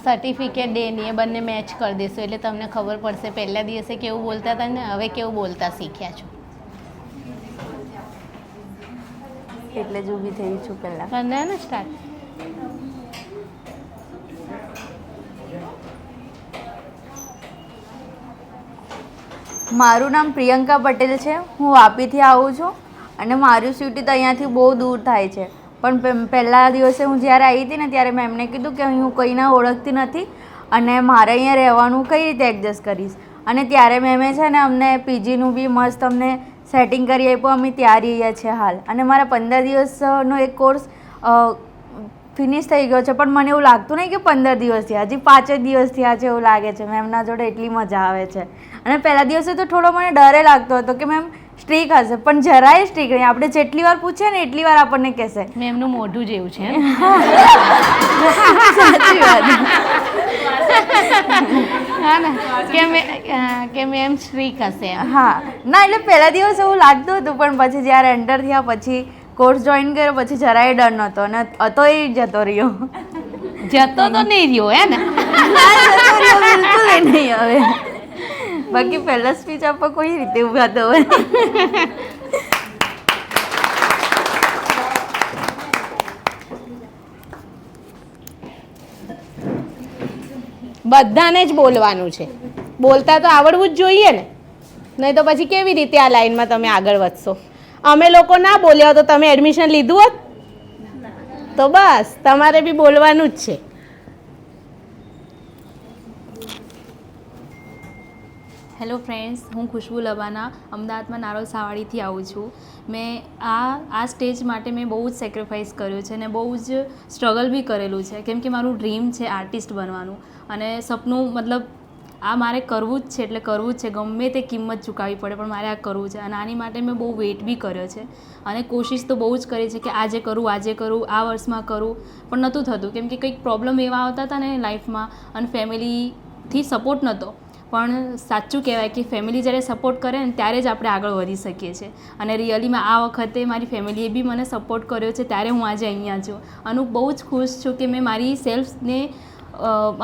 Certificate ડેની એ બંને match કરી દઈશું એટલે તમને ખબર પડશે પહેલા દિવસે કેવું બોલતા હતા ને હવે કેવું બોલતા શીખ્યા છો. એટલે જ ઊભી થઈ છું પહેલાં. કરને ને સ્ટાર્ટ. મારું નામ પ્રિયંકા પટેલ છે. હું વાપીથી આવું છું અને મારું સિટી તો અહીંયાથી બહુ દૂર થાય છે. પણ પહેલા દિવસે હું જ્યારે આવી હતી ને ત્યારે મેં એમને કીધું કે હું કોઈને ઓળખતી નથી અને મારે અહીંયા રહેવાનું કઈ રીતે એડજસ્ટ કરીશ. અને ત્યારે મેમે છે ને અમને પીજીનું બી મસ્ત અમને સેટિંગ કરી આપ્યું. અમે ત્યાં રહીએ છીએ હાલ અને મારા 15 દિવસનો એક કોર્સ ફિનિશ થઈ ગયો છે. પણ મને એવું લાગતું નહીં કે 15 દિવસ થયા, હજી 5 જ દિવસ થયા છે એવું લાગે છે. મેમના જોડે એટલી મજા આવે છે. અને પહેલા દિવસે તો થોડો મને ડરે લાગતો હતો કે મેમ સ્ટ્રીક હશે, પણ જરાય સ્ટ્રીક નહીં. આપણે જેટલી વાર પૂછીએ ને એટલી વાર આપણને કહેશે. મેમનું મોઢું જેવું છે. સાચી વાત. હા ને કે મેમ સ્ટ્રીક હશે. હા ના, એટલે પહેલા દિવસ એવું લાગતું હતું પણ પછી જ્યારે એન્ટર થયા પછી કોર્સ જોઈન કર્યો પછી જરાય ડર નહોતો અને હતો એ જતો રહ્યો. જતો તો નહીં રહ્યો હે ને? બિલકુલ એ નહીં હવે. બાકી પહેલા સ્પીચ આપવા કોઈ રીતે ઊભા તો હોય. બધાને જ બોલવાનું છે. બોલતા તો આવડવું જ જોઈએ ને, નહીં તો પછી કેવી રીતે આ લાઈનમાં તમે આગળ વધશો. અમે લોકો ના બોલ્યા તો તમે એડમિશન લીધું હોત તો બસ તમારે બી બોલવાનું જ છે. હેલો ફ્રેન્ડ્સ, હું ખુશ્બુ લબાના અમદાવાદમાં નારોલ સાવાડીથી આવું છું. મેં આ સ્ટેજ માટે મેં બહુ જ સેક્રિફાઈસ કર્યું છે અને બહુ જ સ્ટ્રગલ બી કરેલું છે. કેમ કે મારું ડ્રીમ છે આર્ટિસ્ટ બનવાનું અને સપનું મતલબ આ મારે કરવું જ છે એટલે કરવું જ છે. ગમે તે કિંમત ચૂકવવી પડે પણ મારે આ કરવું છે અને આની માટે મેં બહુ વેઇટ બી કર્યો છે અને કોશિશ તો બહુ જ કરી છે કે આજે કરું આ વર્ષમાં કરું, પણ નહોતું થતું. કેમ કે કંઈક પ્રોબ્લેમ એવા આવતા હતા ને લાઈફમાં અને ફેમિલીથી સપોર્ટ નહોતો. પણ સાચું કહેવાય કે ફેમિલી જ્યારે સપોર્ટ કરે ને ત્યારે જ આપણે આગળ વધી શકીએ છીએ અને રિયલીમાં આ વખતે મારી ફેમિલીએ બી મને સપોર્ટ કર્યો છે ત્યારે હું આજે અહીંયા છું અને હું બહુ જ ખુશ છું કે મેં મારી સેલ્ફને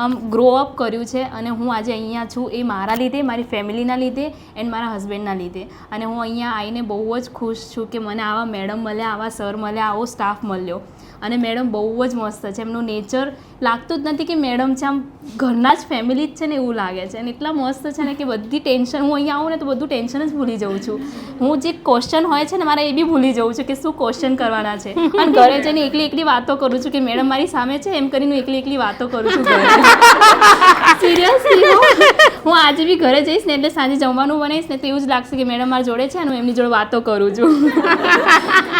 આમ ગ્રો અપ કર્યું છે અને હું આજે અહીંયા છું એ મારા લીધે, મારી ફેમિલીના લીધે એન્ડ મારા હસબન્ડના લીધે. અને હું અહીંયા આવીને બહુ જ ખુશ છું કે મને આવા મેડમ મળ્યા, આવા સર મળ્યા, આવો સ્ટાફ મળ્યો અને મેડમ બહુ જ મસ્ત છે. એમનું નેચર લાગતું જ નથી કે મેડમ છે, આમ ઘરના જ ફેમિલી જ છે ને એવું લાગે છે અને એટલા મસ્ત છે ને કે બધી ટેન્શન, હું અહીંયા આવું ને તો બધું ટેન્શન જ ભૂલી જાઉં છું. હું જે ક્વેશ્ચન હોય છે ને મારે એ બી ભૂલી જાઉં છું કે શું ક્વેશ્ચન કરવાના છે અને ઘરે જઈને એકલી વાતો કરું છું કે મેડમ મારી સામે છે એમ કરીને એકલી વાતો કરું છું ઘરે. સિરિયસલી હું આજે બી ઘરે જઈશ ને એટલે સાંજે જમવાનું બનાવીશ ને તો એવું જ લાગશે કે મેડમ મારી જોડે છે અને હું એમની જોડે વાતો કરું છું.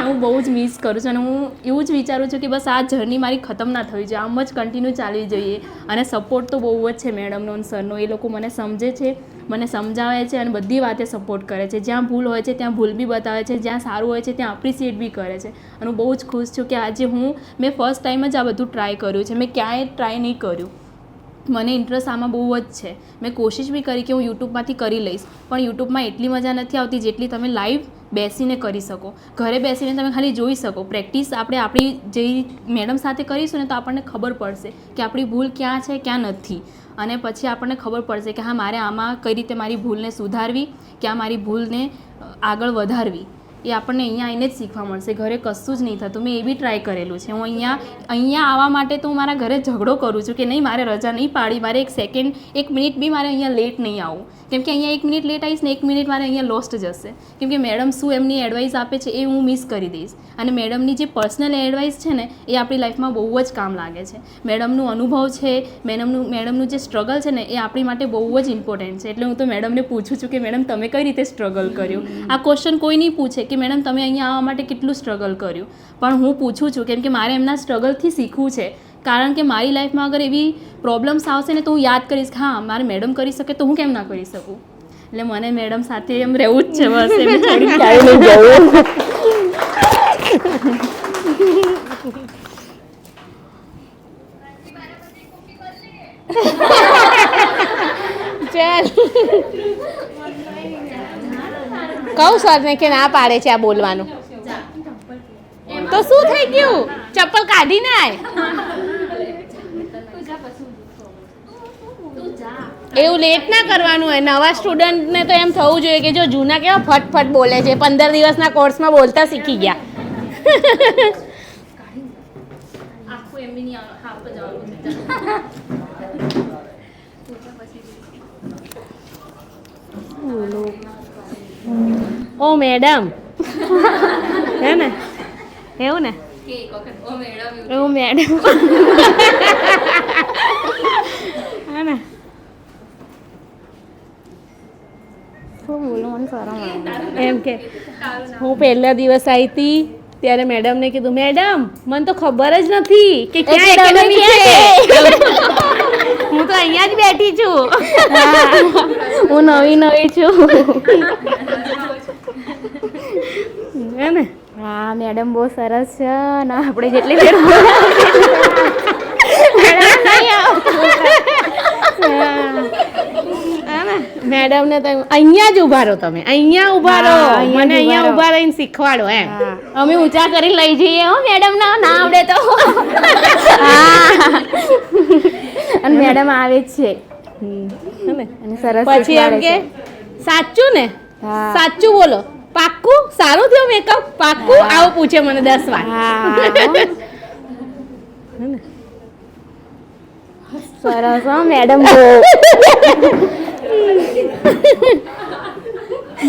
હું બહુ જ મિસ કરું છું અને હું એવું જ વિચારું છું કે બસ આ જર્ની મારી ખતમ ના થવી જોઈએ, આમ જ કન્ટિન્યુ ચાલવી જોઈએ. અને સપોર્ટ તો બહુ જ છે મેડમનો અને સરનો. એ લોકો મને સમજે છે, મને સમજાવે છે અને બધી વાતે સપોર્ટ કરે છે. જ્યાં ભૂલ હોય છે ત્યાં ભૂલ બી બતાવે છે, જ્યાં સારું હોય છે ત્યાં અપ્રિશિએટ બી કરે છે. અને હું બહુ જ ખુશ છું કે આજે મેં ફર્સ્ટ ટાઈમ જ આ બધું ટ્રાય કર્યું છે. મેં ક્યાંય ટ્રાય નહીં કર્યું. મને ઇન્ટરેસ્ટ આમાં બહુ જ છે. મેં કોશિશ બી કરી કે હું યુટ્યુબમાંથી કરી લઈશ પણ યુટ્યુબમાં એટલી મજા નથી આવતી જેટલી તમે લાઈવ બેસીને કરી શકો. ઘરે બેસીને તમે ખાલી જોઈ શકો. પ્રેક્ટિસ આપણે આપણી જે મેડમ સાથે કરીશું ને તો આપણને ખબર પડશે કે આપણી ભૂલ ક્યાં છે ક્યાં નથી અને પછી આપણને ખબર પડશે કે હા મારે આમાં કઈ રીતે મારી ભૂલને સુધારવી, ક્યાં મારી ભૂલને આગળ વધારવી. એ આપણને અહીંયા આવીને જ શીખવા મળશે. ઘરે કશું જ નહીં થતું. મેં એ બી ટ્રાય કરેલું છે. હું અહીંયા આવવા માટે તો હું મારા ઘરે ઝઘડો કરું છું કે નહીં મારે રજા નહીં પાડી, મારે એક મિનિટ બી મારે અહીંયા લેટ નહીં આવું. કેમ કે અહીંયા 1 મિનિટ લેટ આવીશ ને 1 મિનિટ મારે અહીંયા લોસ્ટ જશે. કેમ કે મેડમ શું એમની એડવાઇસ આપે છે એ હું મિસ કરી દઈશ અને મેડમની જે પર્સનલ એડવાઇસ છે ને એ આપણી લાઈફમાં બહુ જ કામ લાગે છે. મેડમનું અનુભવ છે, મેડમનું જે સ્ટ્રગલ છે ને એ આપણી માટે બહુ જ ઇમ્પોર્ટન્ટ છે. એટલે હું તો મેડમને પૂછું છું કે મેડમ તમે કઈ રીતે સ્ટ્રગલ કર્યું. આ ક્વેશ્ચન કોઈ નહીં પૂછે કે મેડમ તમે અહીંયા આવવા માટે કેટલું સ્ટ્રગલ કર્યું, પણ હું પૂછું છું કેમ કે મારે એમના સ્ટ્રગલથી શીખવું છે. કારણ કે મારી લાઈફમાં અગર એવી પ્રોબ્લેમ્સ આવશે ને તો હું યાદ કરીશ કે હા મારે મેડમ કરી શકે તો હું કેમ ના કરી શકું. એટલે મને મેડમ સાથે એમ રહેવું જ છે બસ. એમ છોડીને ક્યાંય નહીં જવું. ચાલ કહું સરને કે ના પાડે છે આ બોલવાનું તો શું થઈ ગયું? ચપ્પલ કાઢી નાય. એવું લેટ ના કરવાનું હોય. નવા સ્ટુડન્ટને તો એમ થવું જોઈએ કે જો જૂના કેવા ફટફટ બોલે છે, 15 દિવસના કોર્સમાં બોલતા શીખી ગયા. આખું એમ બી નહીં આવે, હાફ જ આવવાનું છે. ઓ મેડમ હે ને, એવું ને, કે એક વખત ઓ મેડમ એવું મેડમ હે ને. શું બોલું, મને શરમ આવે. એમ કે હું પહેલા દિવસ આવી હતી ત્યારે મેડમને કીધું, મેડમ મને તો ખબર જ નથી કે ક્યાં એકેડમી છે. હું તો અહીંયા જ બેઠી છું. હું નવી છું. હે ને. હા મેડમ બહુ સરસ છે અને આપણે જેટલી ફેર મેડમ ને તો અહીંયા જ ઉભા રહો, તમે અહીંયા ઉભા રહો, હા, અહીંયા જ મને અહીંયા ઊભા ઉભા રહીને શીખવાડો એમ. અમે ઊંચા કરી લઈ જઈએ હો મેડમ ના આવડે તો. અને મેડમ આવે જ છે હે ને. અને સરસ પછી એમ કે સાચું ને, હા. સાચું બોલો, પાક્કું, સારું થયું મેકઅપ, પાક્કું, આવું પૂછે મને 10 વાર. હે ને. સરસ હો મેડમ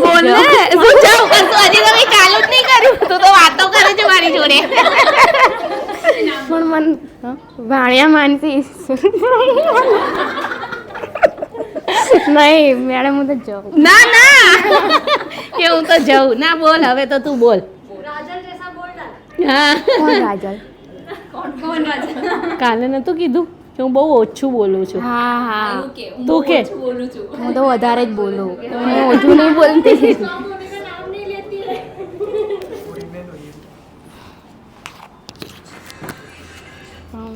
બોલ ને, શું જાઉં કશું હજી તો મેં ચાલુ જ નહીં કર્યું, તું તો વાતો કરે છે મારી જોડે. પણ મન વાણિયા માનસી નહીં મેડમ હું તો જાઉં. ના ના કે હું તો જાઉં ના, બોલ હવે તો તું બોલ. હા કાલે નતું કીધું કે હું બહુ ઓછું બોલું છું. હા હા એવું કે હું તું કે ઓછું બોલું છું. હું તો વધારે જ બોલું, હું ઓછું નહીં બોલતી.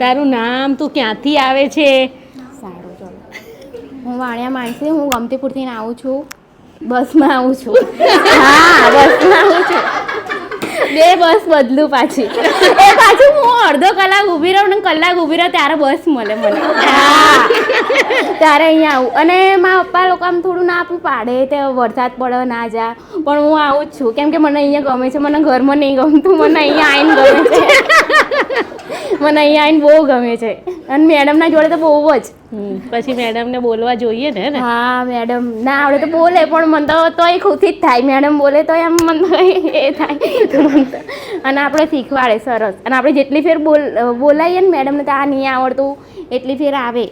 તારું નામ, તું ક્યાંથી આવે છે? સારું ચલો. હું વાણિયા માનસી, હું ગમતીપુરથી આવું છું, બસમાં આવું છું. હા બસમાં આવું છું. 2 બસ બદલું પાછી. એ પાછું હું અડધો કલાક ઊભી રહું ને કલાક ઊભી રહું ત્યારે બસ મળે મને. હા ત્યારે અહીંયા આવું. અને મારા પપ્પા લોકો આમ થોડું ના આપવું પાડે, તે વરસાદ પડે ના જા, પણ હું આવું જ છું કેમ કે મને અહીંયા ગમે છે. મને ઘરમાં નહીં ગમતું, મને અહીંયા આવીને ગમે છે. મને અહીંયા આવીને બહુ ગમે છે. અને મેડમના જોડે તો બહુ જ. પછી મેડમને બોલવા જોઈએ ને. ને હા મેડમ ના આવડે તો બોલે, પણ મને તો તોય ખુશી જ થાય. મેડમ બોલે તો એમ મને તો એ થાય. અને આપણે શીખવાડે સરસ. અને આપણે જેટલી ફેર બોલાવીએ ને મેડમને તો આ નહીં આવડતું એટલી ફેર આવે.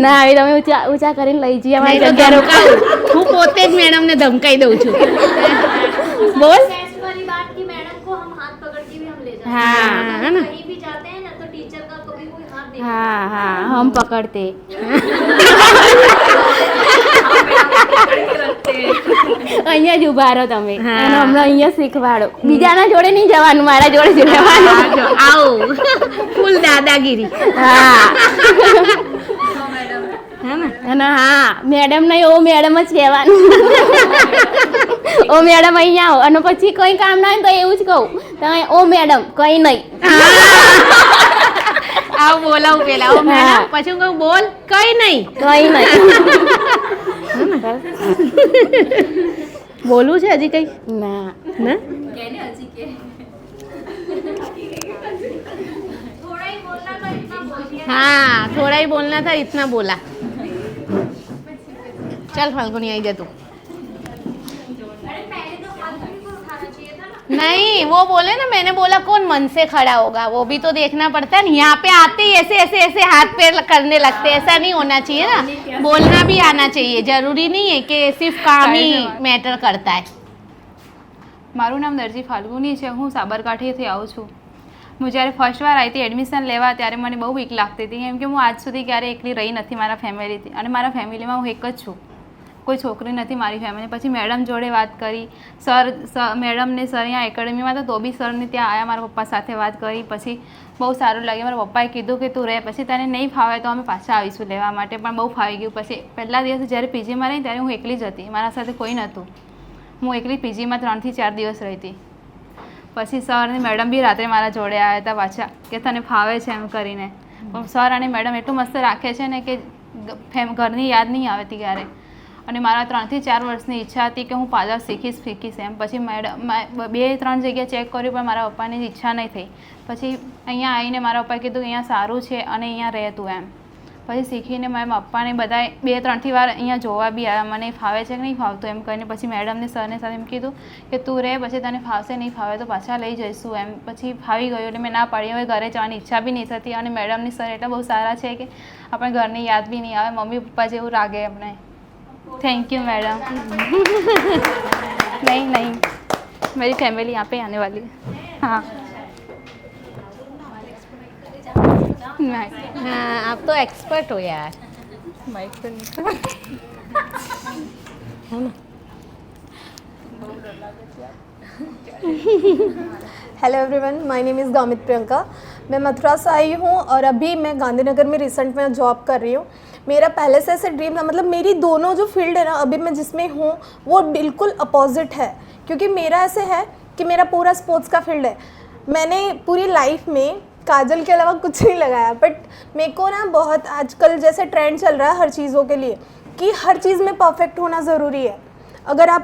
ના આવે તમે ઊંચા કરીને લઈ જઈએ અમારી નહીં તો જગ્યા ધમકાવું. હું પોતે જ મેડમને ધમકાઈ દઉં છું. બોલ. वाली बात की मैडम को हम हाथ पकड़ के भी हम ले जाते हाँ, हैं। है ना? कहीं भी जाते हैं ना तो टीचर का कभी कोई हाथ नहीं હા હા હમ પકડતે. અહીંયા જ ઉભા રહો તમે. હા. અને અમને અહીંયા શીખવાડો. બીજાના જોડે નહીં જવાનું, મારા જોડે જ રહેવાનું. આવું ફૂલ દાદાગીરી. હા હે ને. અને હા મેડમ નહીં ઓ મેડમ જ કહેવાનું. ઓ મેડમ અહીંયા આવો. અને પછી કંઈ કામ ના હોય ને તો એવું જ કહું, તમે ઓ મેડમ કંઈ નહીં. આવું બોલાવું પેલા. ઓ મેડમ. હા. પછી હું કહું બોલ, કઈ નહીં. કંઈ નહીં. બોલવું છે હજી કઈ? ના ના. કેને હજી કે थोड़ा ही बोलना तो इतना बोल दिया। हाँ थोड़ा ही बोलना था, इतना बोला. चल फाल्गुनी आई जा तू. अरे पहले तो फाल्गुनी को उठाना चाहिए था ना। नहीं वो बोले ना, मैंने बोला कौन मन से खड़ा होगा, वो भी तो देखना पड़ता है ना. यहाँ पे आते ही ऐसे ऐसे ऐसे हाथ पैर करने लगते, ऐसा नहीं होना चाहिए ना. बोलना भी आना चाहिए. जरूरी नहीं है कि सिर्फ काम ही मैटर करता है. મારું નામ દરજી ફાલ્ગુની છે. હું સાબરકાંઠાથી આવું છું. હું જ્યારે ફર્સ્ટ વાર આવી હતી એડમિશન લેવા ત્યારે મને બહુ બીક લાગતી હતી, કેમ કે હું આજ સુધી ક્યારેય એકલી રહી નથી મારા ફેમિલીથી. અને મારા ફેમિલીમાં હું એક જ છું, કોઈ છોકરી નથી મારી ફેમિલી. પછી મેડમ જોડે વાત કરી, મેડમને સર અહીંયા એકેડમીમાં તો બી સરને ત્યાં આવ્યા, મારા પપ્પા સાથે વાત કરી. પછી બહુ સારું લાગ્યું. મારા પપ્પાએ કીધું કે તું રહે, પછી તને નહીં ફાવે તો અમે પાછા આવીશું લેવા માટે. પણ બહુ ફાવી ગયું. પછી પહેલા દિવસે જ્યારે પીજીમાં રહી ત્યારે હું એકલી જ હતી, મારા સાથે કોઈ નહોતું. હું એકલી પીજીમાં 3 થી 4 દિવસ રહી હતી. પછી સર અને મેડમ બી રાત્રે મારા જોડે આવ્યા હતા પાછા, કે તને ફાવે છે એમ કરીને. પણ સર અને મેડમ એટલું મસ્ત રાખે છે ને કે ઘરની યાદ નહીં આવે ક્યારે. અને મારા 3 થી 4 વર્ષની ઈચ્છા હતી કે હું પાર્લર શીખીશ એમ. પછી મેડમ 2-3 જગ્યાએ ચેક કર્યું પણ મારા પપ્પાની ઈચ્છા નહીં થઈ. પછી અહીંયા આવીને મારા પપ્પાએ કીધું કે અહીંયા સારું છે અને અહીંયા રહે તું એમ. પછી શીખીને મારા પપ્પાને બધા 2-3 વાર અહીંયા જોવા બી આવ્યા, મને ફાવે છે કે નહીં ફાવતું એમ કહીને. પછી મેડમને સરને સાથે એમ કીધું કે તું રહે, પછી તને ફાવશે નહીં ફાવે તો પાછા લઈ જઈશું એમ. પછી ફાવી ગયું એટલે મેં ના પાડી. હવે ઘરે જવાની ઈચ્છા બી નહીં થતી અને મેડમની સર એટલા બહુ સારા છે કે આપણે ઘરની યાદ બી નહીં આવે, મમ્મી પપ્પા જેવું લાગે આપણે. Thank you madam. नहीं मेरी फैमिली यहाँ पे आने वाली है. हाँ नहीं हाँ, आप तो एक्सपर्ट हो यार. माइक तो नहीं. Hello everyone, my name is Gamit Priyanka. मैं मथुरा से आई हूँ और अभी मैं गांधीनगर में रिसेंट में जॉब कर रही हूँ. मेरा पहले से ऐसे ड्रीम था, मतलब मेरी दोनों जो फील्ड है ना अभी मैं जिसमें हूँ वो बिल्कुल अपोजिट है. क्योंकि मेरा ऐसे है कि मेरा पूरा स्पोर्ट्स का फील्ड है. मैंने पूरी लाइफ में काजल के अलावा कुछ नहीं लगाया, बट मेरे को ना बहुत आजकल जैसे ट्रेंड चल रहा है हर चीज़ों के लिए कि हर चीज़ में परफेक्ट होना ज़रूरी है. अगर आप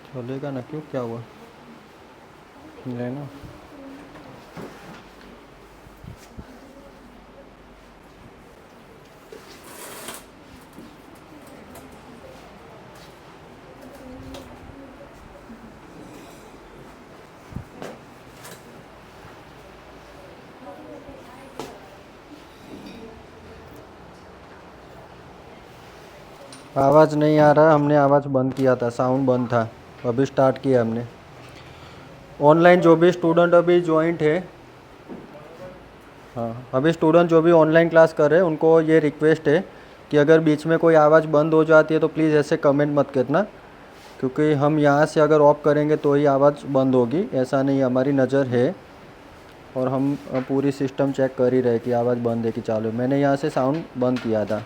चलेगा ना, क्यों, क्या हुआ, लेना। आवाज़ नहीं आ रहा, हमने आवाज़ बंद किया था, साउंड बंद था, अभी स्टार्ट किया हमने। ऑनलाइन जो भी स्टूडेंट अभी ज्वाइंट है, हाँ, अभी स्टूडेंट जो भी ऑनलाइन क्लास कर रहे हैं उनको ये रिक्वेस्ट है कि अगर बीच में कोई आवाज़ बंद हो जाती है तो प्लीज़ ऐसे कमेंट मत करना, क्योंकि हम यहाँ से अगर ऑफ करेंगे तो ही आवाज़ बंद होगी, ऐसा नहीं, हमारी नज़र है और हम पूरी सिस्टम चेक कर ही रहे कि आवाज़ बंद है कि चालू है। मैंने यहाँ से साउंड बंद किया था।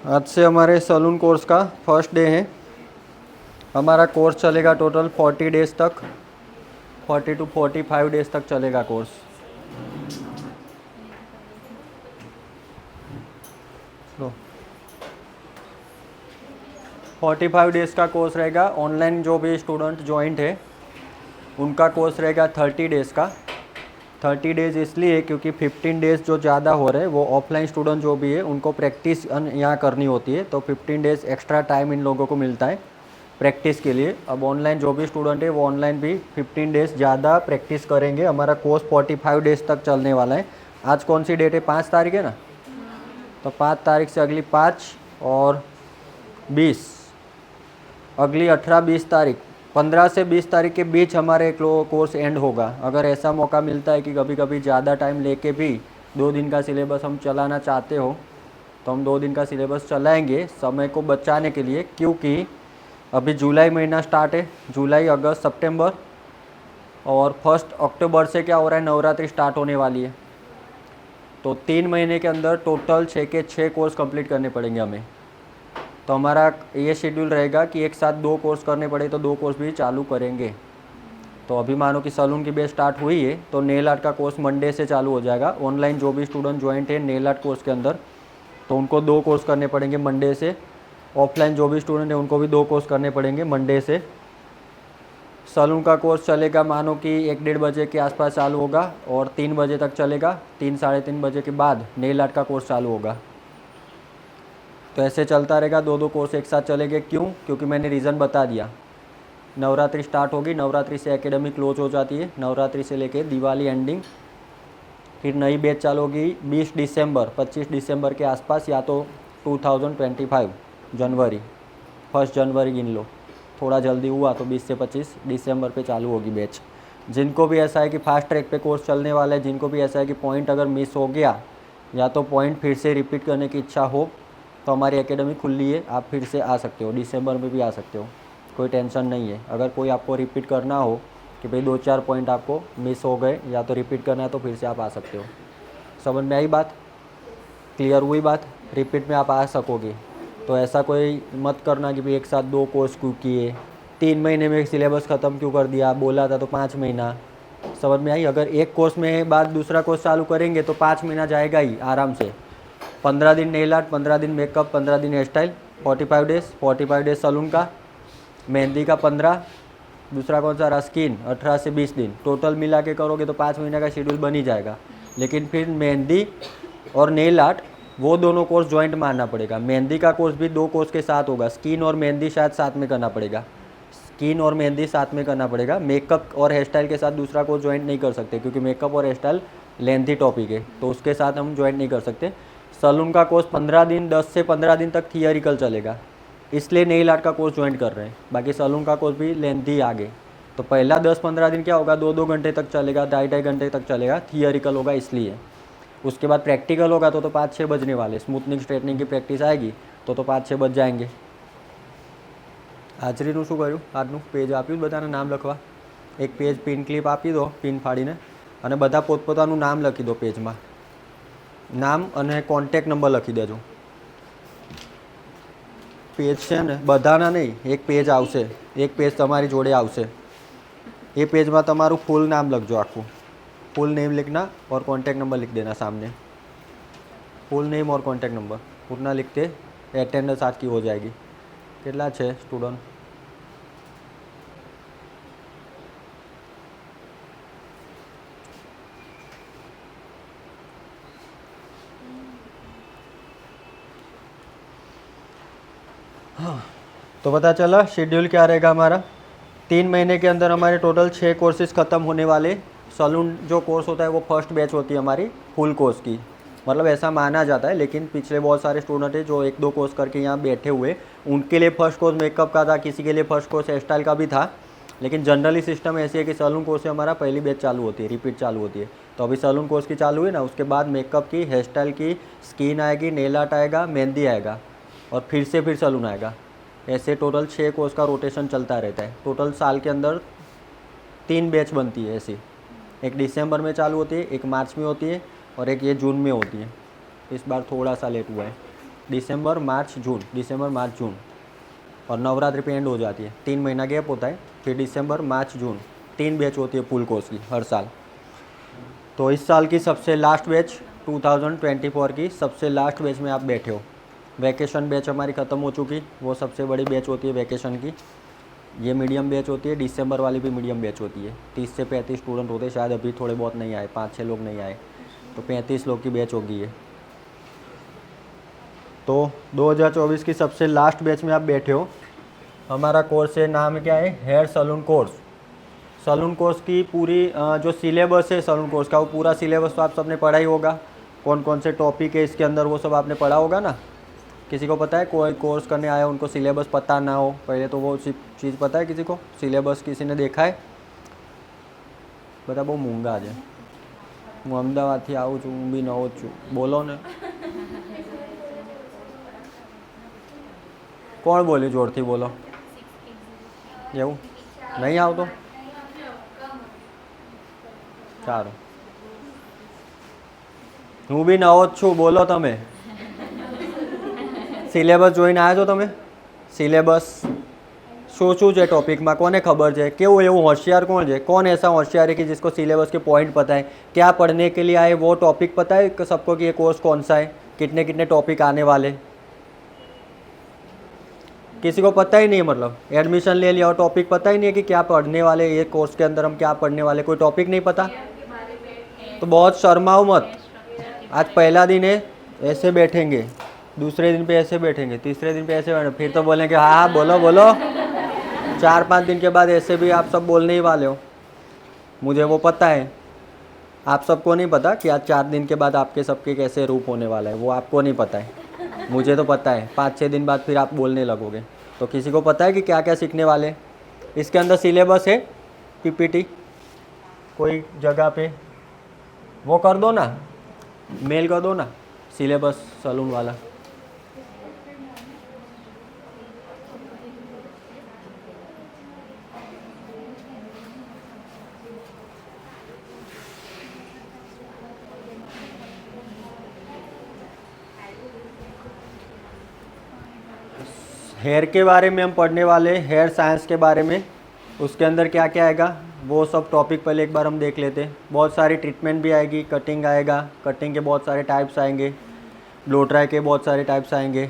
आज से हमारे सलून कोर्स का फर्स्ट डे है। हमारा कोर्स चलेगा टोटल 40 डेज़ तक, 40 to 45 डेज़ तक चलेगा कोर्स। लो 45 डेज़ का कोर्स रहेगा। ऑनलाइन जो भी स्टूडेंट ज्वाइंट है उनका कोर्स रहेगा 30 डेज़ का। 30 डेज़ इसलिए क्योंकि 15 डेज़ जो ज़्यादा हो रहे हैं वो ऑफलाइन स्टूडेंट जो भी है उनको प्रैक्टिस यहाँ करनी होती है, तो 15 डेज़ एक्स्ट्रा टाइम इन लोगों को मिलता है प्रैक्टिस के लिए। अब ऑनलाइन जो भी स्टूडेंट है वो ऑनलाइन भी 15 डेज़ ज़्यादा प्रैक्टिस करेंगे। हमारा कोर्स 45 डेज़ तक चलने वाला है। आज कौन सी डेट है, 5 तारीख है ना, तो 5 तारीख से अगली 5 और 20, अगली 18-20 तारीख, 15 से 20 तारीख के बीच हमारे कोर्स एंड होगा। अगर ऐसा मौका मिलता है कि कभी कभी ज़्यादा टाइम लेके भी 2 दिन का सिलेबस हम चलाना चाहते हो तो हम 2 दिन का सिलेबस चलाएंगे समय को बचाने के लिए, क्योंकि अभी जुलाई महीना स्टार्ट है, जुलाई, अगस्त, सितंबर, और 1 अक्टूबर से क्या हो रहा है, नवरात्रि स्टार्ट होने वाली है। तो 3 महीने के अंदर टोटल 6 के 6 कोर्स कंप्लीट करने पड़ेंगे हमें। तो हमारा ये शेड्यूल रहेगा कि एक साथ 2 कोर्स करने पड़े तो 2 कोर्स भी चालू करेंगे। तो अभी मानो कि सलून की बेस स्टार्ट हुई है तो नेल आर्ट का कोर्स मंडे से चालू हो जाएगा। ऑनलाइन जो भी स्टूडेंट ज्वाइंट है नेल आर्ट कोर्स के अंदर तो उनको 2 कोर्स करने पड़ेंगे मंडे से। ऑफलाइन जो भी स्टूडेंट है उनको भी 2 कोर्स करने पड़ेंगे मंडे से। सलून का कोर्स चलेगा मानो कि 1-1:30 बजे के आसपास चालू होगा और 3 बजे तक चलेगा। 3-3:30 बजे के बाद नेल आर्ट का कोर्स चालू होगा। तो ऐसे चलता रहेगा, 2-2 कोर्स एक साथ चलेंगे। क्यों? क्योंकि मैंने रीज़न बता दिया। नवरात्रि स्टार्ट होगी, नवरात्रि से एकेडमी क्लोज हो जाती है, नवरात्रि से लेके दिवाली एंडिंग। फिर नई बैच चालू होगी 20 दिसंबर, 25 दिसंबर के आसपास, या तो 2025 जनवरी, 1 जनवरी गिन लो, थोड़ा जल्दी हुआ तो 20 से 25 दिसंबर पे चालू होगी बैच। जिनको भी ऐसा है कि फास्ट ट्रैक पे कोर्स चलने वाला है, जिनको भी ऐसा है कि पॉइंट अगर मिस हो गया या तो पॉइंट फिर से रिपीट करने की इच्छा हो तो हमारी एकेडमी खुली है, आप फिर से आ सकते हो, दिसंबर में भी आ सकते हो, कोई टेंशन नहीं है। अगर कोई आपको रिपीट करना हो कि भाई 2-4 पॉइंट आपको मिस हो गए या तो रिपीट करना है तो फिर से आप आ सकते हो। समझ में आई बात? क्लियर हुई बात? रिपीट में आप आ सकोगे। तो ऐसा कोई मत करना कि भाई एक साथ 2 कोर्स क्यों किए, 3 महीने में सिलेबस ख़त्म क्यों कर दिया, बोला था तो 5 महीना। समझ में आई? अगर एक कोर्स में बाद दूसरा कोर्स चालू करेंगे तो 5 महीना जाएगा ही आराम से। 15 दिन नेल आर्ट, 15 दिन मेकअप, 15 दिन हेयर स्टाइल, 45 डेज़ सलून का, मेहंदी का 15, दूसरा कौन सा रहा, स्किन, 18 से 20 दिन, टोटल मिला के करोगे तो 5 महीने का शेड्यूल बन ही जाएगा। लेकिन फिर मेहंदी और नेल आर्ट वो दोनों कोर्स ज्वाइंट मानना पड़ेगा। मेहंदी का कोर्स भी 2 कोर्स के साथ होगा। स्किन और मेहंदी शायद साथ में करना पड़ेगा, स्किन और मेहंदी साथ में करना पड़ेगा। मेकअप और हेयर स्टाइल के साथ दूसरा कोर्स ज्वाइंट नहीं कर सकते क्योंकि मेकअप और हेयर स्टाइल लेंथी टॉपिक है, तो उसके साथ हम ज्वाइंट नहीं कर सकते। सलून का कोर्स 15 दिन, 10 से 15 दिन तक थियरिकल चलेगा, इसलिए नेल आर्ट का कोर्स ज्वाइन कर रहे हैं। बाकी सलून का कोर्स भी लेंथी आगे। तो पहला 10-15 दिन क्या होगा, 2-2 घंटे तक चलेगा, 2.5 घंटे तक चलेगा, थियरिकल होगा इसलिए। उसके बाद प्रैक्टिकल होगा तो 5-6 बजने वाले, स्मूथनिंग स्ट्रेटनिंग की प्रैक्टिस आएगी तो 5-6 बज जाएंगे। હાજરીનું શું કર્યું? આજનું પેજ આપ્યું બધાને નામ લખવા, એક પેજ પિન ક્લિપ આપી દો પિન ફાડીને, અને બધા પોતપોતાનું નામ લખી દો પેજમાં, નામ અને કોન્ટેક્ટ નંબર લખી દેજો। પેજ છે ને બધાના નહીં, એક પેજ આવશે, એક પેજ તમારી જોડે આવશે, એ પેજમાં તમારું ફૂલ નામ લખજો આખું, फुल नेम लिखना और कॉन्टैक्ट नंबर लिख देना सामने, फुल नेम और कॉन्टैक्ट नंबर उतना लिखते अटेंडेंस आज की हो जाएगी। कितना है स्टूडेंट? हाँ, तो पता चला शेड्यूल क्या रहेगा हमारा। 3 महीने के अंदर हमारे टोटल 6 कोर्सेज ख़त्म होने वाले। सलून जो कोर्स होता है वो फर्स्ट बैच होती है हमारी फुल कोर्स की, मतलब ऐसा माना जाता है, लेकिन पिछले बहुत सारे स्टूडेंट हैं जो 1-2 कोर्स करके यहाँ बैठे हुए, उनके लिए फर्स्ट कोर्स मेकअप का था, किसी के लिए फर्स्ट कोर्स हेयर स्टाइल का भी था, लेकिन जनरली सिस्टम ऐसी है कि सलून कोर्स से हमारा पहली बैच चालू होती है, रिपीट चालू होती है। तो अभी सलून कोर्स की चालू है ना, उसके बाद मेकअप की, हेयर स्टाइल की, स्किन आएगी, नेल आर्ट आएगा, मेहंदी आएगा, और फिर सलून आएगा। ऐसे टोटल 6 कोर्स का रोटेशन चलता रहता है। टोटल साल के अंदर 3 बैच बनती है ऐसी, एक दिसंबर में चालू होती है, एक मार्च में होती है, और एक ये जून में होती है। इस बार थोड़ा सा लेट हुआ है, दिसंबर मार्च जून, और नवरात्रि पे एंड हो जाती है, 3 महीना गैप होता है, फिर दिसंबर मार्च जून 3 बैच होती है फुल कोर्स की हर साल। तो इस साल की सबसे लास्ट बैच 2024 की सबसे लास्ट बैच में आप बैठे हो। वैकेशन बैच हमारी ख़त्म हो चुकी, वो सबसे बड़ी बैच होती है वैकेशन की, ये मीडियम बैच होती है, दिसंबर वाली भी मीडियम बैच होती है। 30 से 35 स्टूडेंट होते हैं, शायद अभी थोड़े बहुत नहीं आए, 5-6 लोग नहीं आए, तो 35 लोग की बैच होगी ये। तो 2024 की सबसे लास्ट बैच में आप बैठे हो। हमारा कोर्स है, नाम क्या है? Hair salon course. Salon course की पूरी जो सिलेबस है सलून कोर्स का, वो पूरा सिलेबस तो आप सबने पढ़ा ही होगा, कौन कौन से टॉपिक है इसके अंदर वो सब आपने पढ़ा होगा ना। किसी को पता है कोई कोर्स करने आया उनको सिलेबस पता ना हो? पहले तो वो चीज़ पता है किसी को? सिलेबस किसी ने देखा है? બધા બહુ મૂંગા છે। હું અમદાવાદથી આવું છું, હું બી નવો જ છું, બોલો ને। કોણ બોલ્યું? જોરથી બોલો। એવું નહીં આવતો? સારું, હું બી નવો જ છું, બોલો તમે। સિલેબસ જોઈને આવ્યા છો તમે? સિલેબસ શું છે टॉपिक में, कोने खबर है? केवं एवं होशियार कौन है? कौन ऐसा होशियार है कि जिसको सिलेबस के पॉइंट पता है, क्या पढ़ने के लिए आए, वो टॉपिक पता है कि सबको कि ये कोर्स कौन सा है, कितने कितने टॉपिक आने वाले? किसी को पता ही नहीं, मतलब एडमिशन ले लिया और टॉपिक पता ही नहीं है कि क्या पढ़ने वाले, ये कोर्स के अंदर हम क्या पढ़ने वाले, कोई टॉपिक नहीं पता, तो बहुत शर्माओ मत। आज पहला दिन है, ऐसे बैठेंगे, दूसरे दिन पे ऐसे बैठेंगे, तीसरे दिन पे ऐसे बैठेंगे, फिर तो बोलेंगे हाँ बोलो बोलो। 4-5 दिन के बाद ऐसे भी आप सब बोलने ही वाले हो, मुझे वो पता है। आप सबको नहीं पता कि आज 4 दिन के बाद आपके सबके कैसे रूप होने वाला है, वो आपको नहीं पता है, मुझे तो पता है। 5-6 दिन बाद फिर आप बोलने लगोगे। तो किसी को पता है कि क्या क्या सीखने वाले हैं? इसके अंदर सिलेबस है, पीपीटी कोई जगह पे वो कर दो ना, मेल कर दो ना, सिलेबस सलून वाला। हेयर के बारे में हम पढ़ने वाले, हेयर साइंस के बारे में। उसके अंदर क्या क्या आएगा वो सब टॉपिक पहले एक बार हम देख लेते हैं। बहुत सारी ट्रीटमेंट भी आएगी, कटिंग आएगा, कटिंग के बहुत सारे टाइप्स आएंगे, ब्लो ड्राई के बहुत सारे टाइप्स आएंगे,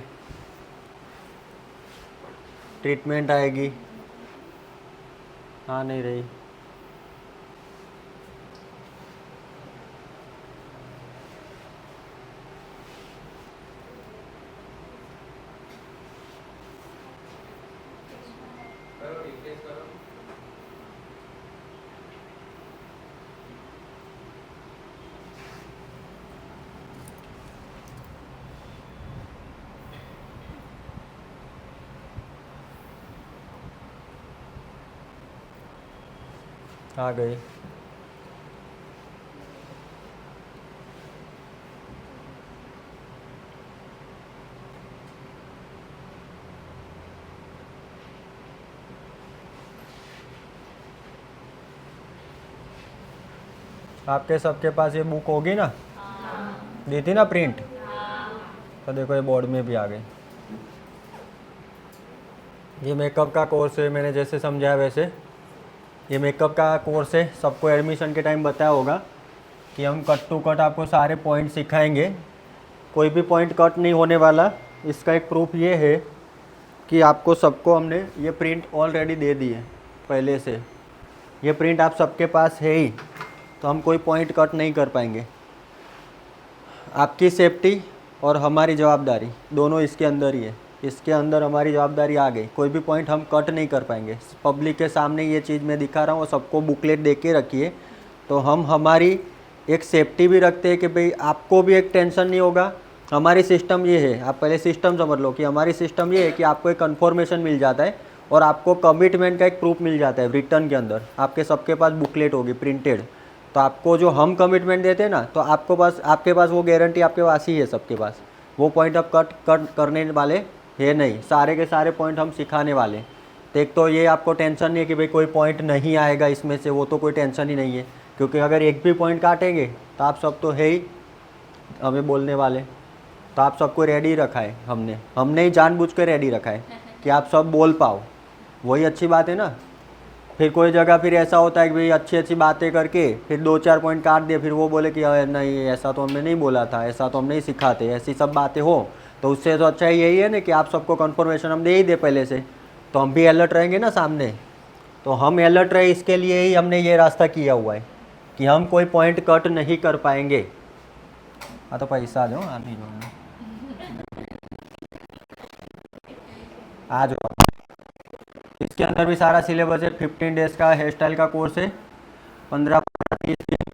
ट्रीटमेंट आएगी। हाँ नहीं रही, आ गई। आपके सबके पास ये बुक होगी ना? दी थी ना प्रिंट? तो देखो ये बोर्ड में भी आ गई। ये मेकअप का कोर्स है, मैंने जैसे समझाया वैसे। ये मेकअप का कोर्स है, सबको एडमिशन के टाइम बताया होगा कि हम कट टू कट आपको सारे पॉइंट सिखाएंगे, कोई भी पॉइंट कट नहीं होने वाला। इसका एक प्रूफ ये है कि आपको सबको हमने ये प्रिंट ऑलरेडी दे दी है पहले से। ये प्रिंट आप सबके पास है ही, तो हम कोई पॉइंट कट नहीं कर पाएंगे। आपकी सेफ्टी और हमारी जवाबदारी दोनों इसके अंदर ही है। इसके अंदर हमारी जवाबदारी आ गई, कोई भी पॉइंट हम कट नहीं कर पाएंगे। पब्लिक के सामने ये चीज़ मैं दिखा रहा हूँ, सबको बुकलेट दे के रखिए, तो हम हमारी एक सेफ्टी भी रखते हैं कि भाई आपको भी एक टेंशन नहीं होगा। हमारी सिस्टम ये है, आप पहले सिस्टम समझ लो कि हमारी सिस्टम ये है कि आपको एक कन्फर्मेशन मिल जाता है और आपको कमिटमेंट का एक प्रूफ मिल जाता है रिटर्न के अंदर। आपके सबके पास बुकलेट होगी प्रिंटेड, तो आपको जो हम कमिटमेंट देते हैं ना, तो आपके पास वो गारंटी आपके पास ही है सबके पास। वो पॉइंट आप कट करने वाले है नहीं, सारे के सारे पॉइंट हम सिखाने वाले। तो एक तो ये आपको टेंशन नहीं है कि भाई कोई पॉइंट नहीं आएगा इसमें से, वो तो कोई टेंशन ही नहीं है, क्योंकि अगर एक भी पॉइंट काटेंगे तो आप सब तो है ही हमें बोलने वाले। तो आप सबको रेडी रखा है हमने ही जानबूझ कर रेडी रखा है कि आप सब बोल पाओ, वही अच्छी बात है ना। फिर कोई जगह फिर ऐसा होता है कि भाई अच्छी अच्छी बातें करके फिर 2-4 पॉइंट काट दिए, फिर वो बोले कि नहीं ऐसा तो हमने नहीं बोला था, ऐसा तो हम नहीं सिखाते, ऐसी सब बातें हो। तो उससे तो अच्छा यही है ना कि आप सबको कंफर्मेशन हम दे ही दे पहले से, तो हम भी अलर्ट रहेंगे ना सामने। तो हम अलर्ट रहे, इसके लिए ही हमने ये रास्ता किया हुआ है कि हम कोई पॉइंट कट नहीं कर पाएंगे। हाँ तो पैसा दो, आप ही जो आ जाओ। इसके अंदर भी सारा सिलेबस है। 15 डेज़ का हेयर स्टाइल का कोर्स है, 15-30 दिन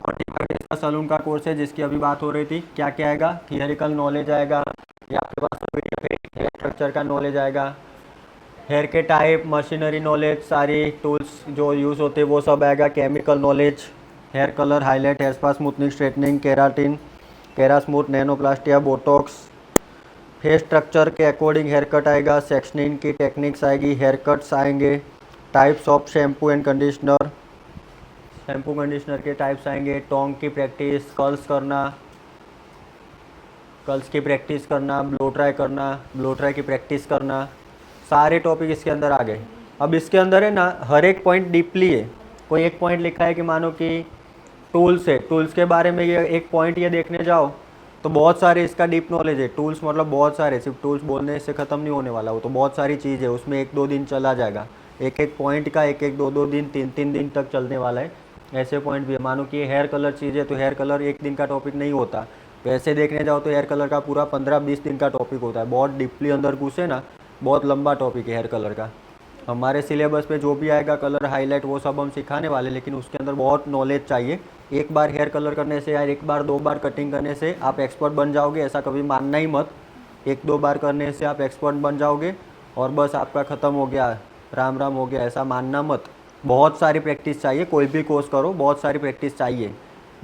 45 डेज़ का सलून का कोर्स है, जिसकी अभी बात हो रही थी। क्या क्या आएगा? थियरिकल नॉलेज आएगा, या आपके पास हेयर स्ट्रक्चर का नॉलेज आएगा, हेयर के टाइप, मशीनरी नॉलेज, सारी टूल्स जो यूज़ होते हैं वो सब आएगा, chemical knowledge, hair colour, highlight, hair spa, smoothening, straightening, keratin, kera smooth, nanoplastia, botox, hair structure के अकॉर्डिंग हेयर कट आएगा, सेक्शनिंग की टेक्निक्स आएगी, हेयर कट्स आएंगे, types of shampoo and conditioner, shampoo conditioner के टाइप्स आएंगे, tong की practice, curls की practice करना, ब्लो ड्राई करना, ब्लो ड्राई की प्रैक्टिस करना, सारे टॉपिक इसके अंदर आ गए। अब इसके अंदर है ना हर एक पॉइंट डीपली है। कोई एक पॉइंट लिखा है कि मानो कि टूल्स है, टूल्स के बारे में ये एक पॉइंट ये देखने जाओ तो बहुत सारे इसका डीप नॉलेज है। टूल्स मतलब बहुत सारे, सिर्फ टूल्स बोलने से ख़त्म नहीं होने वाला, वो तो बहुत सारी चीज़ है, उसमें 1-2 दिन चला जाएगा। एक एक पॉइंट का 1-2 दिन 3-3 दिन तक चलने वाला है। ऐसे पॉइंट भी है, मानो कि हेयर कलर चीज़ है तो हेयर कलर एक दिन का टॉपिक नहीं होता। तो ऐसे देखने जाओ तो हेयर कलर का पूरा 15-20 दिन का टॉपिक होता है। बहुत डीपली अंदर घुसे ना, बहुत लंबा टॉपिक है हेयर कलर का। हमारे सिलेबस पे जो भी आएगा कलर, हाईलाइट, वो सब हम सिखाने वाले, लेकिन उसके अंदर बहुत नॉलेज चाहिए। एक बार हेयर कलर करने से या 1 बार 2 बार कटिंग करने से आप एक्सपर्ट बन जाओगे, ऐसा कभी मानना ही मत। 1-2 बार करने से आप एक्सपर्ट बन जाओगे और बस आपका ख़त्म हो गया, राम राम हो गया, ऐसा मानना मत। बहुत सारी प्रैक्टिस चाहिए, कोई भी कोर्स करो बहुत सारी प्रैक्टिस चाहिए।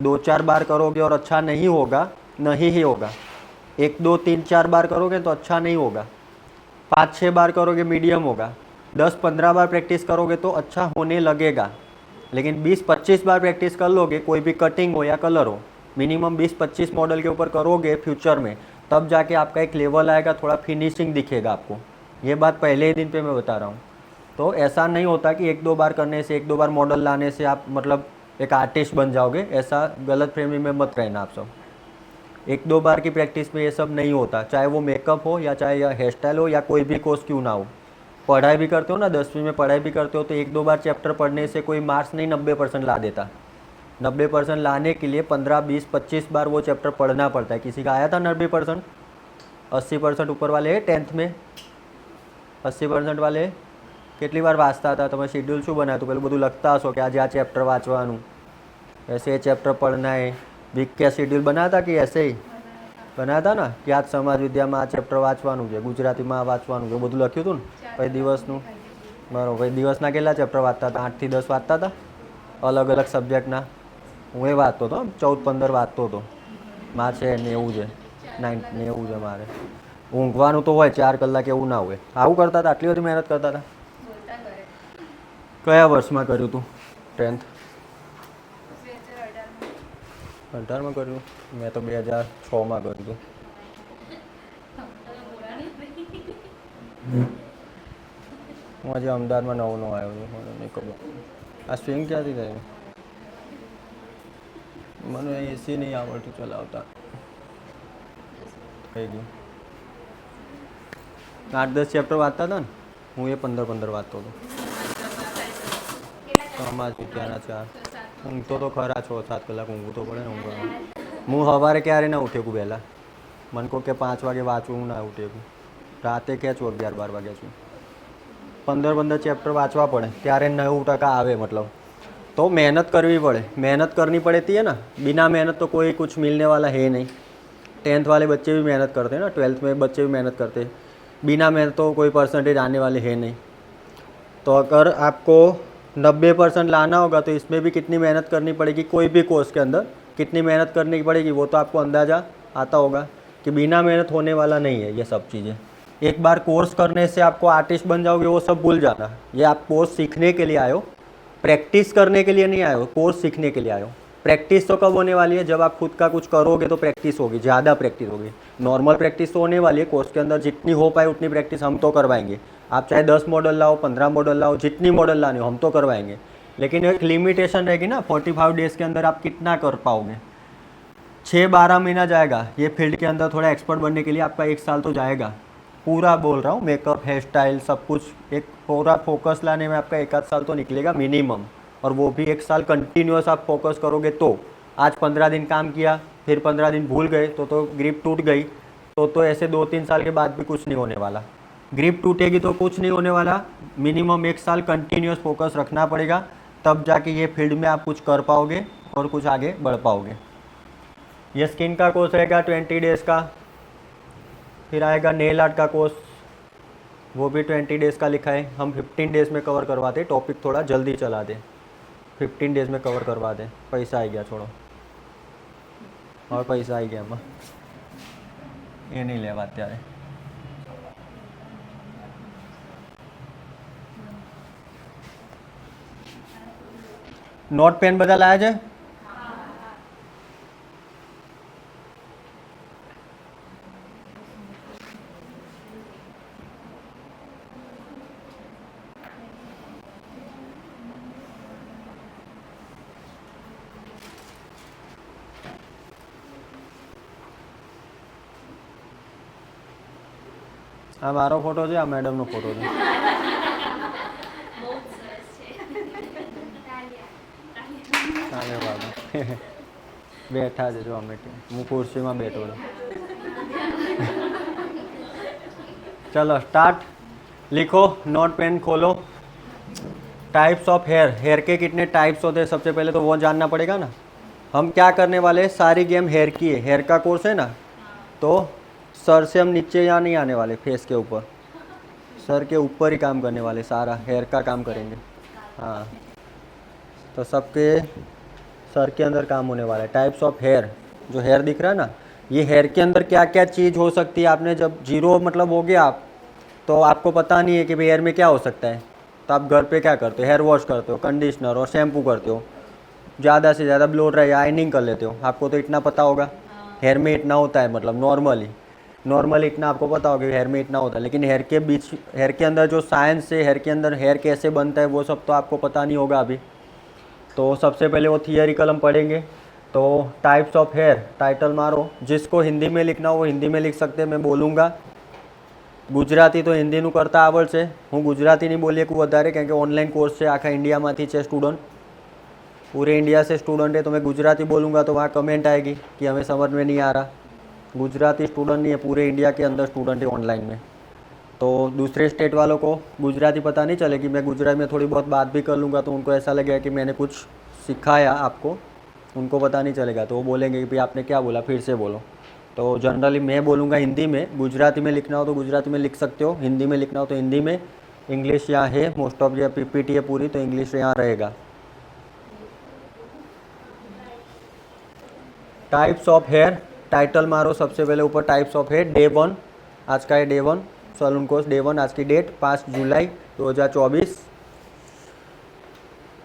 2-4 बार करोगे और अच्छा नहीं होगा, नहीं ही होगा। 1-2-3-4 बार करोगे तो अच्छा नहीं होगा। 5-6 बार करोगे मीडियम होगा। 10-15 बार प्रैक्टिस करोगे तो अच्छा होने लगेगा। लेकिन 20-25 बार प्रैक्टिस कर लोगे, कोई भी कटिंग हो या कलर हो, मिनिमम 20-25 मॉडल के ऊपर करोगे फ्यूचर में, तब जाके आपका एक लेवल आएगा, थोड़ा फिनिशिंग दिखेगा आपको। ये बात पहले ही दिन पे मैं बता रहा हूँ। तो ऐसा नहीं होता कि 1-2 बार करने से, 1-2 बार मॉडल लाने से आप मतलब एक आर्टिस्ट बन जाओगे, ऐसा गलत फहमी में मत रहना आप सब। 1-2 बार की प्रैक्टिस में ये सब नहीं होता, चाहे वो मेकअप हो या चाहे हेयर स्टाइल हो या कोई भी कोर्स क्यों ना हो। पढ़ाई भी करते हो ना, 10वीं में पढ़ाई भी करते हो, तो 1-2 बार चैप्टर पढ़ने से कोई मार्क्स नहीं 90% ला देता। 90% लाने के लिए 15-20-25 बार वो चैप्टर पढ़ना पड़ता है। किसी का आया था 90%? 80% ऊपर वाले 10th में 80% वाले કેટલી વાર વાંચતા હતા? તમે શેડ્યુલ શું બનાવ્યું હતું? પેલું બધું લખતા હશો કે આજે આ ચેપ્ટર વાંચવાનું, ऐसे ये चैप्टर पढ़ना है। वीक का शेड्यूल बनाता कि ऐसे ही बनाता ना कि आज समाज विद्याમાં આ ચેપ્ટર વાંચવાનું છે, ગુજરાતીમાં આ વાંચવાનું છે, બધું લખ્યું હતું ને પછી દિવસનું? બરાબર, પછી દિવસના કેટલા ચેપ્ટર વાંચતા હતા? 8 થી 10 વાંચતા હતા અલગ અલગ સબ્જેક્ટના? હું એ વાંચતો હતો, 14-15 વાંચતો હતો। માં છે 90 છે, 90 છે મારે। ઊંઘવાનું તો હોય 4 કલાક, એવું ના હોય। આવું કરતા હતા? આટલી બધી મહેનત કરતા હતા? કયા વર્ષમાં કર્યું તું 10th? 18 કર્યું મેં તો 2006 કર્યું હતું. હું હજી અમદાવાદમાં નવો આવ્યો છું, મને નહીં ખબર આ સ્વિંગ ક્યાંથી થાય. મને એસી નહીં આવડતું ચલાવતા. થઈ ગયું 8-10 ચેપ્ટર વાંચતા હતા ને, હું એ 15 વાંચતો હતો. આમાં ત્યાંના 4 ઊંઘતો તો ખરા 6-7 કલાક ઊંઘવું તો પડે ને. હું સવારે ક્યારે ના ઉઠે વહેલા. મને કહો કે 5 વાગે વાંચવું, હું ના ઉઠે. રાતે ક્યાં છું 11-12 વાગ્યા છું. 15 ચેપ્ટર વાંચવા પડે ત્યારે 9% આવે. मतलब तो मेहनत करनी पड़े. मेहनत करनी पड़ती है ना, बिना मेहनत तो कोई कुछ मिलने वाला है नहीं. 10th वाले बच्चे भी मेहनत करते हैं ना, 12th में बच्चे भी मेहनत करते हैं. बिना मेहनत तो कोई परसेंटेज आने वाले है नहीं. तो अगर आपको 90% लाना होगा तो इसमें भी कितनी मेहनत करनी पड़ेगी. कोई भी कोर्स के अंदर कितनी मेहनत करनी पड़ेगी वो तो आपको अंदाज़ा आता होगा कि बिना मेहनत होने वाला नहीं है ये सब चीज़ें. एक बार कोर्स करने से आपको आर्टिस्ट बन जाओगे वो सब भूल जाना. ये आप कोर्स सीखने के लिए आए हो, प्रैक्टिस करने के लिए नहीं आए हो. कोर्स सीखने के लिए आए हो. प्रैक्टिस तो कब होने वाली है, जब आप खुद का कुछ करोगे तो प्रैक्टिस होगी, ज़्यादा प्रैक्टिस होगी. नॉर्मल प्रैक्टिस तो होने वाली है कोर्स के अंदर, जितनी हो पाए उतनी प्रैक्टिस हम तो करवाएंगे. आप चाहे 10 मॉडल लाओ, 15 मॉडल लाओ, जितनी मॉडल लाने हो हम तो करवाएंगे. लेकिन एक लिमिटेशन रहेगी ना, 45 डेज़ के अंदर आप कितना कर पाओगे. 6-12 महीना जाएगा ये फील्ड के अंदर. थोड़ा एक्सपर्ट बनने के लिए आपका 1 साल तो जाएगा. पूरा बोल रहा हूँ, मेकअप, हेयर स्टाइल सब कुछ एक पूरा फोकस लाने में आपका 1 आध साल तो निकलेगा मिनिमम. और वो भी 1 साल कंटिन्यूस आप फोकस करोगे तो. आज 15 दिन काम किया, फिर 15 दिन भूल गए तो ग्रिप टूट गई तो ऐसे 2-3 साल के बाद भी कुछ नहीं होने वाला. ग्रिप टूटेगी तो कुछ नहीं होने वाला. मिनिमम 1 साल कंटिन्यूस फोकस रखना पड़ेगा, तब जाके ये फील्ड में आप कुछ कर पाओगे और कुछ आगे बढ़ पाओगे. ये स्किन का कोर्स रहेगा 20 डेज़ का. फिर आएगा नेल आर्ट का कोर्स, वो भी 20 डेज़ का लिखा है. हम 15 डेज़ में कवर करवाते, टॉपिक थोड़ा जल्दी चला दे. 15 डेज़ में कवर करवा दे. पैसा आ गया, छोड़ो और पैसा आई गया એમાં એ નહીં લેવા અત્યારે. નોટ પેન બધા લાયા છે. આ મારો ફોટો છે, આ મેડમનો ફોટો છે. ચાલે બાબા બેઠા છે જો અમે, હું ખુરશીમાં બેઠો છું. चलो स्टार्ट. लिखो, नोट पेन खोलो. Types of hair. हेयर के कितने टाइप्स होते हैं सबसे पहले तो वो जानना पड़ेगा ना. हम क्या करने वाले हैं, सारी गेम हेयर की है. हेयर का कोर्स है ना, तो सर से हम नीचे यहाँ नहीं आने वाले, फेस के ऊपर, सर के ऊपर ही काम करने वाले. सारा हेयर का काम करेंगे. हाँ, तो सबके सर के अंदर काम होने वाला है. टाइप्स ऑफ हेयर, जो हेयर दिख रहा है ना, ये हेयर के अंदर क्या क्या चीज़ हो सकती है. आपने जब जीरो मतलब हो गया आप, तो आपको पता नहीं है कि भाई हेयर में क्या हो सकता है. तो आप घर पे क्या करते हो, हेयर वॉश करते हो, कंडीशनर और शैम्पू करते हो, ज़्यादा से ज़्यादा ब्लो ड्राई आयनिंग कर लेते हो. आपको तो इतना पता होगा हेयर में इतना होता है, मतलब नॉर्मली इतना आपको पता होगा हेयर में इतना होता है. लेकिन हेयर के बीच, हेयर के अंदर जो साइंस है, हेयर के अंदर हेयर कैसे बनता है, वो सब तो आपको पता नहीं होगा अभी. तो सबसे पहले वो थियरिकल हम पढ़ेंगे. तो टाइप्स ऑफ हेयर टाइटल मारो. जिसको हिंदी में लिखना हो वो हिंदी में लिख सकते हैं, मैं बोलूँगा. गुजराती तो हिंदीનું કરતાં આવડશે. હું ગુજરાતી नहीं બોલી શકું વધારે, કારણ કે ઓનલાઈન કોર્સ છે, આખા इंडियाમાંથી છે स्टूडेंट, पूरे इंडिया से स्टूडेंट है. तो मैं गुजराती बोलूँगा तो वहाँ कमेंट आएगी कि हमें समझ में नहीं आ रहा. गुजराती स्टूडेंट नहीं है, पूरे इंडिया के अंदर स्टूडेंट है ऑनलाइन में. तो दूसरे स्टेट वालों को गुजराती पता नहीं चलेगी. मैं गुजराती में थोड़ी बहुत बात भी कर लूँगा तो उनको ऐसा लगेगा कि मैंने कुछ सिखाया आपको, उनको पता नहीं चलेगा. तो वो बोलेंगे कि भाई आपने क्या बोला, फिर से बोलो. तो जनरली मैं बोलूँगा हिंदी में. गुजराती में लिखना हो तो गुजराती में लिख सकते हो, हिंदी में लिखना हो तो हिंदी में. इंग्लिश यहाँ है, मोस्ट ऑफ ये पीपीटी है पूरी, तो इंग्लिश यहाँ रहेगा. टाइप्स ऑफ हेयर टाइटल मारो सबसे पहले ऊपर. टाइप्स ऑफ हेयर डे 1, आज का है डे 1 सलून कोर्स. डे 1 आज की डेट 5 जुलाई 2024.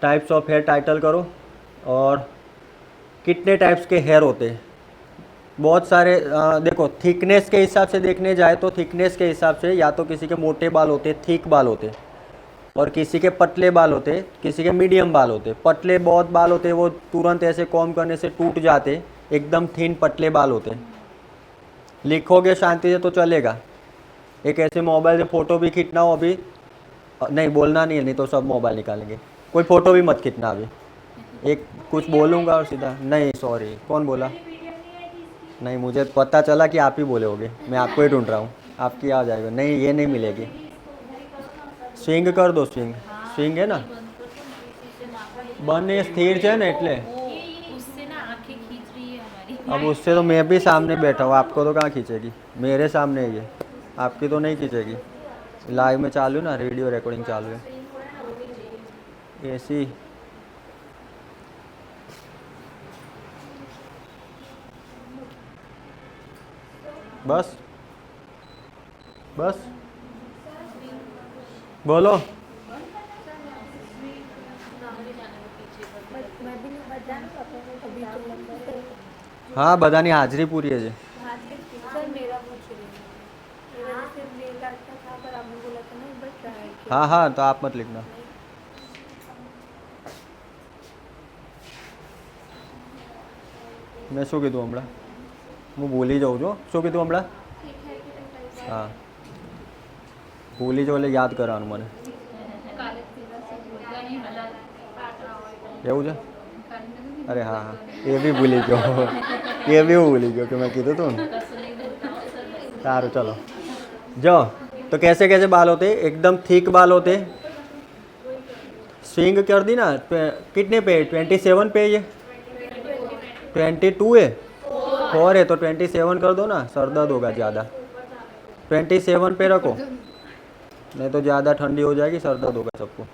टाइप्स ऑफ हेयर टाइटल करो. और कितने टाइप्स के हेयर होते हैं, बहुत सारे। देखो थिकनेस के हिसाब से देखने जाए तो थिकनेस के हिसाब से या तो किसी के मोटे बाल होते, थिक बाल होते, और किसी के पतले बाल होते, किसी के मीडियम बाल होते। पतले बहुत बाल होते वो तुरंत ऐसे कॉम्ब करने से टूट जाते, एकदम थिन पतले बाल होते। लिखोगे शांति से तो चलेगा। एक ऐसे मोबाइल से फ़ोटो भी खींचना हो अभी, नहीं बोलना नहीं है, नहीं तो सब मोबाइल निकालेंगे। कोई फ़ोटो भी मत खींचना अभी। एक कुछ बोलूँगा और सीधा नहीं, सॉरी कौन बोला, नहीं मुझे पता चला कि आप ही बोले होगे, मैं आपको ही ढूंढ रहा हूँ, आपकी आ जाएगा। नहीं ये नहीं मिलेगी। स्विंग कर दो, स्विंग स्विंग है ना, बन स्थिर है ना એટલે अब उससे तो मैं भी सामने बैठा हूँ, आपको तो कहाँ खींचेगी, मेरे सामने ही है, आपकी तो नहीं खींचेगी। लाइव में चालू ना, वीडियो रिकॉर्डिंग चालू है। ऐसी बस बस बोलो। हाँ બધાની હાજરી પૂરી છે। हाँ हाँ तो आप मत लिखना। मैं શું કીધું હમણાં, હું ભૂલી જાઉં છું। શું કીધું હમણાં? હા ભૂલી જાઉં એટલે યાદ કરવાનું મને, એવું છે? अरे हाँ हाँ ये भी भूली गयो, ये भी भूली गयो कि मैं कीधुं तुम। सारू चलो जो, तो कैसे कैसे बाल होते, एकदम थिक बाल होते। स्विंग कर दी ना, कितने पे, 27 पे, ये 22 है, 4 है तो 27 कर दो ना, सर दर्द होगा ज़्यादा। 27 पे रखो, नहीं तो ज़्यादा ठंडी हो जाएगी, सर दर्द होगा सबको।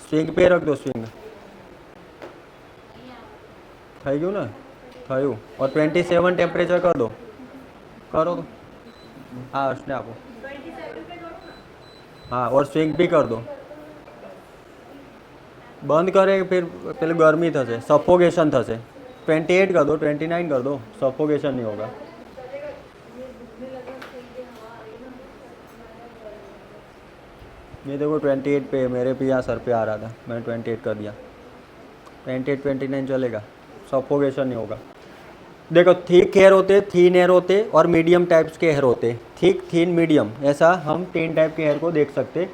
स्विंग पे रख दो, स्विंग થઈ ગયું ને, થયું। और 27 टेम्परेचर कर दो, करो तो हाँ उसने आपको, हाँ और स्विंग भी कर दो। बंद करे फिर पहले गर्मी थશે, सफोकेशन थશે। 28 कर दो, 29 कर दो, सफोकेशन नहीं होगा। ये देखो 28 पे, मेरे भी यहाँ सर पे आ रहा था, मैंने 28 कर दिया। 28 29 चलेगा, सफोकेशन नहीं होगा। देखो थिक हेयर होते, थीन हेयर होते और मीडियम टाइप्स के हेयर होते। थिक, थीन, मीडियम, ऐसा हम 3 टाइप के हेयर को देख सकते।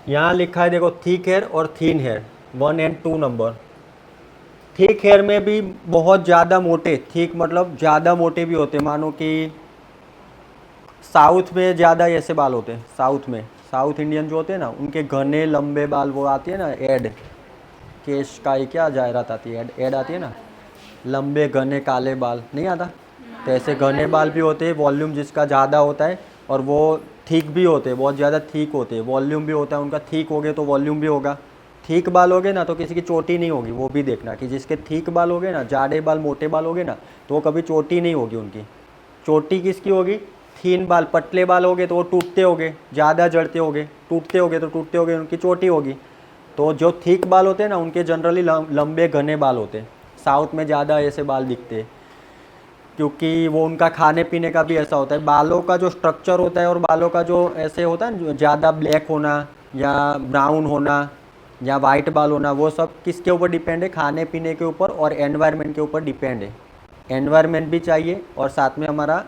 यहाँ लिखा है देखो थिक हेयर और थीन हेयर, 1 और 2 नंबर। थिक हेयर में भी बहुत ज़्यादा मोटे, थिक मतलब ज़्यादा मोटे भी होते। मानो कि साउथ में ज़्यादा ऐसे बाल होते हैं, साउथ में, साउथ इंडियन जो होते हैं ना, उनके घने लंबे बाल, वो आती है ना एड, केश का ही क्या जायरात आती है, एड आती है ना, लंबे घने काले बाल, नहीं आता? तो ऐसे घने बाल भी होते हैं, वॉल्यूम जिसका ज़्यादा होता है, और वो थिक भी होते हैं, बहुत ज़्यादा थिक होते हैं, वॉल्यूम भी होता है उनका। थिक हो गए तो वॉल्यूम भी होगा। थिक बाल हो गए ना तो किसी की चोटी नहीं होगी, वो भी देखना कि जिसके थिक बाल हो गए ना, जाड़े बाल, मोटे बाल हो गए ना, तो वो कभी चोटी नहीं होगी उनकी। चोटी किसकी होगी? थीन बाल, पतले बाल हो गए तो वो टूटते होंगे, ज़्यादा जड़ते होंगे, टूटते होंगे तो टूटते होंगे, उनकी चोटी होगी। तो जो थिक बाल होते हैं ना, उनके जनरली लंबे घने बाल होते हैं। साउथ में ज़्यादा ऐसे बाल दिखते हैं, क्योंकि वो उनका खाने पीने का भी ऐसा होता है। बालों का जो स्ट्रक्चर होता है और बालों का जो ऐसे होता है ना, ज़्यादा ब्लैक होना या ब्राउन होना या वाइट बाल होना, वो सब किसके ऊपर डिपेंड है? खाने पीने के ऊपर और एनवायरनमेंट के ऊपर डिपेंड है। एनवायरनमेंट भी चाहिए और साथ में हमारा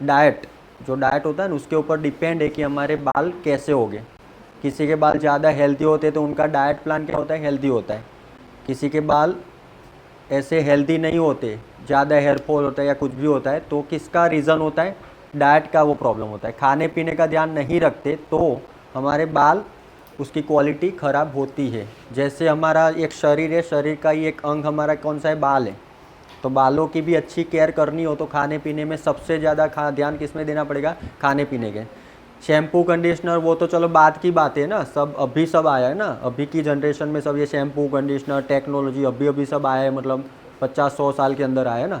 डाइट, जो डाइट होता है ना, उसके ऊपर डिपेंड है कि हमारे बाल कैसे होंगे। किसी के बाल ज़्यादा हेल्दी होते हैं तो उनका डाइट प्लान क्या होता है? हेल्दी होता है। किसी के बाल ऐसे हेल्दी नहीं होते, ज़्यादा हेयर फॉल होता है या कुछ भी होता है, तो किसका रीज़न होता है? डाइट का वो प्रॉब्लम होता है। खाने पीने का ध्यान नहीं रखते तो हमारे बाल, उसकी क्वालिटी ख़राब होती है। जैसे हमारा एक शरीर है, शरीर का ही एक अंग हमारा कौन सा है? बाल है। तो बालों की भी अच्छी केयर करनी हो तो खाने पीने में सबसे ज़्यादा ध्यान किस में देना पड़ेगा? खाने पीने के। शैम्पू कंडीशनर वो तो चलो बाद की बात है ना, सब अभी सब आया है ना, अभी की जनरेशन में सब ये शैम्पू कंडीशनर टेक्नोलॉजी अभी सब आया है, मतलब 50-100 साल के अंदर आया है ना।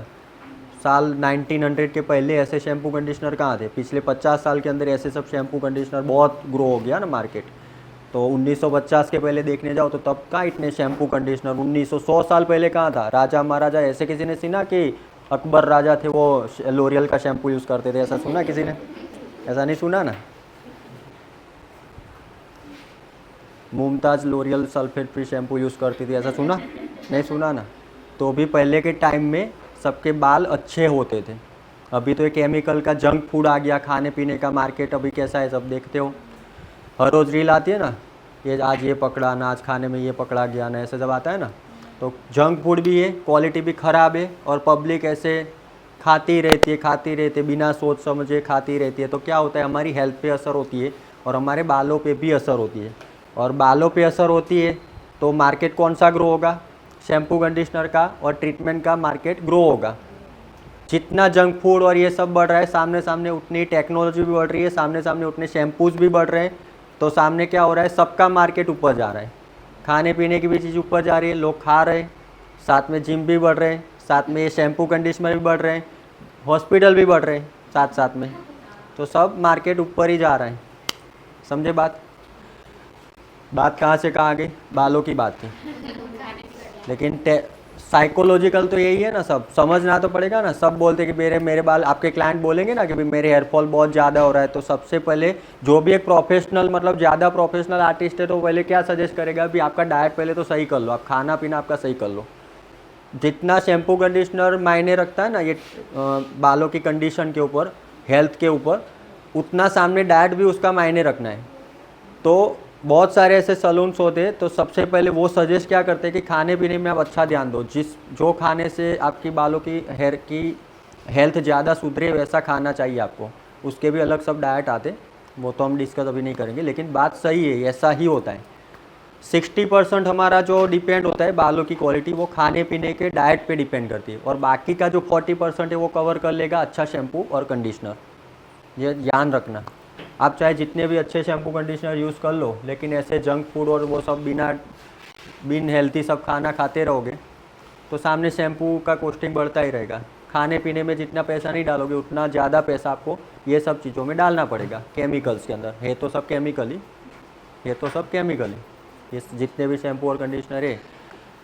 साल 1900 के पहले ऐसे शैम्पू कंडीशनर कहाँ थे? पिछले 50 साल के अंदर ऐसे सब शैम्पू कंडीशनर बहुत ग्रो हो गया ना मार्केट। तो 1950 के पहले देखने जाओ तो तब कहाँ इतने शैम्पू कंडीशनर, 1900 साल पहले कहाँ था। राजा महाराजा ऐसे किसी ने सुना कि अकबर राजा थे वो लोरियल का शैम्पू यूज़ करते थे, ऐसा सुना किसी ने? ऐसा नहीं सुना ना। Mumtaz L'Oreal sulphate free shampoo use करती थी, ऐसा सुना? नहीं सुना ना। तो भी पहले के टाइम में सबके बाल अच्छे होते थे। अभी तो ये केमिकल का जंक फूड आ गया, खाने पीने का मार्केट अभी कैसा है सब देखते हो। हर रोज़ रील आती है ना, ये आज ये पकड़ा ना, आज खाने में ये पकड़ा गया ना, ऐसे जब आता है ना। तो जंक फूड भी है, क्वालिटी भी ख़राब है और पब्लिक ऐसे खाती रहती है बिना सोच समझे खाती रहती है। तो क्या होता है, हमारी हेल्थ पे असर होती है और हमारे बालों पे भी असर होती है। और बालों पे असर होती है तो मार्केट कौन सा ग्रो होगा? शैम्पू कंडीशनर का और ट्रीटमेंट का मार्केट ग्रो होगा। जितना जंक फूड और ये सब बढ़ रहा है, सामने सामने उतनी टेक्नोलॉजी भी बढ़ रही है, सामने सामने उतने शैम्पूज भी बढ़ रहे हैं। तो सामने क्या हो रहा है, सबका मार्केट ऊपर जा रहा है। खाने पीने की भी चीज़ ऊपर जा रही है, लोग खा रहे हैं, साथ में जिम भी बढ़ रहे हैं, साथ में ये शैम्पू कंडीशनर भी बढ़ रहे हैं, हॉस्पिटल भी बढ़ रहे हैं साथ साथ में। तो सब मार्केट ऊपर ही जा रहा है। समझे बात? बात कहाँ से कहाँ आ गई? बालों की बात थी। लेकिन साइकोलॉजिकल तो यही है ना, सब समझना तो पड़ेगा ना। सब बोलते कि मेरे बाल, आपके क्लाइंट बोलेंगे ना कि भाई मेरे हेयर फॉल बहुत ज़्यादा हो रहा है, तो सबसे पहले जो भी एक प्रोफेशनल मतलब ज़्यादा प्रोफेशनल आर्टिस्ट है तो पहले क्या सजेस्ट करेगा, भी आपका डाइट पहले तो सही कर लो, आप खाना पीना आपका सही कर लो। जितना शैम्पू कंडीशनर मायने रखता है ना ये बालों की कंडीशन के ऊपर, हेल्थ के ऊपर, उतना सामने डाइट भी उसका मायने रखना है। तो बहुत सारे ऐसे सलून्स होते हैं, तो सबसे पहले वो सजेस्ट क्या करते हैं कि खाने पीने में आप अच्छा ध्यान दो। जो खाने से आपकी बालों की हेयर की हेल्थ ज़्यादा सुधरे वैसा खाना चाहिए आपको। उसके भी अलग सब डाइट आते, वो तो हम डिस्कस अभी नहीं करेंगे, लेकिन बात सही है, ऐसा ही होता है। 60% हमारा जो डिपेंड होता है बालों की क्वालिटी, वो खाने पीने के डाइट पे डिपेंड करती है, और बाकी का जो 40% है वो कवर कर लेगा अच्छा शैम्पू और कंडीशनर। ये ध्यान रखना। आप चाहे जितने भी अच्छे शैम्पू कंडीशनर यूज़ कर लो, लेकिन ऐसे जंक फूड और वो सब बिन हेल्थी सब खाना खाते रहोगे तो सामने शैम्पू का कॉस्टिंग बढ़ता ही रहेगा। खाने पीने में जितना पैसा नहीं डालोगे उतना ज़्यादा पैसा आपको ये सब चीज़ों में डालना पड़ेगा। केमिकल्स के अंदर है तो सब केमिकल ही, ये तो सब केमिकल ही। ये जितने भी शैम्पू और कंडीशनर है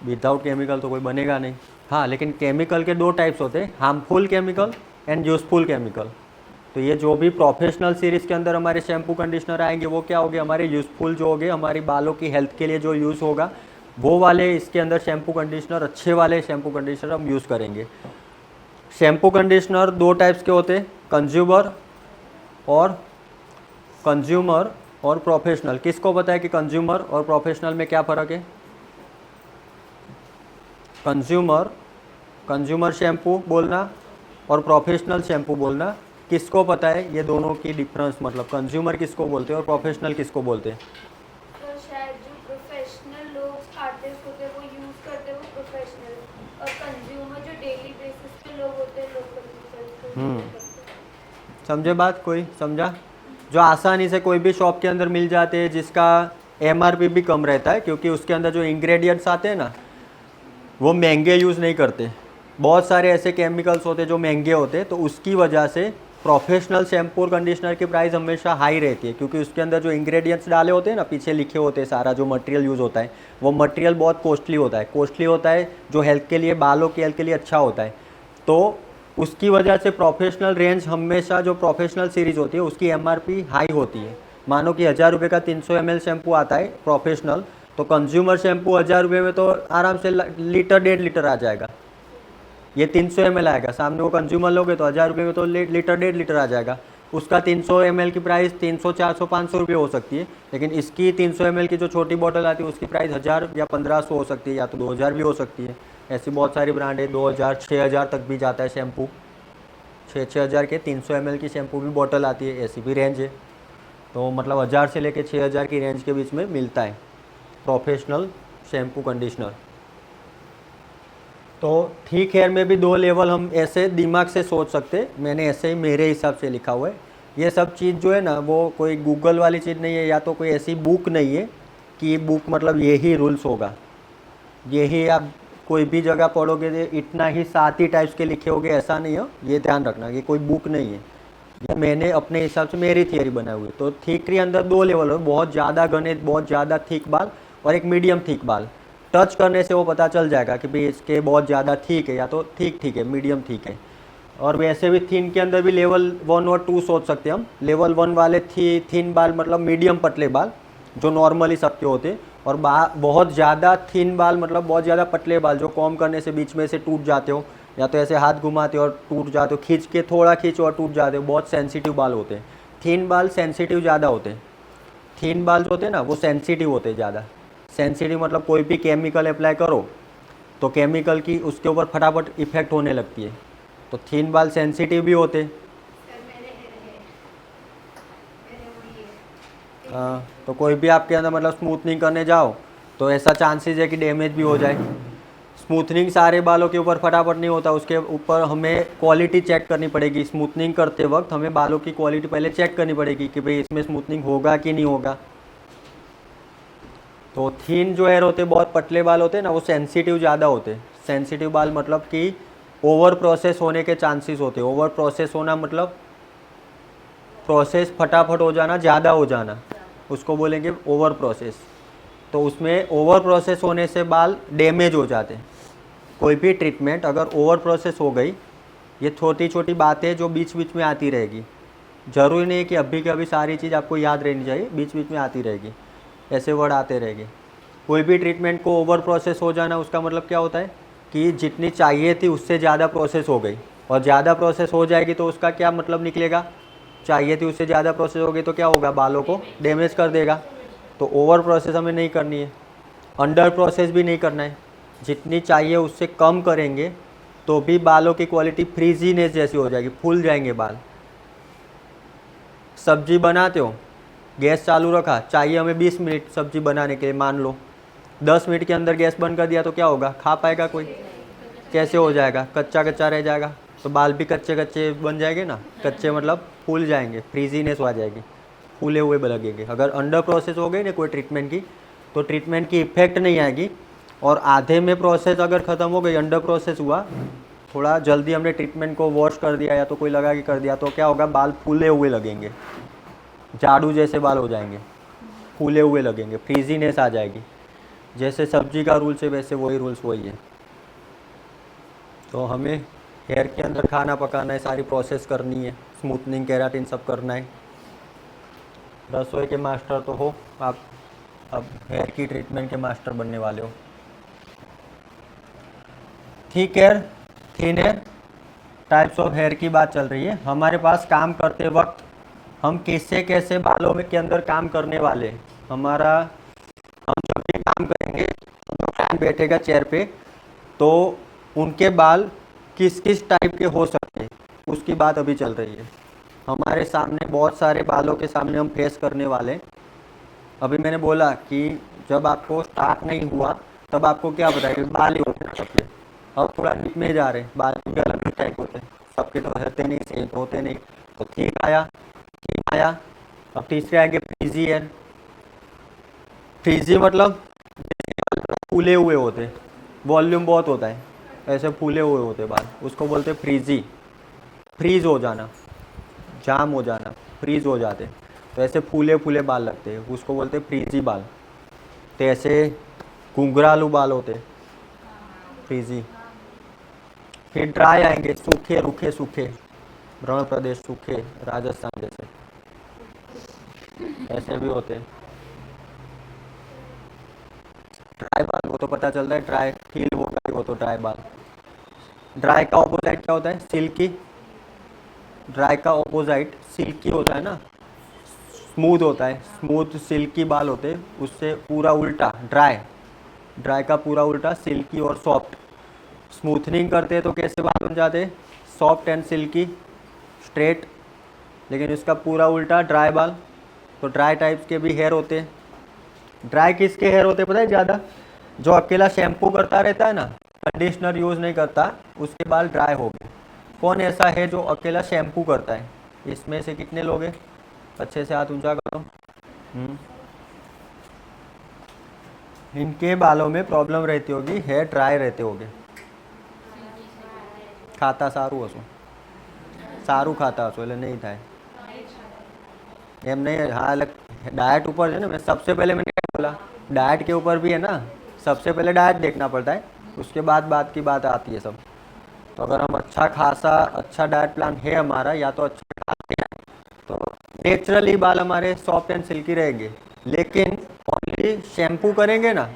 विदाउट केमिकल तो कोई बनेगा नहीं। हाँ, लेकिन केमिकल के 2 टाइप्स होते हैं, harmful chemical and useful chemical. तो ये जो भी प्रोफेशनल सीरीज़ के अंदर हमारे शैम्पू कंडीशनर आएंगे वो क्या होंगे, हमारे यूज़फुल जो होंगे, हमारी बालों की हेल्थ के लिए जो यूज़ होगा वो वाले इसके अंदर शैम्पू कंडीशनर, अच्छे वाले शैम्पू कंडीशनर हम यूज़ करेंगे। शैम्पू कंडीशनर 2 टाइप्स के होते हैं, कंज्यूमर और प्रोफेशनल। किसको पता है कि कंज्यूमर और प्रोफेशनल में क्या फ़र्क है? कंज्यूमर शैम्पू बोलना और प्रोफेशनल शैम्पू बोलना, किसको पता है ये दोनों की डिफरेंस? मतलब कंज्यूमर किसको बोलते हैं और प्रोफेशनल किसको बोलते हैं? तो शायद जो प्रोफेशनल लोग आर्टिस्ट होते हैं वो यूज़ करते हैं वो प्रोफेशनल, और कंज्यूमर जो डेली बेसिस पे लोग होते हैं लोकल। समझे बात? कोई समझा? जो आसानी से कोई भी शॉप के अंदर मिल जाते हैं, जिसका MRP भी कम रहता है, क्योंकि उसके अंदर जो इंग्रेडिएंट्स आते हैं ना वो महंगे यूज़ नहीं करते। बहुत सारे ऐसे केमिकल्स होते हैं जो महंगे होते हैं, तो उसकी वजह से प्रोफेशनल शैम्पू और कंडीशनर की प्राइस हमेशा हाई रहती है, क्योंकि उसके अंदर जो इंग्रेडिएंट्स डाले होते हैं ना, पीछे लिखे होते हैं, सारा जो मटेरियल यूज़ होता है वो मटेरियल बहुत कॉस्टली होता है, जो हेल्थ के लिए, बालों की हेल्थ के लिए अच्छा होता है। तो उसकी वजह से प्रोफेशनल रेंज हमेशा, जो प्रोफेशनल सीरीज़ होती है उसकी MRP हाई होती है। मानो कि 1000 रुपये का 300 ml शैम्पू आता है प्रोफेशनल, तो कंज्यूमर शैम्पू 1000 रुपये में तो आराम से लीटर 1.5 लीटर आ जाएगा। ये 300 ml आएगा, सामने वो कंज्यूमर लोगे तो 1000 रुपये में तो लीटर 1.5 लीटर आ जाएगा। उसका 300 ml की प्राइस 300, 400, 500 रुपये हो सकती है, लेकिन इसकी 300 ml की जो छोटी बोतल आती है उसकी प्राइस 1000 या 1500 हो सकती है, या तो 2000 भी हो सकती है। ऐसी बहुत सारी ब्रांड है, 2000, 6000 तक भी जाता है शैम्पू। 6-6000 के 300 ml की शैम्पू भी बोतल आती है, ऐसी भी रेंज है। तो मतलब 1000 से लेकर 6000 की रेंज के बीच में मिलता है प्रोफेशनल शैम्पू कंडीशनर। तो ठीक हेयर में भी 2 लेवल हम ऐसे दिमाग से सोच सकते, मैंने ऐसे ही मेरे हिसाब से लिखा हुआ है। ये सब चीज़ जो है ना वो कोई गूगल वाली चीज़ नहीं है, या तो कोई ऐसी बुक नहीं है कि बुक मतलब यही रूल्स होगा, यही आप कोई भी जगह पढ़ोगे इतना ही 7 ही टाइप्स के लिखे होगे, ऐसा नहीं हो, ये ध्यान रखना। ये कोई बुक नहीं है, ये मैंने अपने हिसाब से मेरी थियरी बनाई हुई है। तो थिक के अंदर 2 लेवल है, बहुत ज़्यादा घने बहुत ज़्यादा थिक बाल और एक मीडियम थिक बाल। टच करने से वो पता चल जाएगा कि भाई इसके बहुत ज़्यादा थिक है या तो ठीक है, मीडियम थिक है। और वैसे भी थिन के अंदर भी लेवल 1 और 2 सोच सकते हैं हम। लेवल 1 वाले थिन बाल मतलब मीडियम पतले बाल जो नॉर्मली सबके होते हैं, और बहुत ज़्यादा थिन बाल मतलब बहुत ज़्यादा पतले बाल जो कॉम करने से बीच में से टूट जाते हो, या तो ऐसे हाथ घुमाते हो और टूट जाते हो, खींच के थोड़ा खींचो और टूट जाते हो, बहुत सेंसिटिव बाल होते हैं। थिन बाल सेंसिटिव ज़्यादा होते हैं। थिन बाल जो होते हैं ना वो सेंसिटिव होते हैं ज़्यादा। सेंसिटिव मतलब कोई भी केमिकल अप्लाई करो तो केमिकल की उसके ऊपर फटाफट इफेक्ट होने लगती है। तो थिन बाल सेंसिटिव भी होते हैं। हाँ, तो कोई भी आपके अंदर मतलब स्मूथनिंग करने जाओ तो ऐसा चांसेस है कि डैमेज भी हो जाए। स्मूथनिंग सारे बालों के ऊपर फटाफट नहीं होता, उसके ऊपर हमें क्वालिटी चेक करनी पड़ेगी। स्मूथनिंग करते वक्त हमें बालों की क्वालिटी पहले चेक करनी पड़ेगी कि भाई इसमें स्मूथनिंग होगा कि नहीं होगा। तो थिन जो हेयर होते हैं, बहुत पतले बाल होते हैं ना, वो सेंसिटिव ज़्यादा होते हैं। सेंसिटिव बाल मतलब कि ओवर प्रोसेस होने के चांसेस होते हैं। ओवर प्रोसेस होना मतलब प्रोसेस फटाफट हो जाना, ज़्यादा हो जाना, उसको बोलेंगे ओवर प्रोसेस। तो उसमें ओवर प्रोसेस होने से बाल डैमेज हो जाते हैं। कोई भी ट्रीटमेंट अगर ओवर प्रोसेस हो गई, ये छोटी छोटी बातें जो बीच बीच में आती रहेगी, ज़रूरी नहीं है कि अभी के अभी सारी चीज़ आपको याद रहनी चाहिए, बीच बीच में आती रहेगी, ऐसे वर्ड आते रहेंगे। कोई भी ट्रीटमेंट को ओवर प्रोसेस हो जाना उसका मतलब क्या होता है कि जितनी चाहिए थी उससे ज़्यादा प्रोसेस हो गई, और ज़्यादा प्रोसेस हो जाएगी तो उसका क्या मतलब निकलेगा, चाहिए थी उससे ज़्यादा प्रोसेस हो गई तो क्या होगा, बालों को डैमेज कर देगा। तो ओवर प्रोसेस हमें नहीं करनी है, अंडर प्रोसेस भी नहीं करना है। जितनी चाहिए उससे कम करेंगे तो भी बालों की क्वालिटी फ्रीजीनेस जैसी हो जाएगी, फूल जाएंगे बाल। सब्जी बनाते हो, गैस चालू रखा, चाहिए हमें 20 मिनट सब्जी बनाने के लिए, मान लो 10 मिनट के अंदर गैस बंद कर दिया तो क्या होगा, खा पाएगा कोई, कैसे हो जाएगा, कच्चा कच्चा रह जाएगा। तो बाल भी कच्चे कच्चे बन जाएंगे ना, कच्चे मतलब फूल जाएंगे, फ्रीजीनेस आ जाएगी, फूले हुए लगेंगे। अगर अंडर प्रोसेस हो गई ना कोई ट्रीटमेंट की, तो ट्रीटमेंट की इफेक्ट नहीं आएगी। और आधे में प्रोसेस अगर ख़त्म हो गई, अंडर प्रोसेस हुआ, थोड़ा जल्दी हमने ट्रीटमेंट को वॉश कर दिया या तो कोई लगा के कर दिया, तो क्या होगा, बाल फूले हुए लगेंगे, झाड़ू जैसे बाल हो जाएंगे, फूले हुए लगेंगे, फ्रीजीनेस आ जाएगी। जैसे सब्जी का रूल्स है वैसे वही रूल्स वही है। तो हमें हेयर के अंदर खाना पकाना है, सारी प्रोसेस करनी है, स्मूथनिंग केराटिन सब करना है। रसोई के मास्टर तो हो आप, अब हेयर की ट्रीटमेंट के मास्टर बनने वाले हो। Thick hair, thin hair, types of hair की बात चल रही है। हमारे पास काम करते वक्त हम कैसे कैसे बालों में के अंदर काम करने वाले हैं। हम जब भी काम करेंगे, जो क्लाइंट बैठेगा चेयर पे, तो उनके बाल किस किस टाइप के हो सकते हैं उसकी बात अभी चल रही है। हमारे सामने बहुत सारे बालों के सामने हम फेस करने वाले हैं। अभी मैंने बोला कि जब आपको स्टार्ट नहीं हुआ तब आपको क्या पता है, बाल ही होते हैं सबके। अब थोड़ा डीप में जा रहे हैं, बाल भी अलग अलग टाइप होते हैं, सबके तो होते नहीं, सेम होते नहीं। तो ठीक आया। अब तीसरे आएंगे फ्रीजी हेयर। फ्रीजी मतलब फूले हुए होते हैं, वॉल्यूम बहुत होता है, ऐसे फूले हुए होते हैं बाल, उसको बोलते हैं फ्रीजी। फ्रीज हो जाना, जाम हो जाना, फ्रीज हो जाते, तो ऐसे फूले फूले बाल लगते हैं, उसको बोलते हैं फ्रीजी बाल। तो ऐसे घुंघरालू बाल होते हैं, फ्रीजी। फिर ड्राई आएंगे, सूखे रूखे सूखे, रण प्रदेश सूखे, राजस्थान जैसे, ऐसे भी होते हैं। ड्राई बाल वो तो पता चलता है, ड्राई फील हो गई वो तो ड्राई बाल। ड्राई का ऑपोजिट क्या होता है, सिल्की। ड्राई का ऑपोजिट सिल्की होता है ना, स्मूथ होता है, स्मूथ सिल्की बाल होते हैं, उससे पूरा उल्टा ड्राई का पूरा उल्टा सिल्की और सॉफ्ट। स्मूथनिंग करते हैं तो कैसे बाल बन जाते हैं, सॉफ्ट एंड सिल्की, स्ट्रेट। लेकिन इसका पूरा उल्टा ड्राई बाल। तो ड्राई टाइप्स के भी हेयर होते हैं। ड्राई किसके हेयर होते हैं पता है ज़्यादा, जो अकेला शैम्पू करता रहता है ना, कंडीशनर यूज़ नहीं करता, उसके बाल ड्राई हो गए। कौन ऐसा है जो अकेला शैम्पू करता है, इसमें से कितने लोग हैं, अच्छे से हाथ ऊंचा करो। इनके बालों में प्रॉब्लम रहती होगी, हेयर ड्राई रहते होंगे। खाता सारू हशो, सारू खाता हशो એટલે નહીં થાય। एम नहीं है। हाँ अलग डाइट ऊपर है ना, मैं सबसे पहले मैंने क्या बोला, डाइट के ऊपर भी है ना, सबसे पहले डाइट देखना पड़ता है, उसके बाद बात की बात आती है सब। तो अगर हम अच्छा खासा अच्छा डाइट प्लान है हमारा, या तो अच्छा खाते हैं तो नेचुरली बाल हमारे सॉफ्ट एंड सिल्की रहेंगे। लेकिन ओनली शैम्पू करेंगे ना,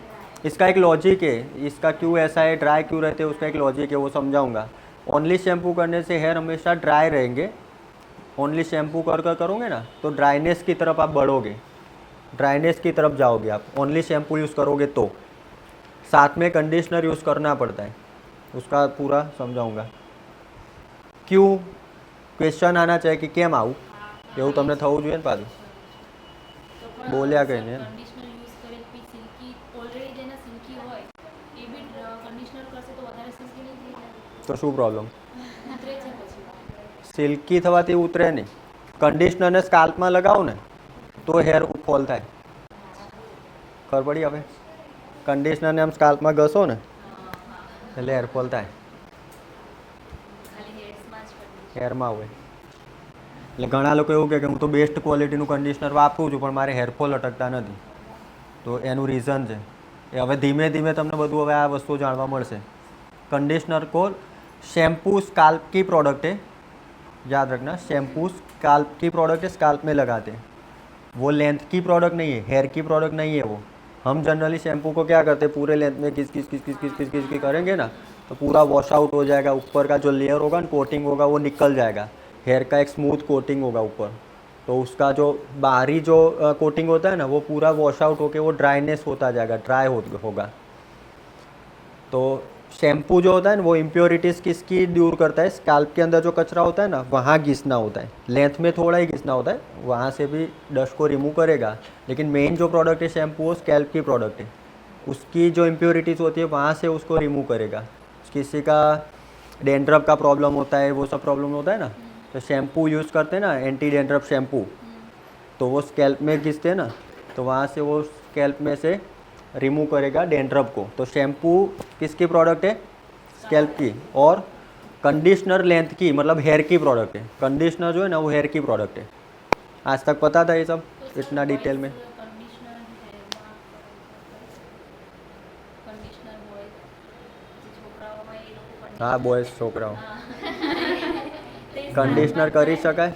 इसका एक लॉजिक है, इसका क्यों ऐसा है, ड्राई क्यों रहते हैं, उसका एक लॉजिक है, वो समझाऊंगा। ओनली शैम्पू करने से हेयर हमेशा ड्राई रहेंगे। ओनली शैम्पू कर करोगे ना तो ड्राइनेस की तरफ आप बढ़ोगे, ड्राइनेस की तरफ जाओगे आप। ओनली शैम्पू यूज़ करोगे तो साथ में कंडीशनर यूज़ करना पड़ता है, उसका पूरा समझाऊंगा। क्यों क्वेश्चन आना चाहिए कि કેમ આવું, એવું તમને થવું જોઈએ ને પાછું, બોલ્યા કંઈ નહીં ને। કન્ડિશનર યુઝ કરે પછી સિલ્કી ઓલરેડી જેના સિલ્કી હોય એ બી કન્ડિશનર કરશે તો વધારે સિલ્કી નહીં થઈ જાય, તો શું પ્રોબ્લેમ? ઉતરે છે પછી। સિલ્કી થવાથી ઉતરે નહીં, કંડિશનરને સ્કાલ્પમાં લગાવો ને તો હેર ફોલ થાય, ખબર પડી? હવે કંડિશનરને આમ સ્કાલ્પમાં ઘસો ને એટલે હેરફોલ થાય, હેરમાં હોય। એટલે ઘણા લોકો એવું કહે કે હું તો બેસ્ટ ક્વોલિટીનું કંડિશનર વાપરું છું પણ મારે હેરફોલ અટકતા નથી, તો એનું રીઝન છે એ હવે ધીમે ધીમે તમને બધું હવે આ વસ્તુ જાણવા મળશે। कंडीशनर को शैम्पू स्काल्प की प्रोडक्ट है, याद रखना, शैम्पू स्काल्प की प्रोडक्ट है, स्काल्प में लगाते हैं, वो लेंथ की प्रोडक्ट नहीं है, हेयर की प्रोडक्ट नहीं है वो। हम जनरली शैम्पू को क्या करते हैं, पूरे लेंथ में किस किस किस किस किस किस किस किस करेंगे ना तो पूरा वॉश आउट हो जाएगा, ऊपर का जो लेयर होगा ना, कोटिंग होगा वो निकल जाएगा, हेयर का एक स्मूथ कोटिंग होगा ऊपर, तो उसका जो बाहरी जो कोटिंग होता है ना वो पूरा वॉश आउट होकर वो ड्राइनेस होता जाएगा, ड्राई होगा। तो शैम्पू जो होता है ना वो इम्प्योरिटीज़ किसकी दूर करता है, स्काल्प के अंदर जो कचरा होता है ना वहाँ घिसना होता है, लेंथ में थोड़ा ही घिसना होता है, वहाँ से भी डस्ट को रिमूव करेगा। लेकिन मेन जो प्रोडक्ट है शैम्पू वो स्कैल्प की प्रोडक्ट है, उसकी जो इम्प्योरिटीज़ होती है वहाँ से उसको रिमूव करेगा। किसी का डेंड्रफ का प्रॉब्लम होता है, वो सब प्रॉब्लम होता है ना, तो शैम्पू यूज़ करते हैं ना, एंटी डेंड्रफ शैम्पू, तो वो स्कैल्प में घिसते हैं ना, तो वहाँ से वो स्कैल्प में से रिमूव करेगा डेंड्रफ को। तो शैम्पू किसकी प्रोडक्ट है, स्कैल्प की, और कंडीशनर लेंथ की, मतलब हेयर की प्रोडक्ट है। कंडीशनर जो है ना वो हेयर की प्रोडक्ट है। आज तक पता था ये सब इतना डिटेल में? हाँ બોયઝ છોકરાઓ કંડિશનર કરી શકાય,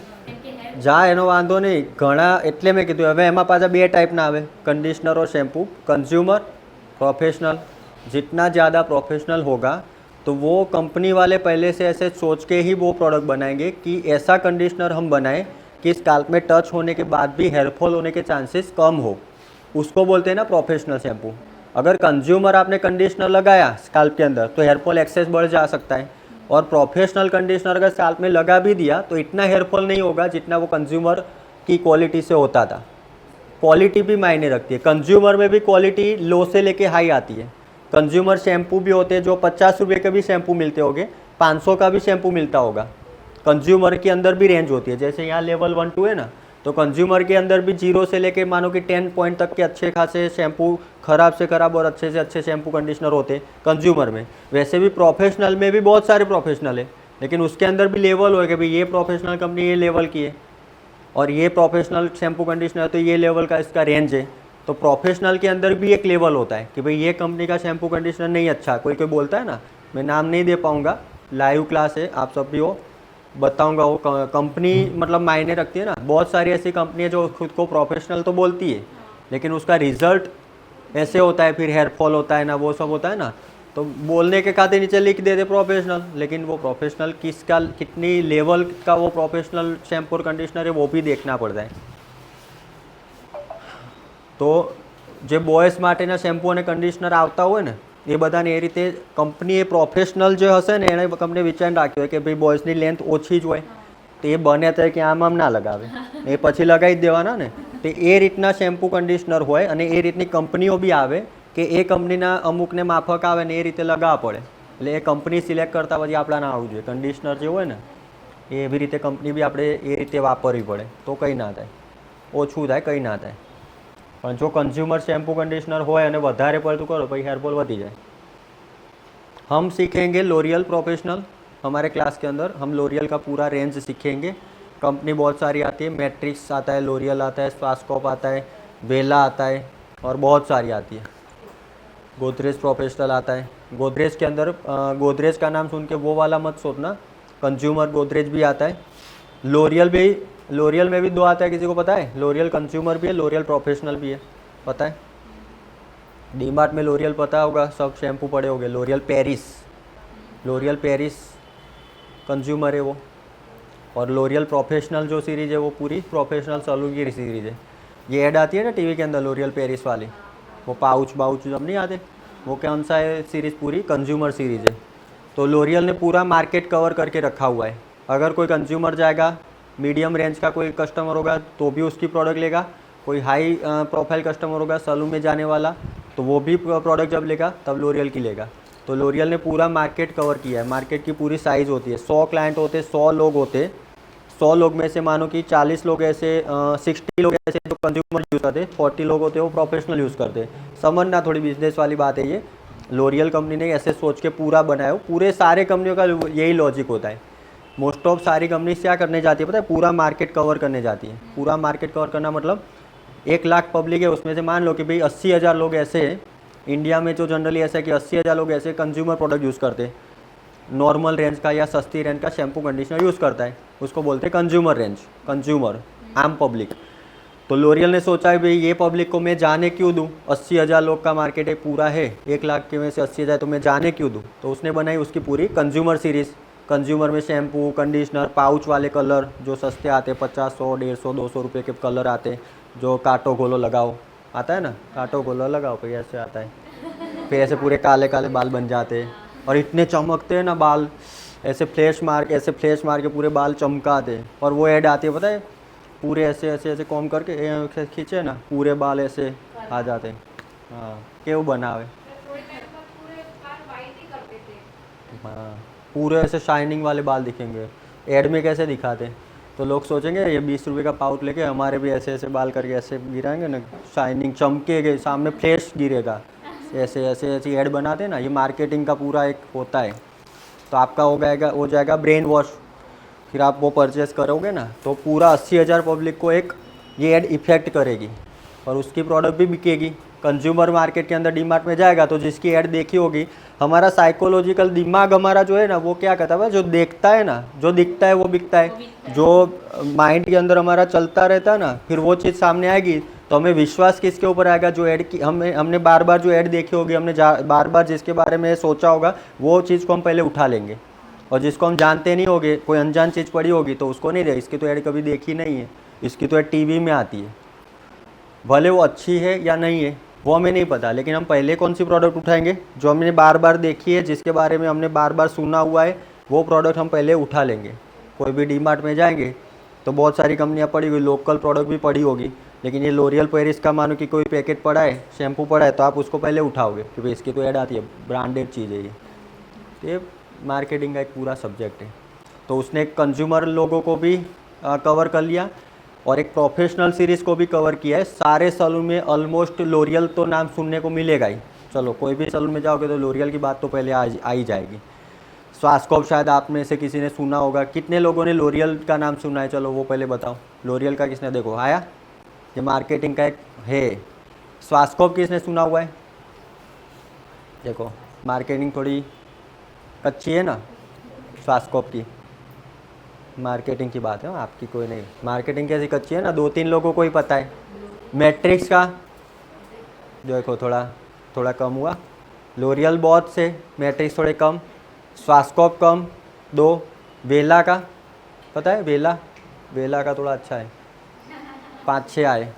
જા એનો વાંધો નહીં, ઘણા એટલે મેં કીધું હવે એમાં પાછા બે ટાઈપના આવે कंडीशनर और शैम्पू, कंज्यूमर, प्रोफेशनल। जितना ज़्यादा प्रोफेशनल होगा तो वो कंपनी वाले पहले से ऐसे सोच के ही वो प्रोडक्ट बनाएंगे कि ऐसा कंडीशनर हम बनाएं कि स्काल्प में टच होने के बाद भी हेयरफॉल होने के चांसेस कम हो, उसको बोलते हैं ना प्रोफेशनल शैम्पू। अगर कंज्यूमर आपने कंडीशनर लगाया स्काल्प के अंदर तो हेयरफॉल एक्सेस बढ़ जा सकता है, और प्रोफेशनल कंडीशनर अगर स्काल्प में लगा भी दिया तो इतना हेयरफॉल नहीं होगा जितना वो कंज्यूमर की क्वालिटी से होता था। क्वालिटी भी मायने रखती है, कंज्यूमर में भी क्वालिटी लो से लेके हाई आती है। कंज्यूमर शैम्पू भी होते हैं जो 50 रुपये के भी शैम्पू मिलते होंगे, 500 का भी शैम्पू मिलता होगा। कंज्यूमर के अंदर भी रेंज होती है, जैसे यहाँ लेवल 1 2 है ना, तो कंज्यूमर के अंदर भी 0 से लेके मानो कि 10 पॉइंट तक के अच्छे खासे शैम्पू, ख़राब से ख़राब और अच्छे से अच्छे शैम्पू कंडीशनर होते हैं कंज्यूमर में। वैसे भी प्रोफेशनल में भी बहुत सारे प्रोफेशनल है, लेकिन उसके अंदर भी लेवल हो कि भाई ये प्रोफेशनल कंपनी ये लेवल की है और ये प्रोफेशनल शैम्पू कंडीशनर तो ये लेवल का इसका रेंज है। तो प्रोफेशनल के अंदर भी एक लेवल होता है कि भाई ये कंपनी का शैम्पू कंडीशनर नहीं अच्छा, कोई कोई बोलता है ना, मैं नाम नहीं दे पाऊँगा, लाइव क्लास है, आप सब भी हो, बताऊंगा वो कंपनी मतलब मायने रखती है ना। बहुत सारी ऐसी कंपनी जो खुद को प्रोफेशनल तो बोलती है लेकिन उसका रिजल्ट ऐसे होता है, फिर हेयरफॉल होता है ना, वो सब होता है ना, तो बोलने के खाते नीचे लिख देते प्रोफेशनल, लेकिन वो प्रोफेशनल किसका कितनी लेवल का वो प्रोफेशनल शैम्पू और कंडीशनर है वो भी देखना पड़ता है। तो જે બોયઝ માટેના શેમ્પુ અને કન્ડિશનર આવતા હોય ને એ બધાને એ રીતે કંપનીએ પ્રોફેશનલ જે હશે ને એણે કંપનીએ વિચારી રાખ્યું હોય કે ભાઈ બોયઝની લેન્થ ઓછી જ હોય તો એ બને ત્યારે કે આમ ના લગાવે, એ પછી લગાવી જ દેવાના ને। તો એ રીતના શેમ્પુ કન્ડિશનર હોય અને એ રીતની કંપનીઓ બી આવે કે એ કંપનીના અમુકને માફક આવે ને એ રીતે લગાવવા પડે, એટલે એ કંપની સિલેક્ટ કરતાં પછી આપણાને આવવું જોઈએ। કન્ડિશનર જે હોય ને એ એવી રીતે કંપની બી આપણે એ રીતે વાપરવી પડે તો કંઈ ના થાય, ઓછું થાય, કંઈ ના થાય। પણ જો कंज्यूमर शैम्पू कंडीशनर हो અને વધારે પડતું કરો પછી हेयरफॉल वधी जाए। हम सीखेंगे लोरियल प्रोफेशनल, हमारे क्लास के अंदर हम लोरियल का पूरा रेंज सीखेंगे। कंपनी बहुत सारी आती है, मैट्रिक्स आता है, लोरियल आता है, स्वास्कोप आता है, वेला आता है और बहुत सारी आती है। गोदरेज प्रोफेशनल आता है। गोदरेज के अंदर गोदरेज का नाम सुन के वो वाला मत सोचना, कंज्यूमर गोदरेज भी आता है। लोरियल में भी दो आता है, किसी को पता है? लोरियल कंज्यूमर भी है, लोरियल प्रोफेशनल भी है, पता है? डीमार्ट में लोरियल पता होगा, सब शैम्पू पड़े होंगे। लोरियल पेरिस कंज्यूमर है वो, और लोरियल प्रोफेशनल जो सीरीज़ है वो पूरी प्रोफेशनल सैलून की सीरीज़ है। ये ऐड आती है ना टीवी के अंदर लोरियल पेरिस वाली, वो पाउच जब नहीं आते, वो कौन सा है सीरीज़? पूरी कंज्यूमर सीरीज़ है। तो लोरियल ने पूरा मार्केट कवर करके रखा हुआ है। अगर कोई कंज्यूमर जाएगा, मीडियम रेंज का कोई कस्टमर होगा तो भी उसकी प्रोडक्ट लेगा, कोई हाई प्रोफाइल कस्टमर होगा सैलून में जाने वाला तो वो भी प्रोडक्ट जब लेगा तब लोरियल की लेगा। तो लोरियल ने पूरा मार्केट कवर किया है। मार्केट की पूरी साइज़ होती है, 100 क्लाइंट होते, 100 लोग होते, 100 लोग में से मानो कि 40 लोग ऐसे 60 लोग ऐसे जो कंज्यूमर यूज़ करते, 40 लोग होते वो प्रोफेशनल यूज़ करते। समझना, थोड़ी बिजनेस वाली बात है ये। लोरियल कंपनी ने ऐसे सोच के पूरा बनाया हो। पूरे सारे कंपनियों का यही लॉजिक होता है। मोस्ट ऑफ सारी कंपनी क्या करने जाती है पता है? पूरा मार्केट कवर करने जाती है। पूरा मार्केट कवर करना मतलब 1 लाख पब्लिक है, उसमें से मान लो कि भाई 80,000 लोग ऐसे हैं इंडिया में, जो जनरली ऐसा है कि 80,000 लोग ऐसे कंज्यूमर प्रोडक्ट यूज़ करते हैं, नॉर्मल रेंज का या सस्ती रेंज का शैम्पू कंडीशनर यूज़ करता है, उसको बोलते हैं कंज्यूमर रेंज, कंज्यूमर आम पब्लिक। तो लोरियल ने सोचा है भाई ये पब्लिक को मैं जाने क्यों दूँ, 80,000 लोग का मार्केट है, पूरा है 1 लाख के में से 80,000, तो मैं जाने क्यों दूँ? तो उसने बनाई उसकी पूरी कंज्यूमर सीरीज़। कंज्यूमर में शैम्पू, कंडीशनर, पाउच वाले कलर जो सस्ते आते हैं, 50, 100, 150, 200 रुपये के कलर आते हैं, जो काटो घोलो लगाओ आता है ना, काटो घोलो लगाओ फिर ऐसे आता है, फिर ऐसे पूरे काले काले बाल बन जाते हैं और इतने चमकते हैं ना बाल, ऐसे फ्लैश मार के पूरे बाल चमकाते हैं। और वो ऐड आती है पता है, पूरे ऐसे कॉम करके खींचे ना, पूरे बाल ऐसे आ जाते हैं। हाँ, क्यों बनावे, हाँ, पूरे ऐसे शाइनिंग वाले बाल दिखेंगे। ऐड में कैसे दिखाते हैं? तो लोग सोचेंगे ये 20 रुपये का पाउच लेके हमारे भी ऐसे बाल करके ऐसे गिराएंगे ना, शाइनिंग चमकेगे, सामने फ्लैश गिरेगा, ऐसे ऐड बनाते हैं ना। ये मार्केटिंग का पूरा एक होता है। तो आपका हो जाएगा ब्रेन वॉश। फिर आप वो परचेस करोगे ना तो पूरा 80,000 पब्लिक को एक ये ऐड इफेक्ट करेगी और उसकी प्रोडक्ट भी बिकेगी। कंज्यूमर मार्केट के अंदर डीमार्ट में जाएगा तो जिसकी ऐड देखी होगी, हमारा साइकोलॉजिकल दिमाग हमारा जो है ना वो क्या कहता है, जो देखता है ना, जो दिखता है वो बिकता है। जो माइंड के अंदर हमारा चलता रहता है ना, फिर वो चीज़ सामने आएगी तो हमें विश्वास किसके ऊपर आएगा? जो ऐड की हमने बार बार जो ऐड देखी होगी, हमने बार बार जिसके बारे में सोचा होगा, वो चीज़ को हम पहले उठा लेंगे। और जिसको हम जानते नहीं होंगे, कोई अनजान चीज़ पड़ी होगी तो उसको नहीं दे, इसकी तो ऐड कभी देखी नहीं है, इसकी तो ऐड टीवी में आती है, भले वो अच्छी है या नहीं है वो हमें नहीं पता, लेकिन हम पहले कौन सी प्रोडक्ट उठाएंगे? जो हमने बार बार देखी है, जिसके बारे में हमने बार बार सुना हुआ है, वो प्रोडक्ट हम पहले उठा लेंगे। कोई भी डीमार्ट में जाएंगे तो बहुत सारी कंपनियां पड़ी हुई, लोकल प्रोडक्ट भी पड़ी होगी, लेकिन ये लोरियल पेरिस का मानो कि कोई पैकेट पड़ा है, शैम्पू पड़ा है, तो आप उसको पहले उठाओगे क्योंकि इसकी तो ऐड आती है, ब्रांडेड चीज़ है ये। तो ये मार्केटिंग का एक पूरा सब्जेक्ट है। तो उसने कंज्यूमर लोगों को भी कवर कर लिया और एक प्रोफेशनल सीरीज़ को भी कवर किया है। सारे सैलून में ऑलमोस्ट लोरियल तो नाम सुनने को मिलेगा ही। चलो कोई भी सैलून में जाओगे तो लोरियल की बात तो पहले आ ही जाएगी। स्वास्कोप शायद आप में से किसी ने सुना होगा। कितने लोगों ने लोरियल का नाम सुना है? चलो वो पहले बताओ, लोरियल का किसने? देखो आया, ये मार्केटिंग का एक है। स्वास्कोप किसने सुना हुआ है? देखो मार्केटिंग थोड़ी कच्ची है ना स्वास्कोप की, मार्केटिंग की बात है, आपकी कोई नहीं। मार्केटिंग कैसी कच्ची है ना, 2-3 लोगों को ही पता है। मैट्रिक्स का देखो थोड़ा कम हुआ, लोरियल बहुत से, मैट्रिक्स थोड़े कम, स्वास्कोप कम 2, वेला का पता है? वेला का थोड़ा अच्छा है, 5-6 आए।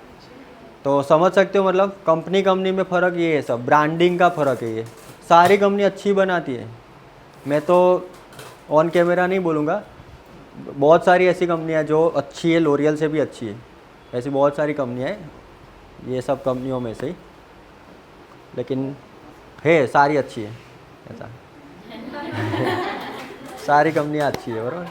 तो समझ सकते हो, मतलब कंपनी में फ़र्क ये है, सब ब्रांडिंग का फ़र्क है। ये सारी कंपनी अच्छी बनाती है, मैं तो ऑन कैमरा नहीं बोलूँगा, बहुत सारी ऐसी कंपनियां जो अच्छी है, लोरियल से भी अच्छी है, ऐसी बहुत सारी कंपनियां हैं, ये सब कंपनियों में से ही, लेकिन है सारी अच्छी है ऐसा सारी कंपनियां अच्छी है, बराबर।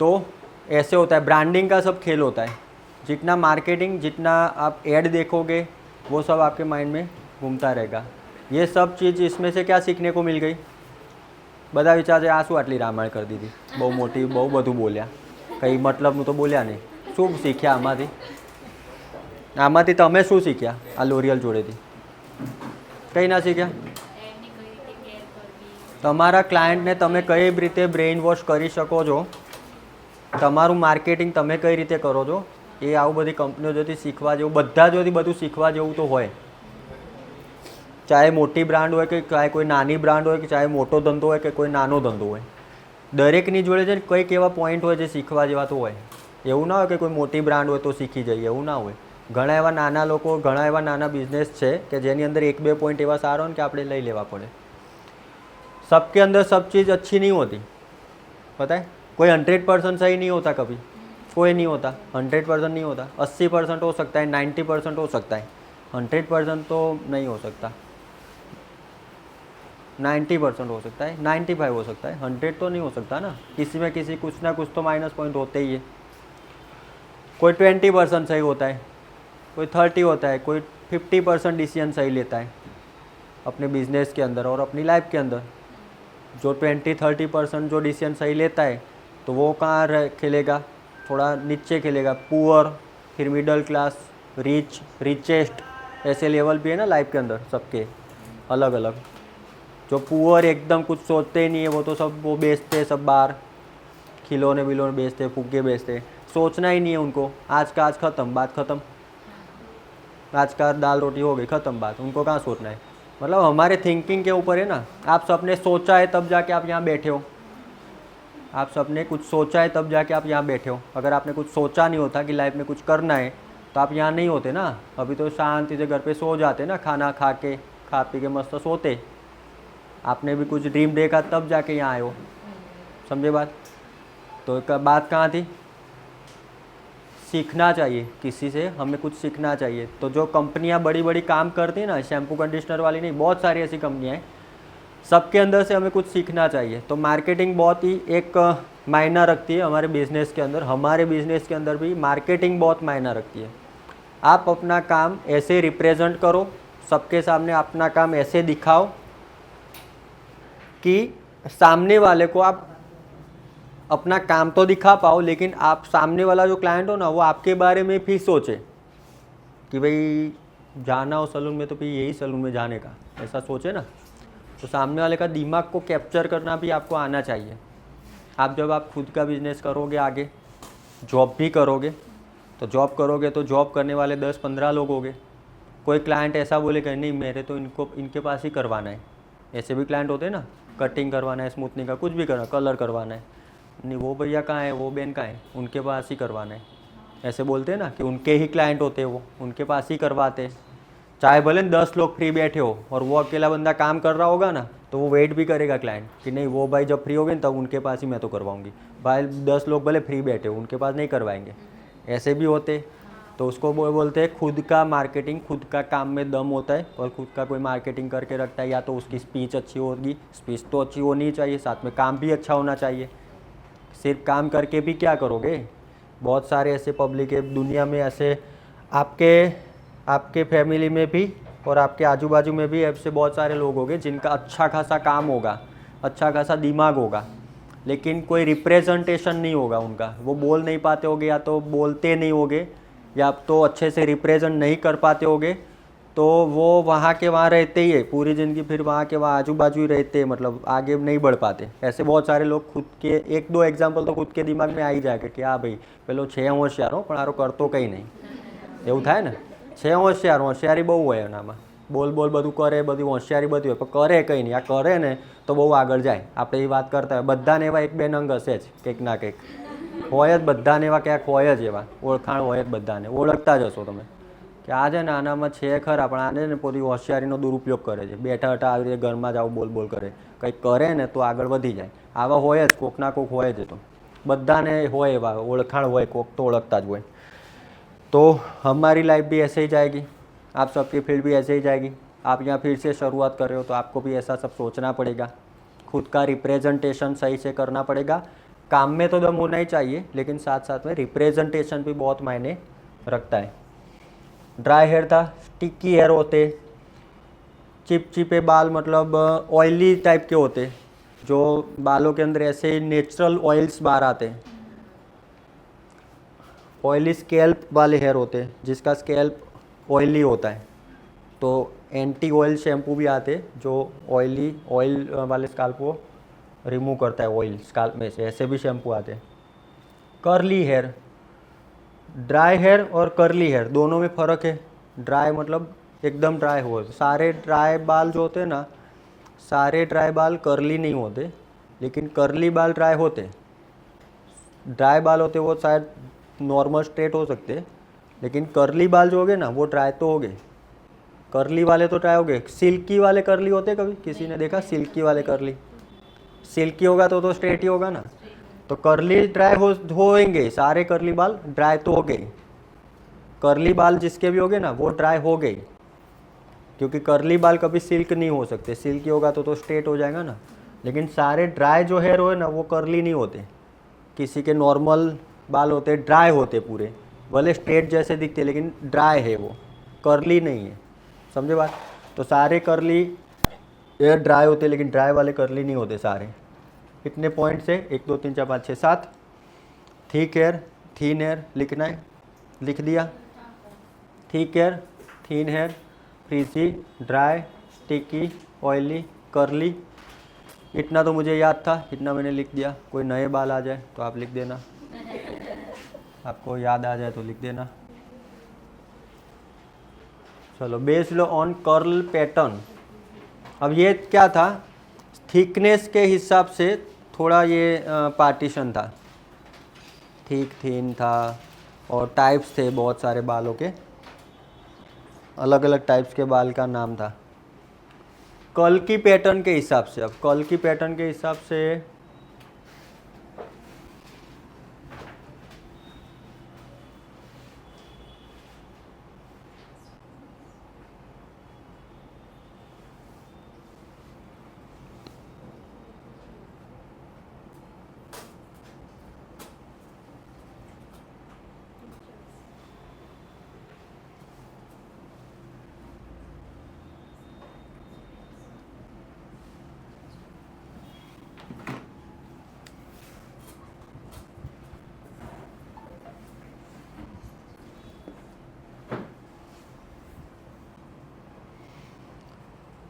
तो ऐसे होता है, ब्रांडिंग का सब खेल होता है। जितना मार्केटिंग, जितना आप ऐड देखोगे, वो सब आपके माइंड में घूमता रहेगा। ये सब चीज़ इसमें से क्या सीखने को मिल गई? બધા વિચારે આ શું આટલી રામાયણ કરી દીધી, બહુ મોટી, બહુ બધું બોલ્યા, કંઈ મતલબનું તો બોલ્યા નહીં. શું શીખ્યા આમાંથી? આમાંથી તમે શું શીખ્યા આ લોરિયલ જોડેથી? કંઈ ના શીખ્યા. તમારા ક્લાયન્ટને તમે કઈ રીતે બ્રેઇન વોશ કરી શકો છો, તમારું માર્કેટિંગ તમે કઈ રીતે કરો છો, એ આવું બધી કંપનીઓ જોથી શીખવા જેવું, બધા જોથી બધું શીખવા જેવું તો હોય. ચાહે મોટી બ્રાન્ડ હોય કે ચાહે કોઈ નાની બ્રાન્ડ હોય કે ચાહે મોટો ધંધો હોય કે કોઈ નાનો ધંધો હોય, દરેકની જોડે છે ને કંઈક એવા પોઈન્ટ હોય જે શીખવા જેવા તો હોય. એવું ના હોય કે કોઈ મોટી બ્રાન્ડ હોય તો શીખી જઈએ, એવું ના હોય. ઘણા એવા નાના લોકો, ઘણા એવા નાના બિઝનેસ છે કે જેની અંદર એક બે પોઈન્ટ એવા સારા હોય ને કે આપણે લઈ લેવા પડે. सबके अंदर सब चीज़ अच्छी नहीं होती, पता है. कोई 100% सही नहीं होता, कभी कोई नहीं होता 100% नहीं होता. 80% हो सकता है, 90% हो सकता है, 100% तो नहीं हो सकता. 90% हो सकता है, 95 हो सकता है, 100 तो नहीं हो सकता ना. किसी में किसी कुछ ना कुछ तो माइनस पॉइंट होते ही है. कोई 20% सही होता है, कोई 30 होता है, कोई 50% डिसीजन सही लेता है अपने बिजनेस के अंदर और अपनी लाइफ के अंदर. जो 20-30% जो डिसीजन सही लेता है तो वो कहाँ खेलेगा? थोड़ा नीचे खेलेगा, पुअर, फिर मिडल क्लास, रिच, रिचेस्ट, ऐसे लेवल भी है ना लाइफ के अंदर सबके अलग अलग. जो पुअर एकदम कुछ सोचते ही नहीं है, वो तो सब वो बेचते हैं, सब बाहर खिलौने विलौने बेचते, फुग्गे बेचते, सोचना ही नहीं है उनको. आज का आज ख़त्म, बात ख़त्म. आज का दाल रोटी हो गई, ख़त्म बात. उनको कहाँ सोचना है? मतलब हमारे थिंकिंग के ऊपर है ना. आप सबने सोचा है तब जाके आप यहाँ बैठे हो. आप सबने कुछ सोचा है तब जाके आप यहाँ बैठे हो. अगर आपने कुछ सोचा नहीं होता कि लाइफ में कुछ करना है तो आप यहाँ नहीं होते ना. अभी तो शांति से घर पे सो जाते ना, खाना खा के, खा पी के मस्त सोते. आपने भी कुछ ड्रीम देखा तब जाके यहाँ आए हो, समझे बात? तो बात कहाँ थी? सीखना चाहिए किसी से, हमें कुछ सीखना चाहिए. तो जो कंपनियां बड़ी बड़ी काम करती हैं ना, शैम्पू कंडीशनर वाली नहीं, बहुत सारी ऐसी कंपनियां हैं, सबके अंदर से हमें कुछ सीखना चाहिए. तो मार्केटिंग बहुत ही एक मायना रखती है हमारे बिज़नेस के अंदर. हमारे बिज़नेस के अंदर भी मार्केटिंग बहुत मायना रखती है. आप अपना काम ऐसे रिप्रेजेंट करो, सबके सामने अपना काम ऐसे दिखाओ कि सामने वाले को आप अपना काम तो दिखा पाओ, लेकिन आप सामने वाला जो क्लाइंट हो ना, वो आपके बारे में भी सोचे कि भाई जाना हो सैलून में तो फिर यही सैलून में जाने का, ऐसा सोचे ना. तो सामने वाले का दिमाग को कैप्चर करना भी आपको आना चाहिए. आप जब आप खुद का बिजनेस करोगे, आगे जॉब भी करोगे, तो जॉब करोगे तो जॉब करने वाले 10-15 लोग होंगे. कोई क्लाइंट ऐसा बोलेगा नहीं मेरे तो इनके पास ही करवाना है. ऐसे भी क्लाइंट होते हैं ना, कटिंग करवाना है, स्मूथनिंग का कुछ भी करना, कलर करवाना है, नहीं वो भैया कहाँ है, वो बहन कहाँ है, उनके पास ही करवाना है. ऐसे बोलते हैं ना कि उनके ही क्लाइंट होते हैं, वो उनके पास ही करवाते. चाहे भले 10 लोग फ्री बैठे हो और वो अकेला बंदा काम कर रहा होगा ना, तो वो वेट भी करेगा क्लाइंट कि नहीं वो भाई जब फ्री हो गए तब उनके पास ही मैं तो करवाऊँगी. भाई 10 लोग भले फ्री बैठे हो, उनके पास नहीं करवाएंगे. ऐसे भी होते. तो उसको वो बोलते हैं खुद का मार्केटिंग, खुद का काम में दम होता है. और खुद का कोई मार्केटिंग करके रखता है, या तो उसकी स्पीच अच्छी होगी, स्पीच तो अच्छी होनी चाहिए, साथ में काम भी अच्छा होना चाहिए. सिर्फ काम करके भी क्या करोगे? बहुत सारे ऐसे पब्लिक है दुनिया में, ऐसे आपके फैमिली में भी और आपके आजू बाजू में भी ऐसे बहुत सारे लोग होंगे जिनका अच्छा खासा काम होगा, अच्छा खासा दिमाग होगा, लेकिन कोई रिप्रेजेंटेशन नहीं होगा उनका. वो बोल नहीं पाते होगे, या तो बोलते नहीं होगे, या तो अच्छे से रिप्रेजेंट नहीं कर पाते होगे. तो वो वहाँ के वहाँ रहते ही है पूरी ज़िंदगी, फिर वहाँ के वहाँ आजू बाजू ही रहते हैं, मतलब आगे नहीं बढ़ पाते. ऐसे बहुत सारे लोग खुद के 1-2 एग्जाम्पल तो खुद के दिमाग में आई जाएगा कि हाँ भाई પેલો છે હોશિયારો પણ આરો કરતો કંઈ નહીં, એવું થાય ને. છે હોશિયારો, હોશિયારી બહુ હોય એનામાં, બોલ બધું કરે, બધી હોશિયારી બધી હોય, પણ કરે કંઈ નહીં. આ કરે ને તો બહુ આગળ જાય. આપણે એ વાત કરતા હોય, બધાને એવા 1-2 નંગ હશે જ કંઈક ના કંઈક હોય જ, બધાને એવા ક્યાંક હોય જ, એવા ઓળખાણ હોય જ બધાને, ઓળખતા જ હશો તમે કે આ છે ને આનામાં છે ખરા, પણ આને ને પોતી હોશિયારીનો દુરુપયોગ કરે છે. બેઠા બેઠા આવી રીતે ઘરમાં જ આવું બોલ કરે, કંઈક કરે ને તો આગળ વધી જાય. આવા હોય જ, કોકના કોક હોય જ. તો બધાને હોય એવા ઓળખાણ હોય, કોક તો ઓળખતા જ હોય. तो हमारी लाइफ भी ऐसे ही जाएगी, आप सबकी फील्ड भी ऐसे ही जाएगी. आप यहाँ फिर से शुरुआत कर रहे हो तो आपको भी ऐसा सब सोचना पड़ेगा. खुद का रिप्रेजेंटेशन सही से करना पड़ेगा. काम में तो दम होना ही चाहिए, लेकिन साथ साथ में रिप्रेजेंटेशन भी बहुत मायने रखता है. ड्राई हेयर था, स्टिकी हेयर होते, चिपचिपे बाल मतलब ऑयली टाइप के होते, जो बालों के अंदर ऐसे नेचुरल ऑयल्स बाहर आते हैं। ऑयली स्कैल्प वाले हेयर होते हैं, जिसका स्कैल्प ऑयली होता है, तो एंटी ऑयल शैम्पू भी आते हैं जो ऑयल वाले स्कैल्प को रिमूव करता है ऑयल स्कैल्प में से, ऐसे भी शैम्पू आते हैं। कर्ली हेयर, ड्राई हेयर और कर्ली हेयर दोनों में फ़र्क है। ड्राई मतलब एकदम ड्राई हो, सारे ड्राई बाल जो होते हैं ना, सारे ड्राई बाल कर्ली नहीं होते, लेकिन कर्ली बाल ड्राई होते। ड्राई बाल होते वो शायद नॉर्मल स्ट्रेट हो सकते, लेकिन कर्ली बाल जो हो गए ना वो ड्राई तो हो गए। कर्ली वाले तो ड्राई हो गए। सिल्की वाले कर्ली होते कभी किसी ने देखा? सिल्की वाले कर्ली, सिल्की होगा तो स्ट्रेट ही होगा ना, तो कर्ली ड्राई होएंगे, सारे कर्ली बाल ड्राई तो हो गए। कर्ली बाल जिसके भी हो गए ना वो ड्राई हो गए, क्योंकि कर्ली बाल कभी सिल्क नहीं हो सकते, सिल्की होगा तो स्ट्रेट हो जाएगा ना। लेकिन सारे ड्राई जो हेयर हो ना वो कर्ली नहीं होते, किसी के नॉर्मल बाल होते ड्राई होते पूरे, भले स्ट्रेट जैसे दिखते लेकिन ड्राई है, वो कर्ली नहीं है। समझे बात? तो सारे कर्ली हेयर ड्राई होते, लेकिन ड्राई वाले कर्ली नहीं होते सारे। कितने पॉइंट्स है? 1 2 3 4 5 6 7। थिक हेयर, थीन हेयर लिखना है, लिख दिया। Thick hair, thin hair, frizzy, dry, sticky, oily, curly, इतना तो मुझे याद था, इतना मैंने लिख दिया। कोई नए बाल आ जाए तो आप लिख देना, आपको याद आ जाए तो लिख देना। चलो, बेस्ड ऑन कर्ल पैटर्न। अब ये क्या था? थिकनेस के हिसाब से थोड़ा ये पार्टीशन था, थिक थिन था, और टाइप्स थे बहुत सारे बालों के, अलग अलग टाइप्स के बाल का नाम था। कर्ल की पैटर्न के हिसाब से, अब कर्ल की पैटर्न के हिसाब से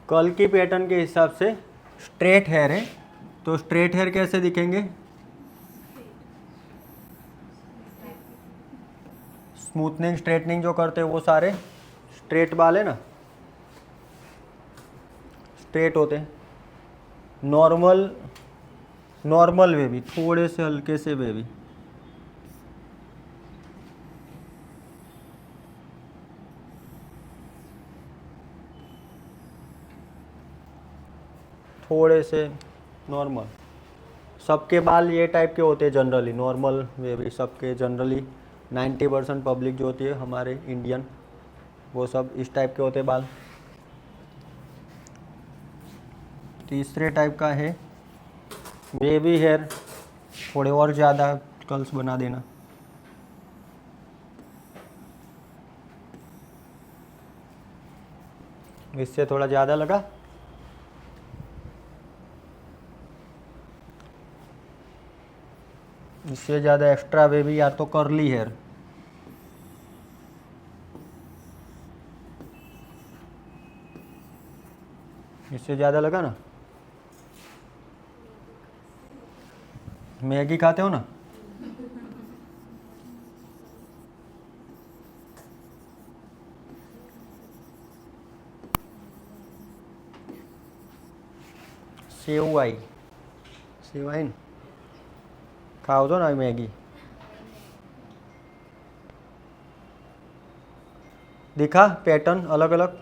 कर्ल की पैटर्न के हिसाब से स्ट्रेट हेयर है, तो स्ट्रेट हेयर कैसे दिखेंगे? स्मूथनिंग स्ट्रेटनिंग जो करते हैं वो सारे स्ट्रेट बाल है ना, स्ट्रेट होते हैं। नॉर्मल वे भी, थोड़े से हल्के से वे भी, थोड़े से नॉर्मल। सबके बाल ये टाइप के होते हैं जनरली, नॉर्मल वे भी सबके जनरली 90% पब्लिक जो होती है हमारे इंडियन, वो सब इस टाइप के होते हैं बाल। तीसरे टाइप का है वेवी हेयर, थोड़े और ज़्यादा कर्ल्स बना देना। इससे थोड़ा ज़्यादा लगा, इससे ज़्यादा एक्स्ट्रा वेवी या तो कर्ली हेयर। इससे ज़्यादा लगा ना। मैगी खाते हो ना? सेवई न खाओ तो ना मैगी। दिखा पैटर्न अलग अलग?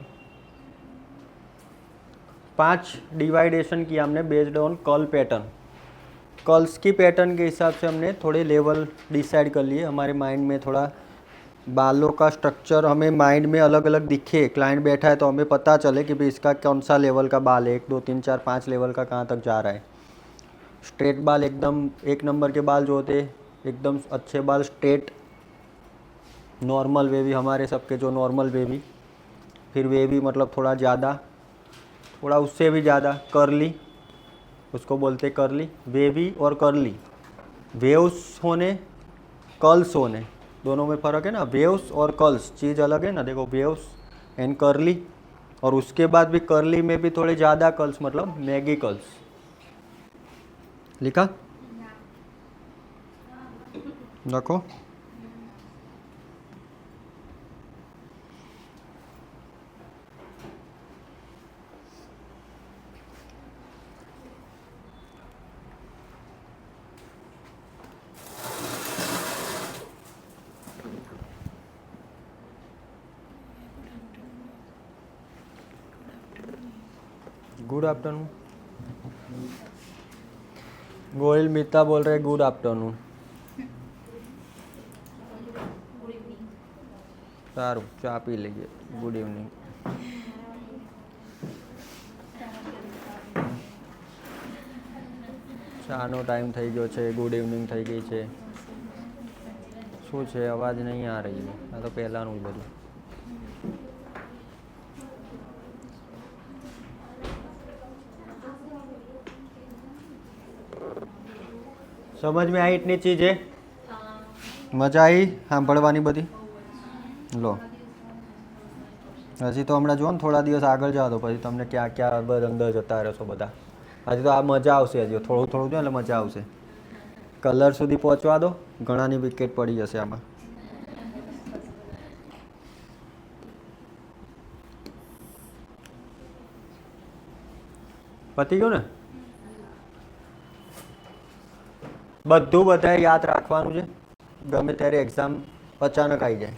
5 डिवाइडेशन किया हमने based on curl pattern. Curls की पैटर्न के हिसाब से हमने थोड़े लेवल डिसाइड कर लिए हमारे माइंड में, थोड़ा बालों का स्ट्रक्चर हमें माइंड में अलग अलग दिखे। क्लाइंट बैठा है तो हमें पता चले कि भाई इसका कौन सा लेवल का बाल है, 1 2 3 4 5 लेवल का कहाँ तक जा रहा है। स्ट्रेट बाल एकदम 1 नंबर के बाल जो होते एकदम अच्छे बाल स्ट्रेट नॉर्मल वेवी, हमारे सबके जो नॉर्मल वेवी, फिर वेवी मतलब थोड़ा ज़्यादा, थोड़ा उससे भी ज़्यादा कर्ली, उसको बोलते कर्ली। वेवी और कर्ली, वेव्स होने कर्ल्स होने, दोनों में फ़र्क है ना। वेव्स और कर्ल्स चीज़ अलग है ना, देखो वेव्स एंड कर्ली। और उसके बाद भी कर्ली में भी थोड़े ज़्यादा कर्ल्स, मतलब मैगी कर्ल्स। लिखा देखो, गुड आफ्टरनून। गोयल मित्ता बोल रहे गुड आफ्टरनून। સારું, ચા પી લઈએ। Good evening. ચાનો ટાઈમ થઈ ગયો છે, ગુડ ઇવનિંગ થઈ ગઈ છે। શું છે, અવાજ નહીં આ રહી है, આ તો પહેલાંનું જ બધું। समझ में आई इतनी चीज़ें? मजा आई સાંભળવાની બધી? લો, હજી તો હમણાં જો ને થોડા દિવસ આગળ જાઓ તો પછી તમને ક્યાં ક્યાં અંદર જતા રહેશો બધા। હજી તો આ મજા આવશે, હજી થોડું થોડું જો એટલે મજા આવશે। કલર સુધી પહોંચવા દો, ઘણાની વિકેટ પડી જશે આમાં। પતી ગયું ને? બધું બધાએ યાદ રાખવાનું છે। ગમે ત્યારે એક્ઝામ અચાનક આવી જાય,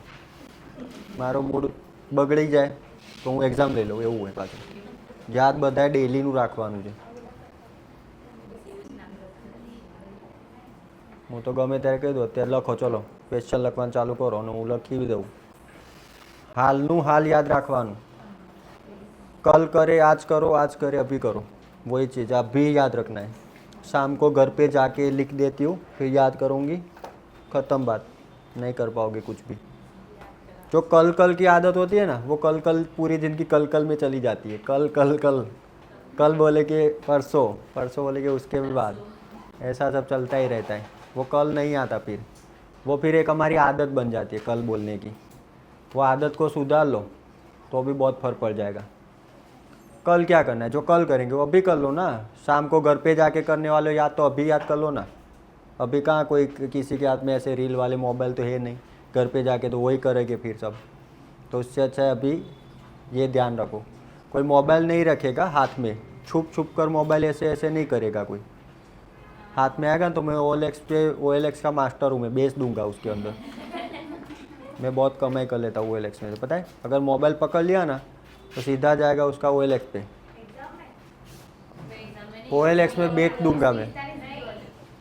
મારો મૂડ બગડી જાય તો હું એક્ઝામ લઈ લઉં, એવું હોય પાછું। યાદ બધાએ ડેલીનું રાખવાનું છે। હું તો ગમે ત્યારે કહી દઉં, અત્યારે લખો, ચલો ક્વેશ્ચન લખવાનું ચાલુ કરો, અને હું લખી દઉં। હાલનું હાલ યાદ રાખવાનું। कल करे आज करो, आज करे अभी करो, वही चीज़ अभी याद रखना है। शाम को घर पे जाके लिख देती हूँ, फिर याद करूँगी, ख़त्म बात, नहीं कर पाओगे कुछ भी। जो कल कल की आदत होती है ना, वो कल कल पूरी ज़िंदगी कल कल में चली जाती है। कल कल कल कल बोले कि परसों, परसों बोले कि उसके भी बाद, ऐसा सब चलता ही रहता है। वो कल नहीं आता, फिर वो फिर एक हमारी आदत बन जाती है कल बोलने की। वो आदत को सुधार लो तो भी बहुत फर्क पड़ जाएगा। कल क्या करना है, जो कल करेंगे वो अभी कर लो ना। शाम को घर पे जाके करने वाले याद तो अभी याद कर लो ना। अभी कहाँ कोई किसी के हाथ में ऐसे रील वाले मोबाइल तो है नहीं, घर पे जाके तो वही करेंगे फिर सब। तो उससे अच्छा है अभी ये ध्यान रखो, कोई मोबाइल नहीं रखेगा हाथ में, छुप छुप कर मोबाइल ऐसे ऐसे नहीं करेगा कोई। हाथ में आएगा तो मैं OLX का मास्टर हूँ, मैं बेच दूंगा उसके अंदर। मैं बहुत कमाई कर लेता हूँ OLX में, तो पता है अगर मोबाइल पकड़ लिया ना तो सीधा जाएगा उसका OLX पे। OLX में बेच दूंगा मैं,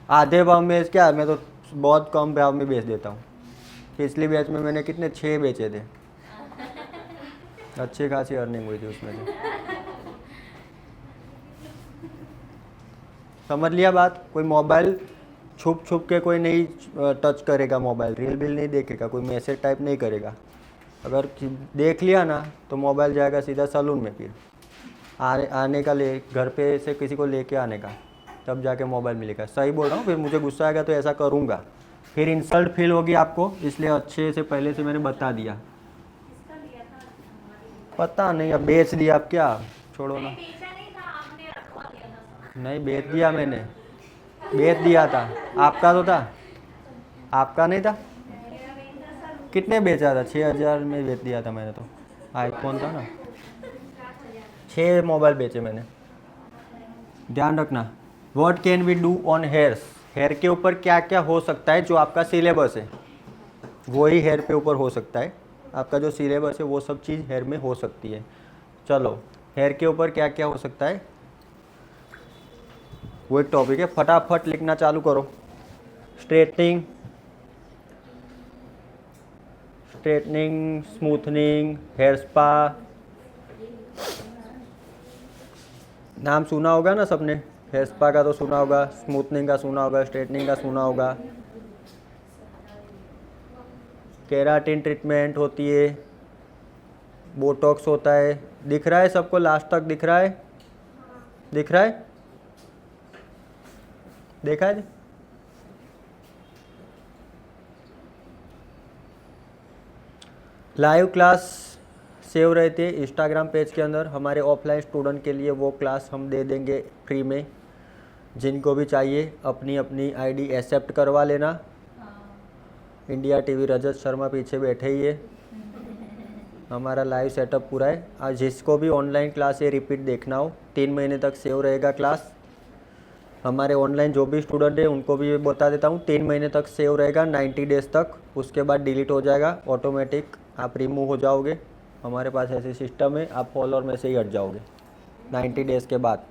आधे भाव में। क्या मैं तो बहुत कम भाव में बेच देता हूँ। पिछली बैच में मैंने कितने 6 बेचे थे, अच्छी खासी अर्निंग हुई थी उसमें से। समझ लिया बात। कोई मोबाइल छुप छुप के कोई नहीं टच करेगा, मोबाइल रील बिल नहीं देखेगा, कोई मैसेज टाइप नहीं करेगा। अगर देख लिया ना तो मोबाइल जाएगा सीधा सैलून में, फिर आने का ले घर पे से किसी को लेके आने का, तब जाके मोबाइल मिलेगा। सही बोल रहा हूँ। फिर मुझे गुस्सा आएगा तो ऐसा करूँगा, फिर इंसल्ट फील होगी आपको, इसलिए अच्छे से पहले से मैंने बता दिया। पता नहीं, अब बेच दिया, अब क्या, छोड़ो ना। नहीं बेच दिया मैंने, बेच दिया था। आपका तो था, आपका नहीं था। कितने बेचा था? 6000 में बेच दिया था मैंने तो। आईफोन था ना, 6 मोबाइल बेचे मैंने। ध्यान रखना, what can we do on hairs, hair के ऊपर क्या क्या हो सकता है। जो आपका सिलेबस है वही हेयर पे ऊपर हो सकता है। आपका जो सिलेबस है वो सब चीज़ हेयर में हो सकती है। चलो, हेयर के ऊपर क्या क्या हो सकता है वो एक टॉपिक है, फटाफट लिखना चालू करो। Straightening, straightening, smoothening, hair spa, नाम सुना होगा ना सबने। हेयर स्पा का तो सुना होगा, स्मूथनिंग का सुना होगा, स्ट्रेटनिंग का सुना होगा। केराटिन ट्रीटमेंट होती है, बोटॉक्स होता है। दिख रहा है सबको? लास्ट तक दिख रहा है? दिख रहा है? देखा है? लाइव क्लास सेव रहती है इंस्टाग्राम पेज के अंदर। हमारे ऑफलाइन स्टूडेंट के लिए वो क्लास हम दे देंगे फ्री में। जिनको भी चाहिए अपनी अपनी आईडी एक्सेप्ट करवा लेना। इंडिया टीवी रजत शर्मा पीछे बैठे ही है। हमारा लाइव सेटअप पूरा है। आज जिसको भी ऑनलाइन क्लास ये रिपीट देखना हो 3 महीने तक सेव रहेगा क्लास। हमारे ऑनलाइन जो भी स्टूडेंट है उनको भी बता देता हूँ 3 महीने तक सेव रहेगा, 90 डेज़ तक। उसके बाद डिलीट हो जाएगा ऑटोमेटिक, आप रिमूव हो जाओगे। हमारे पास ऐसे सिस्टम है, आप फॉलोअर में से ही हट जाओगे 90 डेज़ के बाद।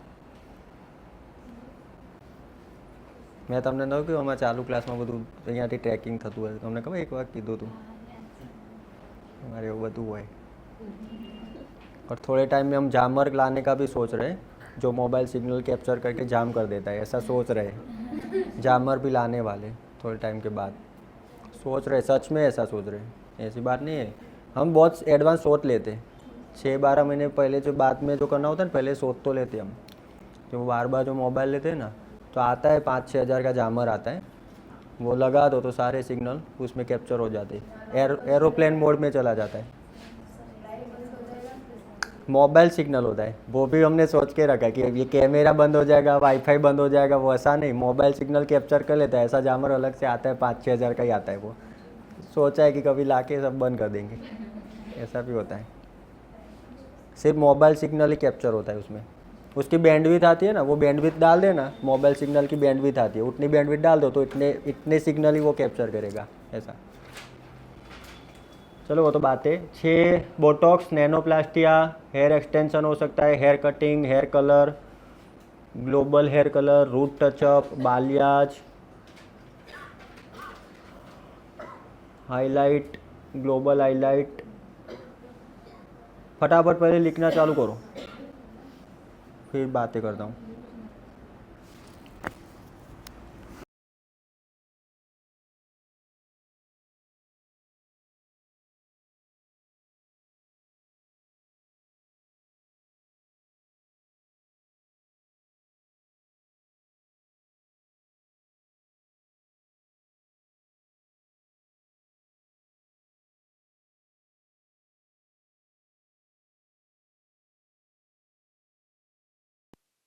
मैं તમને કહું કે અમારા ચાલુ ક્લાસમાં બધું અહીંયાથી ટ્રેકિંગ થતું હોય, તમને ખબર એક વાર કીધું હતું हमारे वो બધું હોય। और थोड़े टाइम में हम जामर लाने का भी सोच रहे हैं, जो मोबाइल सिग्नल कैप्चर करके जाम कर देता है, ऐसा सोच रहे हैं। जामर भी लाने वाले थोड़े टाइम के बाद, सोच रहे, सच में ऐसा सोच रहे हैं, ऐसी बात नहीं है। हम बहुत एडवांस सोच लेते, 6-12 महीने पहले जो बाद में जो करना होता है ना, पहले सोच तो लेते हम। जो बार बार जो मोबाइल लेते हैं ना, तो आता है 5-6 हज़ार का जामर आता है, वो लगा दो तो सारे सिग्नल उसमें कैप्चर हो जाते हैं। एरोप्लेन मोड में चला जाता है। मोबाइल सिग्नल होता है, वो भी हमने सोच के रखा है कि ये कैमरा बंद हो जाएगा, वाईफाई बंद हो जाएगा, वो ऐसा नहीं, मोबाइल सिग्नल कैप्चर कर लेता है। ऐसा जामर अलग से आता है, 5-6 हज़ार का ही आता है। वो सोचा है कि कभी लाके सब बंद कर देंगे, ऐसा भी होता है। सिर्फ मोबाइल सिग्नल ही कैप्चर होता है उसमें। उसकी बैंडविड्थ आती है ना, वो बैंडविड्थ डाल देना, मोबाइल सिग्नल की बैंडविड्थ आती है, उतनी बैंडविड्थ डाल दो तो इतने सिग्नल ही वो कैप्चर करेगा, ऐसा। चलो वो तो बात है। 6 बोटॉक्स, नैनोप्लास्टिया, हेयर एक्सटेंशन हो सकता है, hair cutting, hair colour, global hair colour, root touch up, balayage, highlight, global highlight. फटाफट पहले लिखना चालू करो, फिर बातें करता हूँ।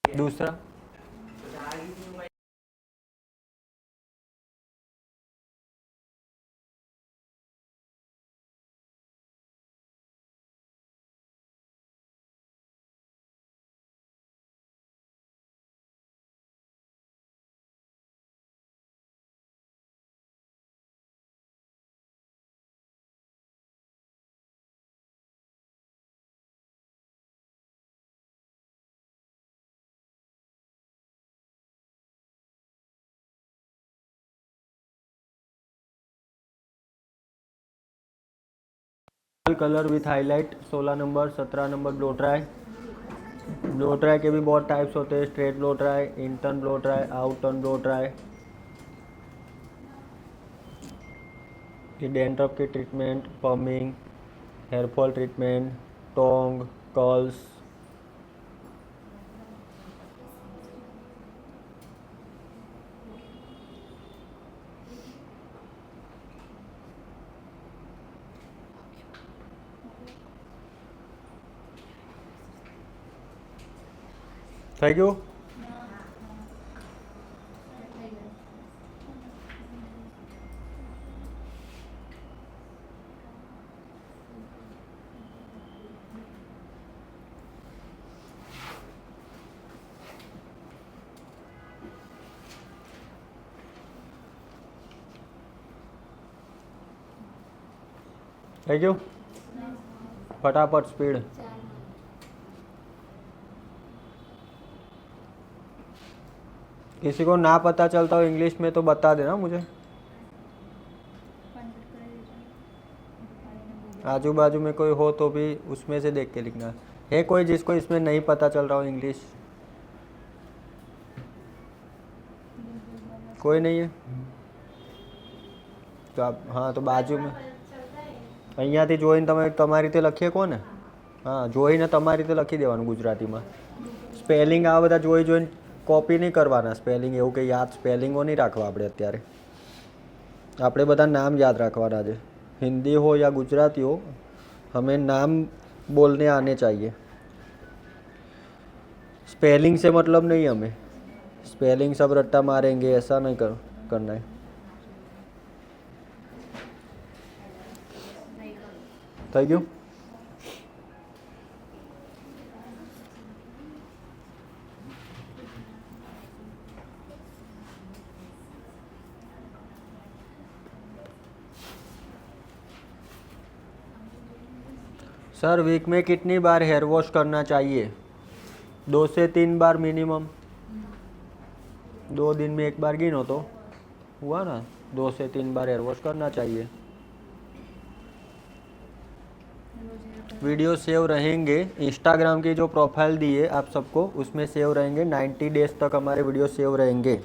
दूसरा colour with highlight 16 number, 17 number blow dry. Blow dry के भी बहुत टाइप्स होते हैं, straight blow dry, intern blow dry, out turn blow dry. ये डैंड्रफ की treatment, perming, hair fall treatment, Tong, curls. થઈ ગયું? થઈ ગયું? ફટાફટ સ્પીડ। किसी को ना पता चलता हो इंग्लिश में तो बता देना मुझे। आजू बाजू में कोई हो तो भी उसमें से देख के लिखना है। कोई जिसको इसमें नहीं पता चल रहा हो इंग्लिश? कोई नहीं है तो आप, हाँ तो बाजू में અહીંયાથી જોઈને તમે તમારી રીતે લખીએ કોને? હા, જોઈને તમારી રીતે લખી દેવાનું ગુજરાતીમાં. સ્પેલિંગ આ બધા જોઈને કોપી નહીં કરવાના. સ્પેલિંગ એવું કંઈ યાદ સ્પેલિંગો નહીં રાખવા આપણે અત્યારે. આપણે બધા નામ याद रखवाना है. हिंदी हो या गुजराती हो, हमें नाम बोलने आने चाहिए. स्पेलिंग से मतलब नहीं हमें. स्पेलिंग सब रट्टा मारेंगे ऐसा नहीं करना है. થઈ ગયું? सर वीक में कितनी बार हेयर वॉश करना चाहिए? 2 से 3 बार मिनिमम. 2 दिन में एक बार गिनो तो हुआ ना. 2 से 3 बार हेयर वॉश करना चाहिए. वीडियो सेव रहेंगे. इंस्टाग्राम की जो प्रोफाइल दी है आप सबको, उसमें सेव रहेंगे. 90 डेज तक हमारे वीडियो सेव रहेंगे.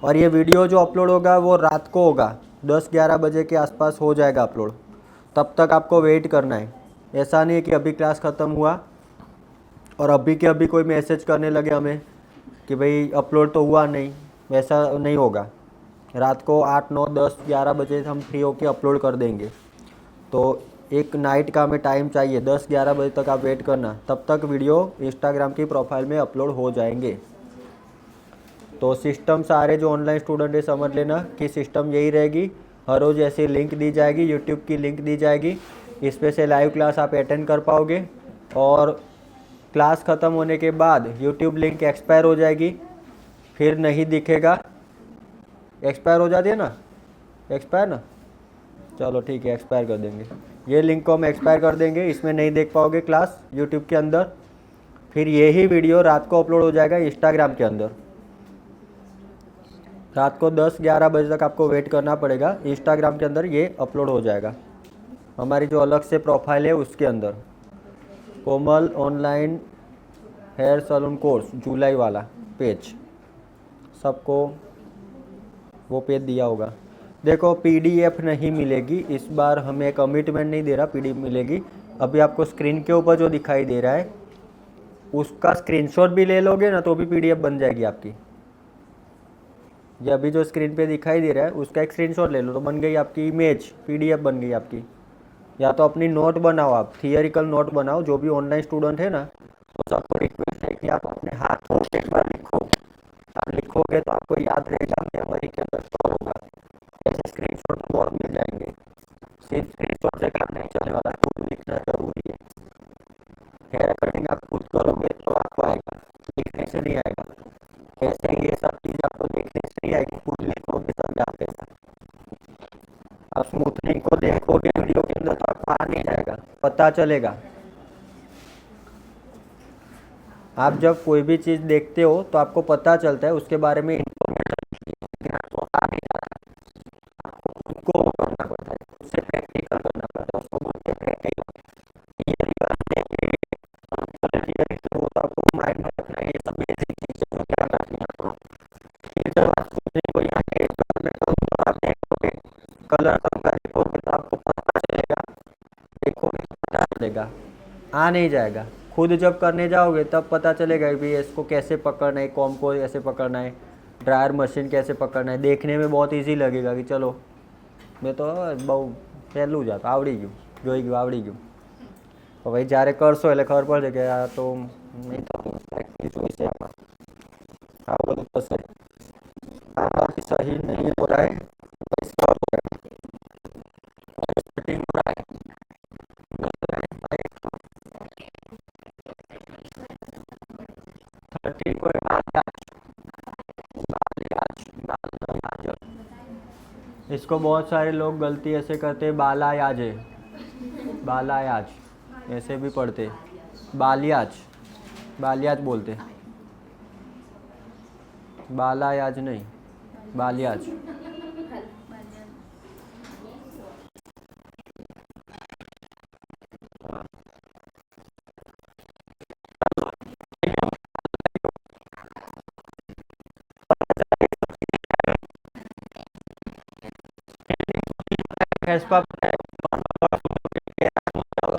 और ये वीडियो जो अपलोड होगा वो रात को होगा. 10-11 बजे के आसपास हो जाएगा अपलोड. तब तक आपको वेट करना है. ऐसा नहीं है कि अभी क्लास ख़त्म हुआ और अभी के अभी कोई मैसेज करने लगे हमें कि भाई अपलोड तो हुआ नहीं. वैसा नहीं होगा. रात को 8, 9, 10, 11 बजे हम फ्री होके अपलोड कर देंगे. तो एक नाइट का हमें टाइम चाहिए. 10-11 बजे तक आप वेट करना. तब तक वीडियो इंस्टाग्राम की प्रोफाइल में अपलोड हो जाएंगे. तो सिस्टम सारे जो ऑनलाइन स्टूडेंट है समझ लेना कि सिस्टम यही रहेगी. हर रोज़ ऐसी लिंक दी जाएगी, यूट्यूब की लिंक दी जाएगी. इस पे से लाइव क्लास आप अटेंड कर पाओगे. और क्लास ख़त्म होने के बाद यूट्यूब लिंक एक्सपायर हो जाएगी, फिर नहीं दिखेगा. एक्सपायर हो जाती है ना, एक्सपायर ना. चलो ठीक है, एक्सपायर कर देंगे. ये लिंक को हम एक्सपायर कर देंगे. इसमें नहीं देख पाओगे क्लास यूट्यूब के अंदर. फिर यही वीडियो रात को अपलोड हो जाएगा इंस्टाग्राम के अंदर. रात को 10-11 बजे तक आपको वेट करना पड़ेगा. इंस्टाग्राम के अंदर ये अपलोड हो जाएगा. हमारी जो अलग से प्रोफाइल है उसके अंदर कोमल ऑनलाइन हेयर सैलून कोर्स जुलाई वाला पेज, सबको वो पेज दिया होगा. देखो पीडीएफ नहीं मिलेगी इस बार. हमें कमिटमेंट नहीं दे रहा पीडीएफ मिलेगी. अभी आपको स्क्रीन के ऊपर जो दिखाई दे रहा है उसका स्क्रीनशॉट भी ले लोगे ना तो भी पीडीएफ बन जाएगी आपकी. ये अभी जो स्क्रीन पे दिखाई दे रहा है उसका एक स्क्रीनशॉट ले लो तो बन गई आपकी इमेज, पीडीएफ बन गई आपकी. या तो अपनी नोट बनाओ, आप थियरिकल नोट बनाओ. जो भी ऑनलाइन स्टूडेंट है ना, तो सबको रिक्वेस्ट है कि आप अपने हाथों से एक बार लिखो. आप लिखोगे तो आपको याद रहेगा, मेमोरी के अंदर स्टोर होगा. ऐसे स्क्रीनशॉट बहुत मिल जाएंगे. सिर्फ स्क्रीनशॉट से काम नहीं चलने वाला, खुद लिखना जरूरी है. हेयर कटिंग आप खुद करोगे तो आपको आएगा, लिखने से नहीं आएगा. ऐसे ही ये सब चीज़ आपको देखने से नहीं आएगी, खुद लिखोगे तब याद रहेगा. आप स्मूथनिंग को देखोगे वीडियो के अंदर तो आपको आ नहीं जाएगा, पता चलेगा. आप जब कोई भी चीज़ देखते हो तो आपको पता चलता है उसके बारे में इंफॉर्मेशन, लेकिन आपको आ नहीं जाता. आपको खुद को करना पड़ता है, खुद से प्रैक्टिकल करना पड़ता है. उसको बोलते हैं प्रैक्टिकल. वो तो आपको माइंड में रखना है. ये सब बेसिक चीज़ें को ध्यान रखनी है आपको. फिर जब आप स्मूथनिंग को यहाँ के में करूँ तो आप देखोगे कलर करूँगा, देखोगे तो आपको पता चलेगा. देखोगे तो पता चलेगा, आ नहीं जाएगा. खुद जब करने जाओगे तब पता चलेगा कि भाई इसको कैसे पकड़ना है, कॉम को कैसे पकड़ना है, ड्रायर मशीन कैसे पकड़ना है. देखने में बहुत इजी लगेगा कि चलो मैं तो બહુ પહેલું જ આવડી ગયું, જોઈ ગયું, આવડી ગયું. તો ભાઈ જ્યારે કરશો એટલે ખબર પડશે કે આ તો નહીં તો પ્રેક્ટિસ હોય છે આમાં. આ બધું થશે. આ બાકી સહી નહીં हो रहा है, इसका हो रहा है. सेटिंग हो रहा है. 30 को इसको बहुत सारे लोग गलती ऐसे करते हैं, बालायाज है, बालायाज ऐसे भी पढ़ते. बालियाज, बालियाज बोलते, बालायाज नहीं, बालियाज.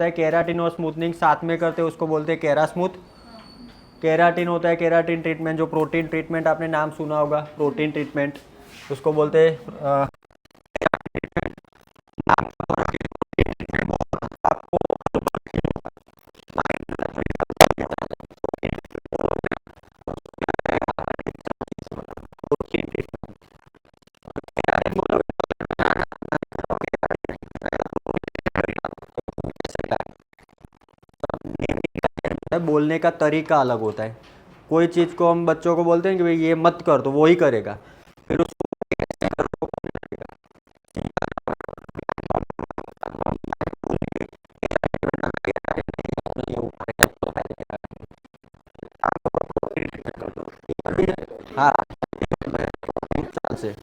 होता है केराटिन और स्मूथनिंग साथ में करते हैं, उसको बोलते हैं केरा स्मूथ। केराटिन होता है केराटिन ट्रीटमेंट, जो प्रोटीन ट्रीटमेंट आपने नाम सुना होगा, प्रोटीन ट्रीटमेंट, उसको बोलते हैं बोलने का तरीका अलग होता है। कोई चीज़ को हम बच्चों को बोलते हैं कि भाई ये मत कर, तो वो ही करेगा, फिर उसको हाँ से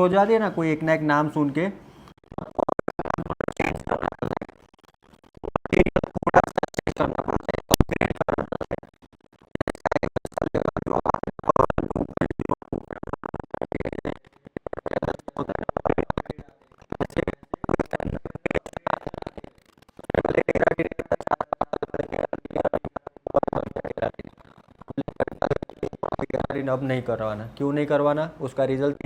हो जाती है ना, कोई एक ना एक नाम सुन के अब नहीं करवाना। क्यों नहीं करवाना? उसका रिजल्ट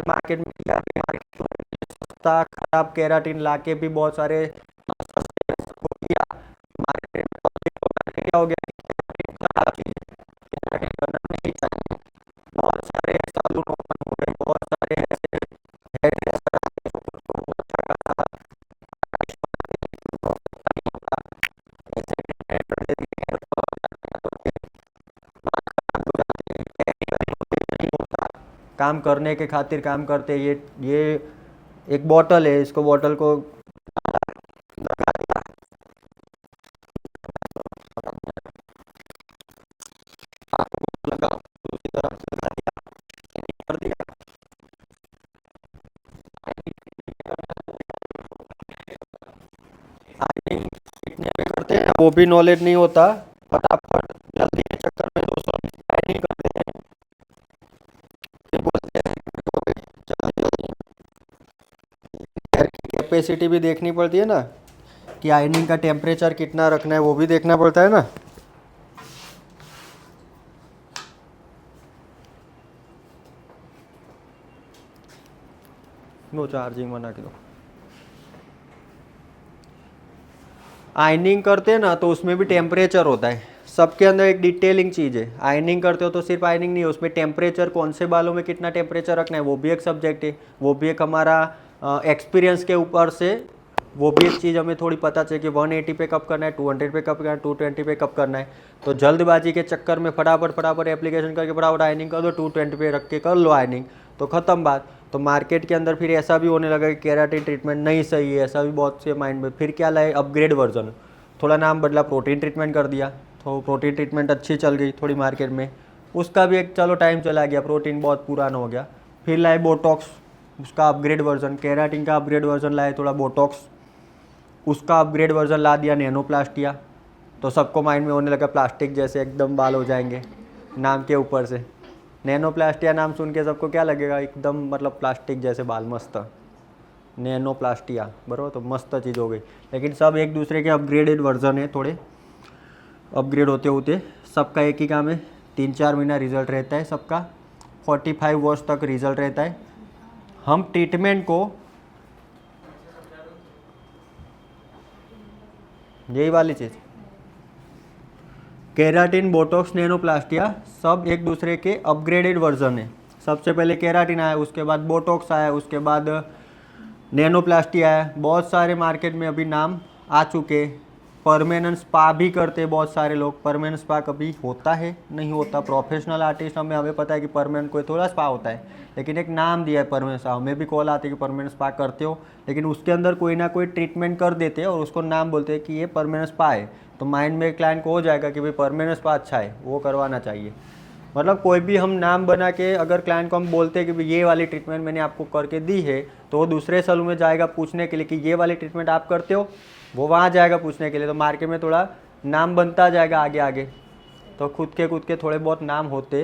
मार्केट में सस्ता खराब केराटिन लाके भी बहुत सारे क्या हो गया, बहुत सारे सैलून ओपन हो गए, बहुत सारे काम करने के खातिर काम करते। ये एक बॉटल है, इसको बॉटल को करते हैं, वो भी नॉलेज नहीं होता, फटाफट जल्दी के चक्कर में 200 नहीं करते हैं, फिर बोलते हैं जल्दी कैपेसिटी भी देखनी पड़ती है ना, कि आयनिंग का टेम्परेचर कितना रखना है, वो भी देखना पड़ता है ना। नो चार्जिंग बना के दो। आयनिंग करते हैं ना तो उसमें भी टेम्परेचर होता है, सबके अंदर एक डिटेलिंग चीज़ है। आयनिंग करते हो तो सिर्फ आयनिंग नहीं है, उसमें टेम्परेचर, कौन से बालों में कितना टेम्परेचर रखना है वो भी एक सब्जेक्ट है, वो भी एक हमारा एक्सपीरियंस के ऊपर से वो भी एक चीज़ हमें थोड़ी पता चले कि 180 पे कब करना है, 200 पे कब करना है, 220 पे कब करना है। तो जल्दबाजी के चक्कर में फटाफट एप्लीकेशन करके फटाफट आयनिंग कर दो, 220 पे रख के कर लो आयनिंग, तो ख़त्म बात। तो मार्केट के अंदर फिर ऐसा भी होने लगा कि केराटिन ट्रीटमेंट नहीं सही है, ऐसा भी बहुत से माइंड में। फिर क्या लाए, अपग्रेड वर्जन, थोड़ा नाम बदला, प्रोटीन ट्रीटमेंट कर दिया, तो प्रोटीन ट्रीटमेंट अच्छी चल गई थोड़ी मार्केट में, उसका भी एक चलो टाइम चला गया, प्रोटीन बहुत पुराना हो गया। फिर लाए बोटॉक्स, उसका अपग्रेड वर्जन, केराटिन का अपग्रेड वर्जन लाए थोड़ा बोटॉक्स, उसका अपग्रेड वर्जन ला दिया नैनोप्लास्टिया। तो सबको माइंड में होने लगा प्लास्टिक जैसे एकदम बाल हो जाएंगे नाम के ऊपर से। नैनोप्लास्टिया नाम सुन के सबको क्या लगेगा, एकदम मतलब प्लास्टिक जैसे बाल, मस्त नैनोप्लास्टिया, बराबर, तो मस्त चीज़ हो गई। लेकिन सब एक दूसरे के अपग्रेडेड वर्जन है, थोड़े अपग्रेड होते होते सबका एक ही काम है, 3-4 महीना रिजल्ट रहता है सबका, 45 वर्ष तक रिजल्ट रहता है। हम ट्रीटमेंट को, यही वाली चीज़, केराटिन, बोटॉक्स, नैनोप्लास्टिया सब एक दूसरे के अपग्रेडेड वर्जन है। सबसे पहले केराटिन आया, उसके बाद बोटॉक्स आया, उसके बाद नैनोप्लास्टिया आया, बहुत सारे मार्केट में अभी नाम आ चुके, परमानेंट स्पा भी करते हैं बहुत सारे लोग। परमानेंट स्पा कभी होता है नहीं होता। प्रोफेशनल आर्टिस्ट हमें पता है कि परमानेंट कोई थोड़ा स्पा होता है, लेकिन एक नाम दिया है परमानेंट स्पा। हमें भी कॉल आती है कि परमानेंट स्पा करते हो, लेकिन उसके अंदर कोई ना कोई ट्रीटमेंट कर देते हैं और उसको नाम बोलते हैं कि ये परमानेंट स्पा है। तो माइंड में क्लाइंट को हो जाएगा कि भाई परमानेंट स्पा अच्छा है, वो करवाना चाहिए। मतलब कोई भी हम नाम बना के अगर क्लाइंट को हम बोलते हैं कि भाई ये वाली ट्रीटमेंट मैंने आपको करके दी है, तो वो दूसरे सैलून में जाएगा पूछने के लिए कि ये वाली ट्रीटमेंट आप करते हो, वो वहाँ जाएगा पूछने के लिए। तो मार्केट में थोड़ा नाम बनता जाएगा आगे आगे। तो खुद के थोड़े बहुत नाम होते,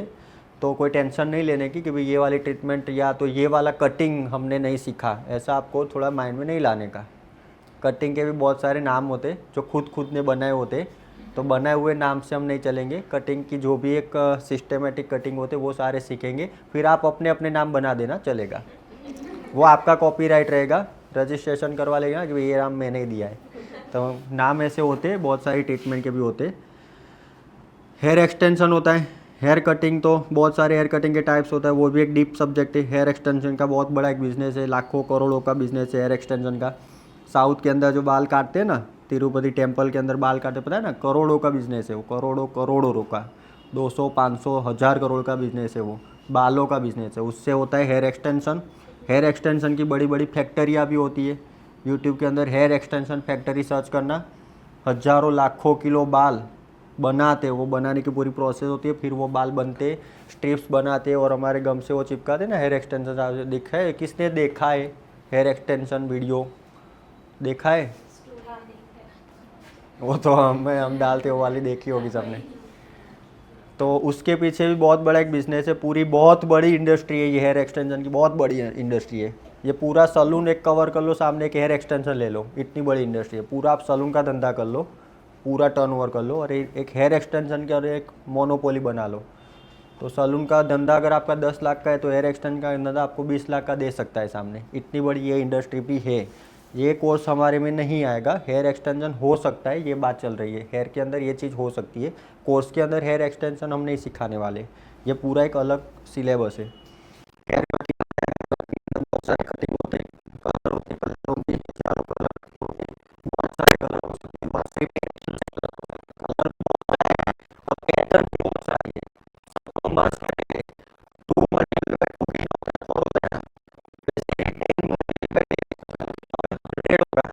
तो कोई टेंशन नहीं लेने की कि भाई ये वाली ट्रीटमेंट या तो ये वाला कटिंग हमने नहीं सीखा, ऐसा आपको थोड़ा माइंड में नहीं लाने का। कटिंग के भी बहुत सारे नाम होते जो खुद ने बनाए होते, तो बनाए हुए नाम से हम नहीं चलेंगे। कटिंग की जो भी एक सिस्टेमेटिक कटिंग होते वो सारे सीखेंगे, फिर आप अपने अपने नाम बना देना चलेगा। वो आपका कॉपीराइट रहेगा, रजिस्ट्रेशन करवा लेगा कि ये नाम मैंने ही दिया है। तो नाम ऐसे होते, बहुत सारी ट्रीटमेंट के भी होते। हेयर एक्सटेंशन होता है, हेयर कटिंग, तो बहुत सारे हेयर कटिंग के टाइप्स होता है, वो भी एक डीप सब्जेक्ट है। हेयर एक्सटेंशन का बहुत बड़ा एक बिजनेस है, लाखों करोड़ों का बिजनेस है हेयर एक्सटेंशन का। साउथ के अंदर जो बाल काटते हैं ना, तिरुपति टेम्पल के अंदर बाल काटते, पता है ना, करोड़ों का बिजनेस है वो, करोड़ों का, 200, 500, 1000 करोड़ का बिजनेस है वो, बालों का बिजनेस है। उससे होता है हेयर एक्सटेंशन। हेयर एक्सटेंशन की बड़ी बड़ी फैक्ट्रियाँ भी होती है। यूट्यूब के अंदर हेयर एक्सटेंशन फैक्ट्री सर्च करना, हज़ारों लाखों किलो बाल बनाते, वो बनाने की पूरी प्रोसेस होती है, फिर वो बाल बनते, स्ट्रिप्स बनाते और हमारे गम से वो चिपकाते ना हेयर एक्सटेंशन। देखा है, किसने देखा है हेयर एक्सटेंशन वीडियो? देखा है? वो तो हम डालते हो वाली देखी होगी सबने। तो उसके पीछे भी बहुत बड़ा एक बिजनेस है, पूरी बहुत बड़ी इंडस्ट्री है ये हेयर एक्सटेंशन की, बहुत बड़ी इंडस्ट्री है ये। पूरा सलून एक कवर कर लो, सामने एक हेयर एक्सटेंशन ले लो, इतनी बड़ी इंडस्ट्री है। पूरा आप सलून का धंधा कर लो, पूरा टर्नओवर कर लो, और एक हेयर एक्सटेंशन का एक मोनोपोली बना लो। तो सलून का धंधा अगर आपका 10 लाख का है, तो हेयर एक्सटेंशन का धंधा आपको 20 लाख का दे सकता है सामने। इतनी बड़ी ये इंडस्ट्री भी है। ये कोर्स हमारे में नहीं आएगा। हेयर एक्सटेंशन हो सकता है, ये बात चल रही है, हेयर के अंदर ये चीज़ हो सकती है। कोर्स के अंदर हेयर एक्सटेंशन हम नहीं सिखाने वाले, ये पूरा एक अलग सिलेबस है। हेयर कटिंग बहुत सारे कटिंग होते हैं, कलर होते हैं, कलर होते हैं, चारों कलर होते हैं, बहुत सारे कलर हो सकते हैं, बहुत सारे कलर बहुत सारे हैं और पैटर्न भी बहुत सारे हैं। तो हम बात करेंगे 2 मल्टीपल बाय 2 ही होता है, और होता है ना, जैसे 10 मल्टीपल बाय 100 होगा।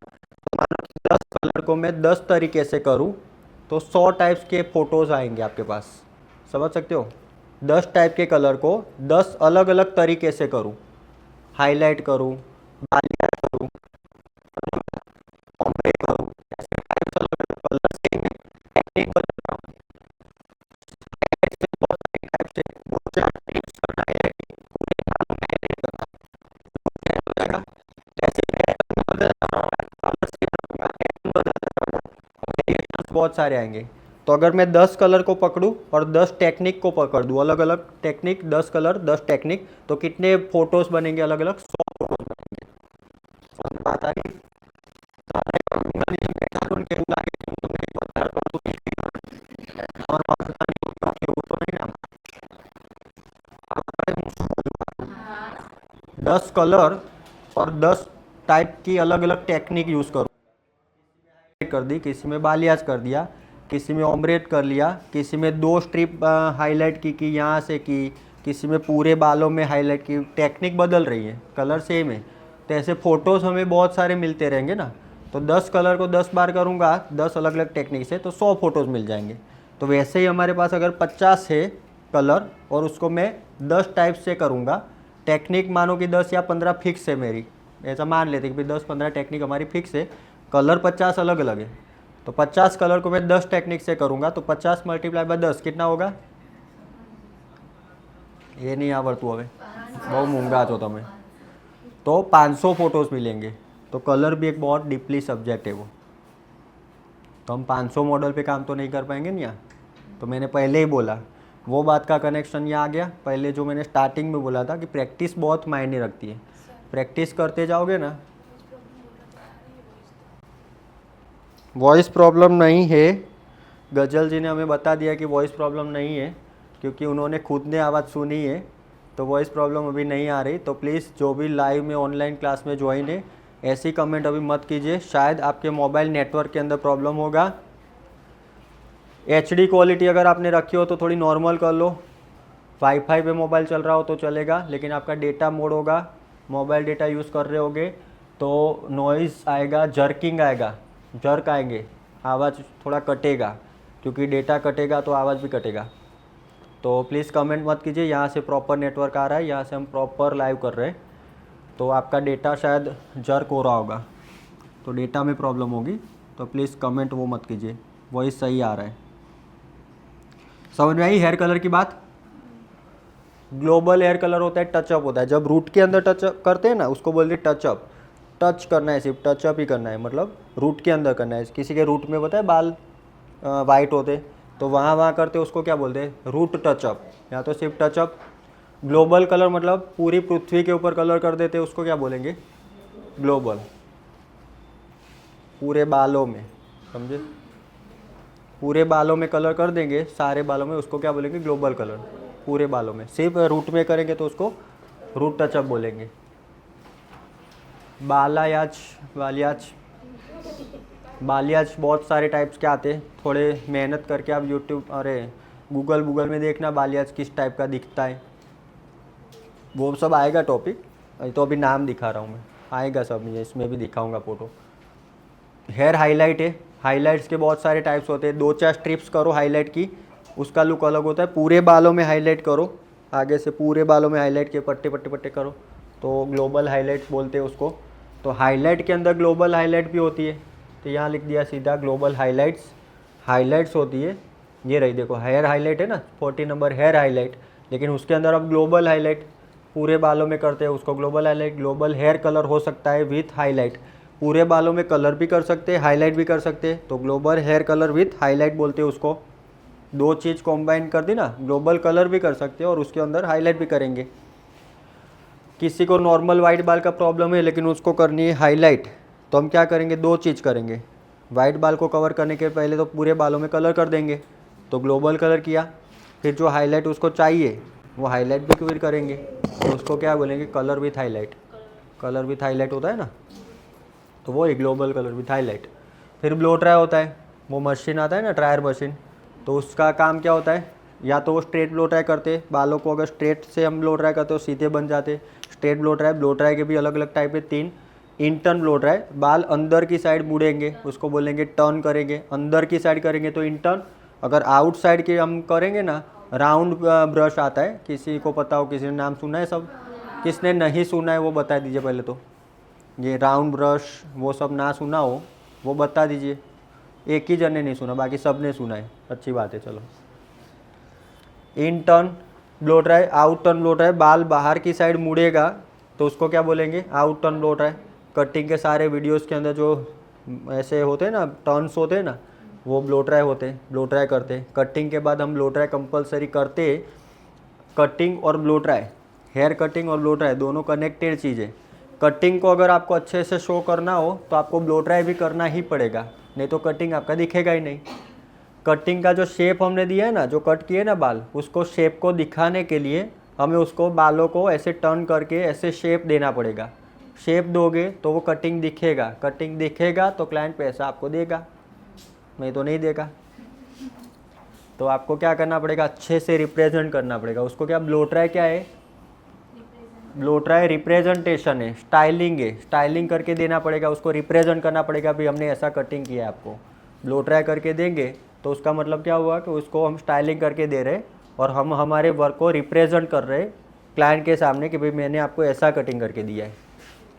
तो मान लो 10 कलर को मैं 10 तरीके से करूँ, तो 100 टाइप्स के फोटोज़ आएंगे आपके पास। समझ सकते हो? 10 टाइप के कलर को 10 अलग अलग तरीके से करूँ, हाईलाइट करूँ, बालियाँ करूँ, ऑम्ब्रे करूँ, ऐसे टाइप्स अलग अलग कलर से टेक्निक बदल रहा हूँ। ऐसे बहुत सारे टाइप से बहुत सारे टिप्स करना है, पूरे बालों में हाईलाइट करना हो जाएगा। ऐसे पैटर्न बदल रहा हूँ, कलर से करूँगा, पैटर्न बदल रहा हूँ, वेरिएशंस बहुत सारे आएंगे। तो अगर मैं 10 कलर को पकड़ूं और 10 टेक्निक को पकड़ दूं, अलग अलग टेक्निक, 10 कलर 10 टेक्निक, तो कितने फोटोज़ बनेंगे? अलग अलग 100 फोटोज़ बनेंगे। समझ बात आ रही? दस कलर और 10 टाइप की अलग अलग टेक्निक यूज़ करूँ कर दी, किसी में बालियाज कर दिया, किसी में ऑम्ब्रेट कर लिया, किसी में 2 स्ट्रिप हाईलाइट की यहाँ से की, किसी में पूरे बालों में हाईलाइट की। टेक्निक बदल रही है, कलर सेम है। तो ऐसे फ़ोटोज़ हमें बहुत सारे मिलते रहेंगे ना। तो 10 कलर को 10 बार करूँगा 10 अलग अलग टेक्निक से, तो 100 फ़ोटोज़ मिल जाएंगे। तो वैसे ही हमारे पास अगर 50 है कलर और उसको मैं 10 टाइप से करूँगा, टेक्निक मानो कि 10 या 15 फिक्स है मेरी, ऐसा मान लेते कि 10-15 टेक्निक हमारी फिक्स है, कलर 50 अलग अलग है। तो 50 कलर को मैं 10 टेक्निक से करूँगा, तो 50 × 10 कितना होगा? ये नहीं आवड़તું હવે, બહુ મૂંગા છો તમે। तो 500 फोटोज़ मिलेंगे। तो कलर भी एक बहुत डीपली सब्जेक्ट है वो। तो हम 500 मॉडल पे काम तो नहीं कर पाएंगे ना। तो मैंने पहले ही बोला, वो बात का कनेक्शन यहाँ आ गया। पहले जो मैंने स्टार्टिंग में बोला था कि प्रैक्टिस बहुत मायने रखती है। प्रैक्टिस करते जाओगे ना। वॉइस प्रॉब्लम नहीं है, गजल जी ने हमें बता दिया कि वॉइस प्रॉब्लम नहीं है, क्योंकि उन्होंने खुद ने आवाज़ सुनी है। तो वॉइस प्रॉब्लम अभी नहीं आ रही। तो प्लीज़ जो भी लाइव में ऑनलाइन क्लास में ज्वाइन है, ऐसी कमेंट अभी मत कीजिए, शायद आपके मोबाइल नेटवर्क के अंदर प्रॉब्लम होगा। HD क्वालिटी अगर आपने रखी हो तो थोड़ी नॉर्मल कर लो, वाईफाई पे मोबाइल चल रहा हो तो चलेगा, लेकिन आपका डेटा मोड होगा, मोबाइल डेटा यूज़ कर रहे होगे तो नॉइज़ आएगा, जर्किंग आएगा, जर्क आएंगे, आवाज़ थोड़ा कटेगा, क्योंकि डेटा कटेगा तो आवाज़ भी कटेगा। तो प्लीज़ कमेंट मत कीजिए, यहाँ से प्रॉपर नेटवर्क आ रहा है, यहाँ से हम प्रॉपर लाइव कर रहे हैं, तो आपका डेटा शायद जर्क हो रहा होगा, तो डेटा में प्रॉब्लम होगी, तो प्लीज़ कमेंट वो मत कीजिए, वही सही आ रहा है। समझ में आई हेयर कलर की बात? ग्लोबल हेयर कलर होता है टचअप होता है, जब रूट के अंदर टचअप करते हैं ना उसको बोलते हैं टचअप। टच करना है, सिर्फ टचअप ही करना है, मतलब रूट के अंदर करना है। किसी के रूट में पता है बाल वाइट होते तो वहाँ करते उसको क्या बोलते हैं, रूट टचअप, या तो सिर्फ टचअप। ग्लोबल कलर मतलब पूरी पृथ्वी के ऊपर कलर कर देते उसको क्या बोलेंगे, ग्लोबल, पूरे बालों में, समझे, पूरे बालों में कलर कर देंगे, सारे बालों में, उसको क्या बोलेंगे, ग्लोबल कलर, पूरे बालों में। सिर्फ रूट में करेंगे तो उसको रूट टचअप बोलेंगे। बालायाज, बालियाज बहुत सारे टाइप्स के आते हैं, थोड़े मेहनत करके आप यूट्यूब गूगल में देखना बालियाज किस टाइप का दिखता है, वो सब आएगा टॉपिक, तो अभी नाम दिखा रहा हूँ मैं, आएगा सब, ये इसमें भी दिखाऊंगा फ़ोटो। हेयर हाईलाइट है, हाईलाइट्स के बहुत सारे टाइप्स होते हैं, 2-4 स्ट्रिप्स करो हाईलाइट की, उसका लुक अलग होता है। पूरे बालों में हाईलाइट करो, आगे से पूरे बालों में हाईलाइट के पट्टे पट्टे पट्टे करो तो ग्लोबल हाईलाइट बोलते हैं उसको। तो हाईलाइट के अंदर ग्लोबल हाईलाइट भी होती है, तो यहाँ लिख दिया सीधा ग्लोबल हाईलाइट्स होती है, ये रही देखो, हेयर हाईलाइट है ना, 40 नंबर हेयर हाईलाइट, लेकिन उसके अंदर अब ग्लोबल हाईलाइट पूरे बालों में करते हैं उसको global highlight. Global hair colour हो सकता है विथ हाईलाइट, पूरे बालों में कलर भी कर सकते हैं, हाईलाइट भी कर सकते हैं, तो global hair colour with highlight बोलते हैं उसको। 2 चीज़ कॉम्बाइन कर दी ना, ग्लोबल कलर भी कर सकते हैं और उसके अंदर हाईलाइट भी करेंगे। किसी को नॉर्मल वाइट बाल का प्रॉब्लम है लेकिन उसको करनी है हाईलाइट, तो हम क्या करेंगे, 2 चीज़ करेंगे। वाइट बाल को कवर करने के पहले तो पूरे बालों में कलर कर देंगे, तो ग्लोबल कलर किया, फिर जो हाईलाइट उसको चाहिए वो हाईलाइट भी फिर करेंगे, तो उसको क्या बोलेंगे, colour with highlight. Colour with highlight होता है ना, तो वो एक ग्लोबल कलर विथ हाईलाइट। फिर ब्लो ड्राई होता है, वो मशीन आता है ना, ड्रायर मशीन, तो उसका काम क्या होता है, या तो वो स्ट्रेट ब्लो ड्राई करते, बालों को अगर स्ट्रेट से हम ब्लो ड्राई करते हो सीधे बन जाते, स्ट्रेट ब्लो ड्राई के भी अलग अलग टाइप है 3। इंटर्न ब्लो ड्राई, बाल अंदर की साइड मुड़ेंगे, उसको बोलेंगे टर्न करेंगे, अंदर की साइड करेंगे तो इंटर्न। अगर आउट साइड के हम करेंगे ना, राउंड ब्रश आता है, किसी को पता हो, किसी ने नाम सुना है, सब किसने नहीं सुना है वो बता दीजिए पहले तो, ये राउंड ब्रश वो सब ना सुना हो वो बता दीजिए। एक ही जन ने नहीं सुना, बाकी सब ने सुना है, अच्छी बात है। चलो, in turn blow dry, out turn blow dry, बाल बाहर की साइड मुड़ेगा तो उसको क्या बोलेंगे, out turn blow dry. Cutting के सारे वीडियोस के अंदर जो ऐसे होते हैं ना, टर्न्स होते हैं ना, वो ब्लो ड्राई होते हैं, ब्लो ड्राई करते हैं। कटिंग के बाद हम ब्लो ड्राई कंपलसरी करते। कटिंग और ब्लो ड्राई, हेयर कटिंग और ब्लो ड्राई दोनों कनेक्टेड चीज़ें। कटिंग को अगर आपको अच्छे से शो करना हो तो आपको ब्लो ड्राई भी करना ही पड़ेगा, नहीं तो कटिंग आपका दिखेगा ही नहीं। कटिंग का जो शेप हमने दिया है ना, जो कट किए ना बाल, उसको शेप को दिखाने के लिए हमें उसको बालों को ऐसे टर्न करके ऐसे शेप देना पड़ेगा। शेप दोगे तो वो कटिंग दिखेगा, कटिंग दिखेगा तो क्लाइंट पैसा आपको देगा, नहीं तो नहीं देगा। तो आपको क्या करना पड़ेगा, अच्छे से रिप्रेजेंट करना पड़ेगा उसको। क्या ब्लो ड्राई क्या है, ब्लो ड्राई रिप्रेजेंटेशन है, स्टाइलिंग है, स्टाइलिंग करके देना पड़ेगा उसको, रिप्रेजेंट करना पड़ेगा भी हमने ऐसा कटिंग किया है आपको। ब्लो ड्राई करके देंगे तो उसका मतलब क्या हुआ कि उसको हम स्टाइलिंग करके दे रहे और हम हमारे वर्क को रिप्रेजेंट कर रहे क्लाइंट के सामने कि भाई मैंने आपको ऐसा कटिंग करके दिया है।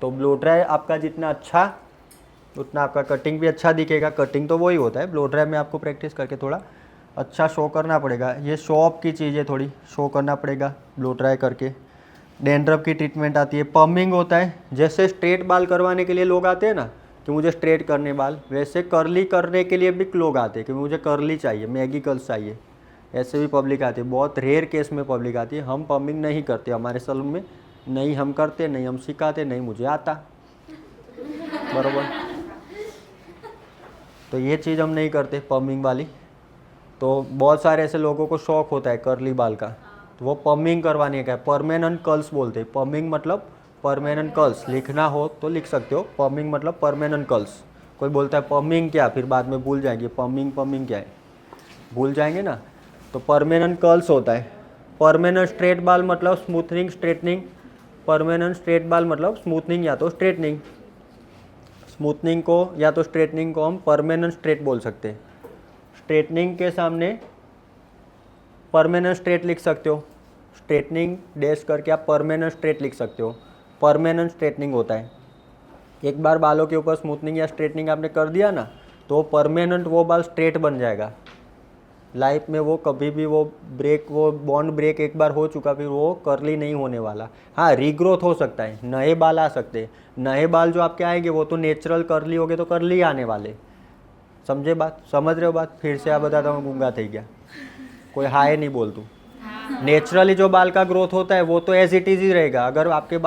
तो ब्लो ड्राई आपका जितना अच्छा उतना आपका कटिंग भी अच्छा दिखेगा। कटिंग तो वही होता है, ब्लो ड्राई में आपको प्रैक्टिस करके थोड़ा अच्छा शो करना पड़ेगा। ये शो ऑफ की चीज़ है, थोड़ी शो करना पड़ेगा ब्लो ड्राई करके। डैंड्रफ की ट्रीटमेंट आती है, पमिंग होता है। जैसे स्ट्रेट बाल करवाने के लिए लोग आते हैं ना कि मुझे स्ट्रेट करने बाल, वैसे कर्ली करने के लिए भी लोग आते हैं कि मुझे कर्ली चाहिए, मैगी कर्ल्स चाहिए। ऐसे भी पब्लिक आती है, बहुत रेयर केस में पब्लिक आती है। हम पमिंग नहीं करते हमारे सैलून में, नहीं हम करते, नहीं हम सिखाते, नहीं मुझे आता, बराबर। तो ये चीज़ हम नहीं करते पमिंग वाली। तो बहुत सारे ऐसे लोगों को शौक होता है कर्ली बाल का, तो वो पमिंग करवाने का है, परमानेंट कर्ल्स बोलते हैं। पमिंग मतलब परमानेंट कर्ल्स लिखना हो तो लिख सकते हो। पमिंग मतलब परमानेंट कर्ल्स। कोई बोलता है पमिंग क्या, फिर बाद में भूल जाएंगे पमिंग क्या है, भूल जाएंगे ना। तो परमानेंट कर्ल्स होता है। परमानेंट स्ट्रेट बाल मतलब स्मूथनिंग स्ट्रेटनिंग। परमानेंट स्ट्रेट बाल मतलब स्मूथनिंग या तो स्ट्रेटनिंग। स्मूथनिंग को या तो स्ट्रेटनिंग को हम परमानेंट स्ट्रेट बोल सकते हैं। स्ट्रेटनिंग के सामने परमानेंट स्ट्रेट लिख सकते हो। स्ट्रेटनिंग डैश करके आप परमानेंट स्ट्रेट लिख सकते हो। परमानेंट स्ट्रेटनिंग होता है। एक बार बालों के ऊपर स्मूथनिंग या स्ट्रेटनिंग आपने कर दिया ना, तो परमानेंट वो बाल स्ट्रेट बन जाएगा। लाइफ में वो कभी भी वो बॉन्ड ब्रेक एक बार हो चुका, फिर वो कर्ली नहीं होने वाला। हाँ, रीग्रोथ हो सकता है, नए बाल आ सकते हैं। नए बाल जो आपके आएंगे वो तो नेचुरल कर्ली हो गए, तो कर्ली आने वाले। समझे बात, समझ रहे हो बात? फिर से आप बताता हूँ, गूंगा थी गया, कोई हाय नहीं बोल तू। नेचुरली जो बाल का ग्रोथ होता है वो तो एज इट इज़ ही रहेगा। अगर आपके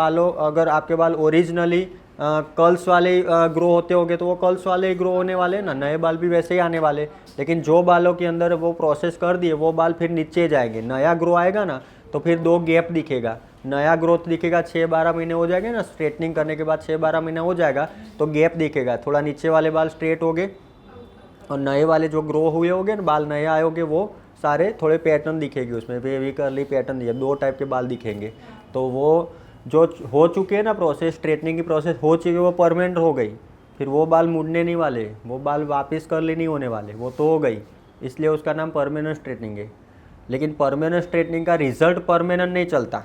बाल ओरिजिनली कर्ल्स वाले ग्रो होते होंगे तो वो कर्ल्स वाले ही ग्रो होने वाले ना, नए बाल भी वैसे ही आने वाले। लेकिन जो बालों के अंदर वो प्रोसेस कर दिए वो बाल फिर नीचे जाएंगे। नया ग्रो आएगा ना तो फिर 2 गैप दिखेगा। नया ग्रोथ दिखेगा, 6-12 महीने हो जाएंगे ना, स्ट्रेटनिंग करने के बाद 6-12 महीना हो जाएगा तो गैप दिखेगा। थोड़ा नीचे वाले बाल स्ट्रेट हो गए और नए वाले जो ग्रो हुए होंगे ना, बाल नए आए होंगे, वो सारे थोड़े पैटर्न दिखेगी उसमें, बेबी कर्ली पैटर्न दिखे, 2 टाइप के बाल दिखेंगे। तो वो जो हो चुके हैं ना प्रोसेस, स्ट्रेटनिंग की प्रोसेस हो चुकी है, वो परमानेंट हो गई। फिर वो बाल मुड़ने नहीं वाले, वो बाल वापस कर्ली नहीं होने वाले, वो तो हो गई। इसलिए उसका नाम परमानेंट स्ट्रेटनिंग है। लेकिन परमानेंट स्ट्रेटनिंग का रिजल्ट परमानेंट नहीं चलता,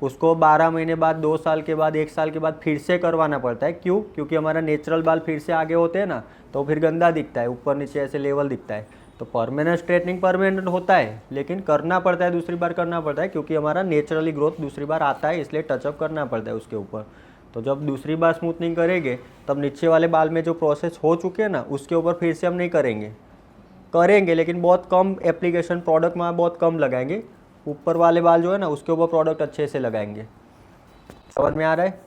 उसको 12 महीने बाद, 2 साल के बाद, 1 साल के बाद फिर से करवाना पड़ता है। क्यों? क्योंकि हमारा नेचुरल बाल फिर से आगे होते हैं ना, तो फिर गंदा दिखता है, ऊपर नीचे ऐसे लेवल दिखता है। तो परमानेंट स्ट्रेटनिंग परमानेंट होता है, लेकिन करना पड़ता है, दूसरी बार करना पड़ता है, क्योंकि हमारा नेचुरली ग्रोथ दूसरी बार आता है, इसलिए टचअप करना पड़ता है उसके ऊपर। तो जब दूसरी बार स्मूथनिंग करेंगे तब नीचे वाले बाल में जो प्रोसेस हो चुके हैं ना, उसके ऊपर फिर से हम नहीं करेंगे, लेकिन बहुत कम एप्लीकेशन, प्रोडक्ट में बहुत कम लगाएंगे। ऊपर वाले बाल जो है ना, उसके ऊपर प्रोडक्ट अच्छे से लगाएंगे। समझ में आ रहा है?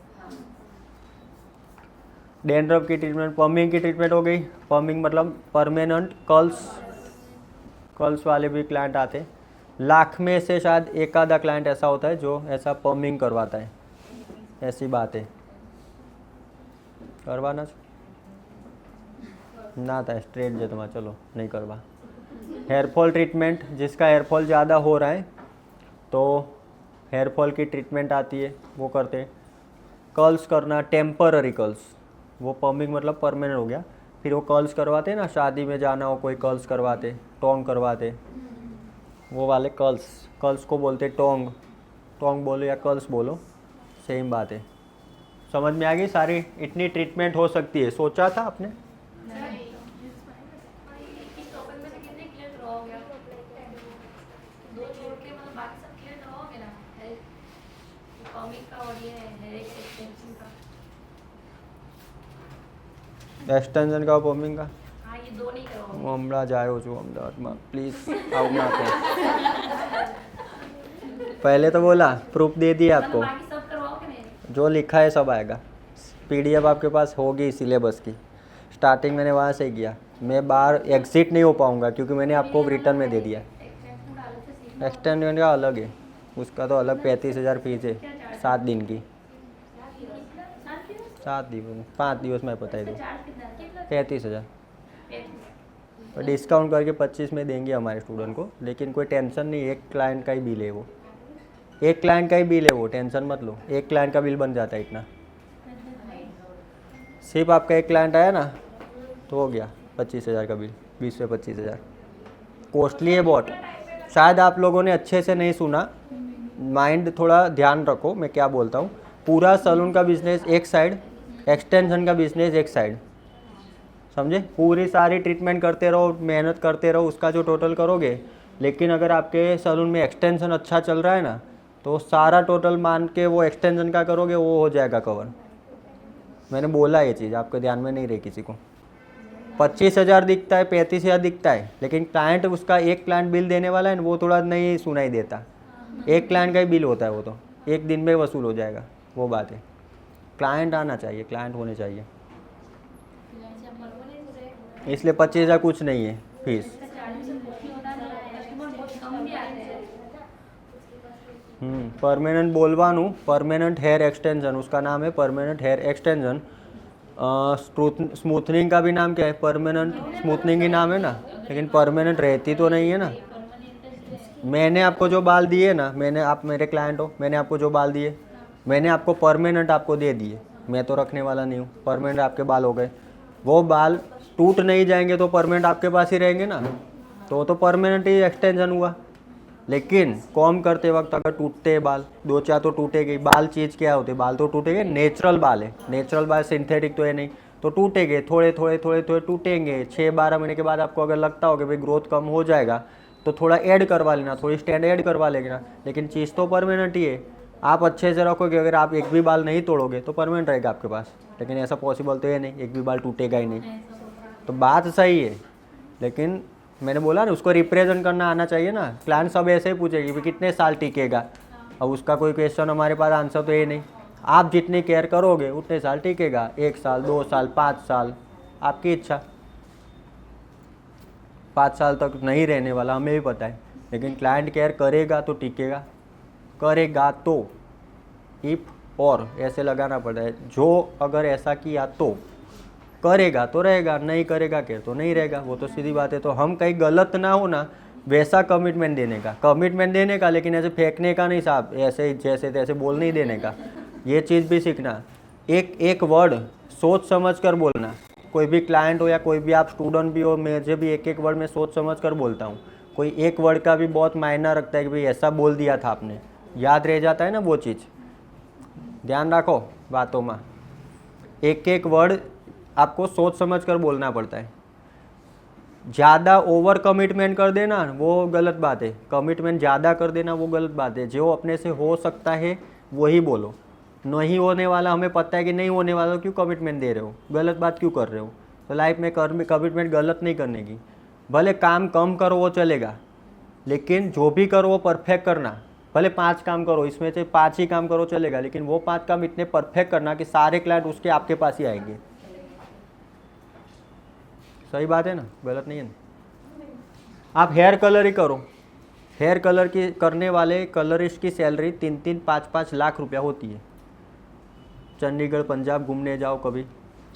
डैंड्रफ की ट्रीटमेंट, पमिंग की ट्रीटमेंट हो गई। पमिंग मतलब परमानेंट कर्ल्स वाले भी क्लाइंट आते हैं। लाख में से शायद एक आधा क्लाइंट ऐसा होता है जो ऐसा पमिंग करवाता है। ऐसी बात है, करवाना ना था स्ट्रेट जो तुम्हारा, चलो नहीं करवा। हेयरफॉल ट्रीटमेंट, जिसका हेयरफॉल ज़्यादा हो रहा है तो हेयरफॉल की ट्रीटमेंट आती है, वो करते हैं। कर्ल्स करना, टेम्पररी कर्ल्स, वो पमिंग मतलब परमानेंट हो गया। फिर वो कर्ल्स करवाते हैं ना, शादी में जाना हो कोई कर्ल्स करवाते, टोंग करवाते, वो वाले कर्ल्स को बोलते टोंग बोलो या कर्ल्स बोलो, सेम बात है। समझ में आ गई? सारी इतनी ट्रीटमेंट हो सकती है। सोचा था आपने? एक्सटेंशन का, पमिंग का હું હમણાં જ આવ્યો છું અમદાવાદમાં, પ્લીઝ આવું ના કરો। पहले तो बोला प्रूफ दे दिया आपको, जो लिखा है सब आएगा। PDF आपके पास होगी सिलेबस की, स्टार्टिंग मैंने वहाँ से किया। मैं बाहर एग्जिट नहीं हो पाऊँगा क्योंकि मैंने आपको रिटर्न में दे दिया। एक्सटेंशन का अलग है, उसका तो अलग 35,000 फीस है 7 दिन की। 7 दिन 5 दिवस में बताई दूँ, 35,000 और डिस्काउंट करके 25 में देंगे हमारे स्टूडेंट को। लेकिन कोई टेंशन नहीं, एक क्लाइंट का ही बिल है वो, एक क्लाइंट का ही बिल है वो, टेंशन मत लो। एक क्लाइंट का बिल बन जाता है इतना। सिर्फ आपका एक क्लाइंट आया ना तो हो गया 25,000 का बिल, 20 से 25,000। कॉस्टली है बहुत। शायद आप लोगों ने अच्छे से नहीं सुना, माइंड थोड़ा ध्यान रखो मैं क्या बोलता हूँ। पूरा सैलून का बिजनेस एक साइड, एक्सटेंशन का बिजनेस एक साइड, समझे? पूरी सारी ट्रीटमेंट करते रहो, मेहनत करते रहो, उसका जो टोटल करोगे। लेकिन अगर आपके सैलून में एक्सटेंशन अच्छा चल रहा है ना, तो सारा टोटल मान के वो एक्सटेंशन का करोगे, वो हो जाएगा कवर। मैंने बोला ये चीज़, आपके ध्यान में नहीं रही किसी को। 25,000 दिखता है, 35,000 दिखता है, लेकिन क्लाइंट उसका एक क्लाइंट बिल देने वाला है ना, वो थोड़ा नहीं सुनाई देता। एक क्लाइंट का ही बिल होता है, वो तो एक दिन में वसूल हो जाएगा, वो बात है। क्लाइंट आना चाहिए, क्लाइंट होने चाहिए, इसलिए 25,000 कुछ नहीं है फीस। परमानेंट बोलवानू, परमानेंट हेयर एक्सटेंशन, उसका नाम है परमानेंट हेयर एक्सटेंशन। स्मूथनिंग का भी नाम क्या है? परमानेंट स्मूथनिंग ही नाम है ना, लेकिन परमानेंट रहती तो नहीं है ना। मैंने आपको जो बाल दिए ना, आप मेरे क्लाइंट हो, मैंने आपको जो बाल दिए, मैंने आपको परमानेंट आपको दे दिए, मैं तो रखने वाला नहीं हूँ। परमानेंट आपके बाल हो गए, वो बाल टूट नहीं जाएंगे तो परमानेंट आपके पास ही रहेंगे ना, तो परमानेंट ही एक्सटेंशन हुआ। लेकिन कॉम करते वक्त अगर टूटते हैं बाल, 2-4 तो टूटेगी। बाल चीज़ क्या होती है? बाल तो टूटेंगे, नेचुरल बाल है, नेचुरल बाल, सिंथेटिक तो है नहीं, तो टूटेंगे, थोड़े थोड़े थोड़े थोड़े टूटेंगे। 6-12 महीने के बाद आपको अगर लगता हो कि भाई ग्रोथ कम हो जाएगा तो थोड़ा ऐड करवा लेना, थोड़ी स्टैंड ऐड करवा लेना, लेकिन चीज़ तो परमानेंट ही है। आप अच्छे से रखोगे, अगर आप एक भी बाल नहीं तोड़ोगे तो परमानेंट रहेगा आपके पास, लेकिन ऐसा पॉसिबल तो है नहीं, एक भी बाल टूटेगा ही नहीं। तो बात सही है, लेकिन मैंने बोला ना उसको रिप्रेजेंट करना आना चाहिए ना। क्लाइंट सब ऐसे ही पूछेगी कि कितने साल टिकेगा, अब उसका कोई क्वेश्चन हमारे पास आंसर तो ये नहीं। आप जितनी केयर करोगे उतने साल टिकेगा, 1 साल, 2 साल, 5 साल, आपकी इच्छा। 5 साल तक नहीं रहने वाला, हमें भी पता है, लेकिन क्लाइंट केयर करेगा तो टिकेगा, करेगा तो, इफ और ऐसे लगाना पड़ता है, जो अगर ऐसा किया तो करेगा तो रहेगा, नहीं करेगा केयर तो नहीं रहेगा, वो तो सीधी बात है। तो हम कहीं गलत ना हो ना वैसा कमिटमेंट देने का, लेकिन ऐसे फेंकने का नहीं साहब, ऐसे जैसे तैसे बोल नहीं देने का। ये चीज़ भी सीखना, एक वर्ड सोच समझ कर बोलना। कोई भी क्लाइंट हो या कोई भी आप स्टूडेंट भी हो, मुझे भी एक वर्ड में सोच समझ कर बोलता हूँ। कोई एक वर्ड का भी बहुत मायना रखता है कि भाई ऐसा बोल दिया था आपने, याद रह जाता है ना वो चीज़। ध्यान रखो बातों में, एक वर्ड आपको सोच समझ कर बोलना पड़ता है। ज़्यादा ओवर कमिटमेंट कर देना वो गलत बात है, कमिटमेंट ज़्यादा कर देना वो गलत बात है। जो अपने से हो सकता है वही बोलो, नहीं होने वाला हमें पता है कि नहीं होने वाला, क्यों कमिटमेंट दे रहे हो, गलत बात क्यों कर रहे हो। तो लाइफ में कमिटमेंट गलत नहीं करने की, भले काम कम करो वो चलेगा, लेकिन जो भी करो वो परफेक्ट करना। भले 5 काम करो, इसमें से 5 ही काम करो चलेगा, लेकिन वो 5 काम इतने परफेक्ट करना कि सारे क्लाइंट उसके आपके पास ही आएंगे। सही बात है ना, गलत नहीं है ना। आप हेयर कलर ही करो, हेयर कलर की करने वाले कलरिस्ट की सैलरी 3-3, 5-5 लाख रुपया होती है। चंडीगढ़, पंजाब घूमने जाओ कभी,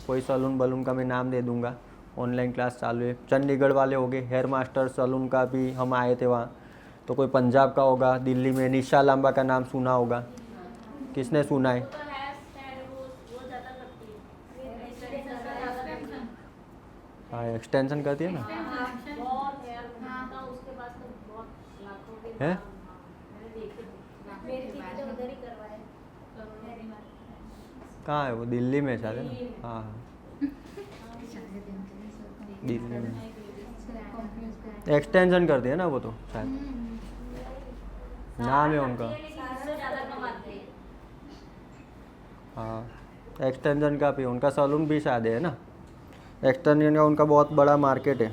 कोई सैलून बलून का मैं नाम दे दूंगा, ऑनलाइन क्लास चालू है। चंडीगढ़ वाले हो गए, हेयर मास्टर सैलून का भी हम आए थे वहाँ, तो कोई पंजाब का होगा, दिल्ली में निशा लांबा का नाम सुना होगा, किसने सुना है? हाँ, एक्सटेंशन करती है ना, है कहाँ है वो? दिल्ली में शायद है ना। हाँ दिल्ली में एक्सटेंशन करती है ना वो, तो शायद नाम है उनका। हाँ, एक्सटेंशन का भी उनका सैलून भी शायद है ना, एक्सटेंशन का उनका बहुत बड़ा मार्केट है।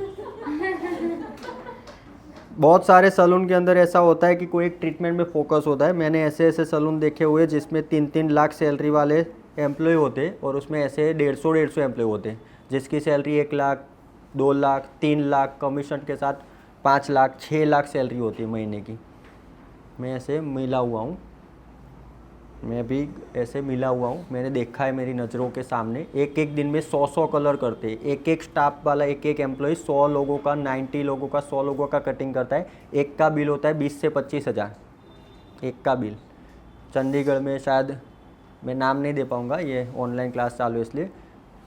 बहुत सारे सैलून के अंदर ऐसा होता है कि कोई एक ट्रीटमेंट में फोकस होता है। मैंने ऐसे सैलून देखे हुए जिसमें 3-3 लाख सैलरी वाले एम्प्लॉय होते, और उसमें ऐसे 150 एम्प्लॉय होते जिसकी सैलरी 1 लाख, 2 लाख, 3 लाख, कमीशन के साथ 5 लाख, 6 लाख सैलरी होती है महीने की। मैं ऐसे मिला हुआ हूँ, मैं भी ऐसे मिला हुआ हूँ, मैंने देखा है मेरी नज़रों के सामने। एक दिन में 100 कलर करते, एक स्टाफ वाला, एक एम्प्लॉय 100 लोगों का, 90 लोगों का, 100 लोगों का कटिंग करता है। एक का बिल होता है 20 से 25 हज़ार, एक का बिल। चंडीगढ़ में शायद, मैं नाम नहीं दे पाऊँगा, ये ऑनलाइन क्लास चालू है इसलिए,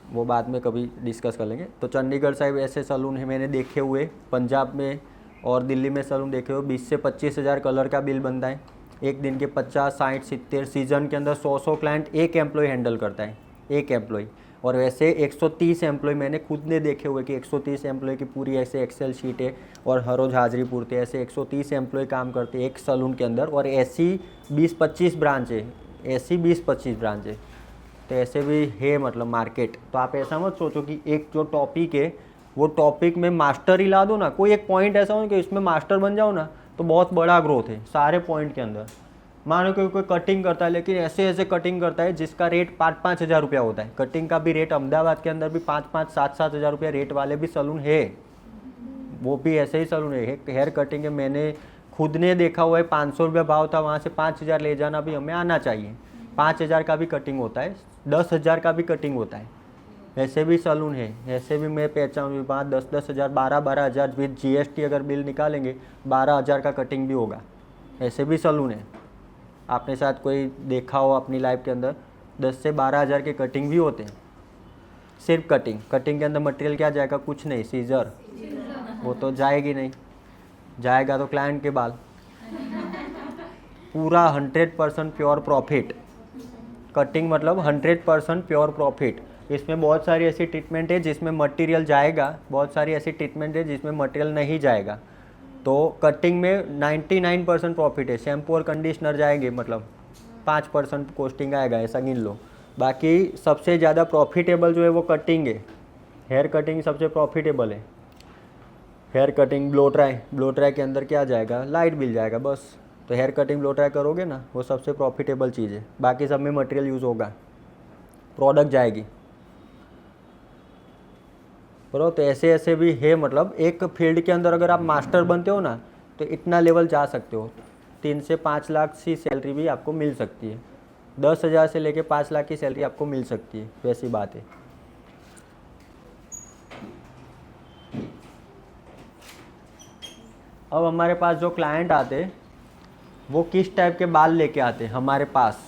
वो बाद में कभी डिस्कस कर लेंगे। तो चंडीगढ़ साहिब ऐसे सैलून है मैंने देखे हुए, पंजाब में और दिल्ली में सैलून देखे हुए। 20 से 25 हज़ार कलर का बिल बनता है। एक दिन के 50, 60, 70, सीज़न के अंदर 100 क्लाइंट एक एम्प्लॉय हैंडल करता है, एक एम्प्लॉय। और वैसे 130 एम्प्लॉय मैंने खुद ने देखे हुए कि 130 एम्प्लॉय की पूरी ऐसे एक्सेल शीट है, और हर रोज़ हाजिरी पूरते, ऐसे 130 एम्प्लॉय काम करते हैं एक सैलून के अंदर। और ऐसी 20-25 ब्रांच है, ऐसी 20-25 ब्रांच है, तो ऐसे भी है मतलब मार्केट। तो आप ऐसा मत सोचो कि एक जो टॉपिक है वो टॉपिक में मास्टर ही ला दो ना, कोई एक पॉइंट ऐसा हो कि इसमें मास्टर बन जाओ ना, तो बहुत बड़ा ग्रोथ है सारे पॉइंट के अंदर। मानो कि कोई कटिंग करता है, लेकिन ऐसे ऐसे कटिंग करता है जिसका रेट 5-5 हज़ार रुपया होता है। कटिंग का भी रेट अहमदाबाद के अंदर भी 5-5, 7-7 हज़ार रुपया रेट वाले भी सैलून है, वो भी ऐसे ही सैलून है। हेयर कटिंग है, मैंने खुद ने देखा हुआ है 500 रुपये भाव था, वहाँ से 5000 ले जाना भी हमें आना चाहिए। 5000 का भी कटिंग होता है, 10,000 का भी कटिंग होता है। ऐसे भी सलून है, ऐसे भी मैं पहचान 5-10 हज़ार 12 हज़ार विद GST अगर बिल निकालेंगे 12,000 का कटिंग भी होगा। ऐसे भी सलून है, आपने साथ कोई देखा हो अपनी लाइफ के अंदर 10 से 12,000 के कटिंग भी होते हैं। सिर्फ कटिंग के अंदर मटेरियल क्या जाएगा? कुछ नहीं, सीजर। वो तो जाएगी नहीं, जाएगा तो क्लाइंट के बाल। पूरा 100% प्योर प्रॉफिट। कटिंग मतलब 100% प्योर प्रॉफिट। इसमें बहुत सारी ऐसी ट्रीटमेंट है जिसमें मटेरियल जाएगा, बहुत सारी ऐसी ट्रीटमेंट है जिसमें मटेरियल नहीं जाएगा। तो कटिंग में 99% प्रॉफिट है। शैम्पू और कंडीशनर जाएंगे, मतलब 5% कॉस्टिंग आएगा, ऐसा गिन लो। बाकी सबसे ज़्यादा प्रॉफिटेबल जो है वो कटिंग है। हेयर कटिंग सबसे प्रॉफिटेबल है। हेयर कटिंग, ब्लो ड्राई के अंदर क्या जाएगा? लाइट बिल जाएगा बस। तो हेयर कटिंग ब्लो ड्राई करोगे ना, वो सबसे प्रॉफिटेबल चीज़ है। बाकी सब में मटेरियल यूज़ होगा, प्रोडक्ट जाएगी। बरो तो ऐसे भी है, मतलब एक फील्ड के अंदर अगर आप मास्टर बनते हो ना तो इतना लेवल जा सकते हो। 3 से 5 लाख की सैलरी भी आपको मिल सकती है। 10,000 से लेके 5 लाख की सैलरी आपको मिल सकती है, वैसी बात है। अब हमारे पास जो क्लाइंट आते हैं वो किस टाइप के बाल लेके आते हैं हमारे पास,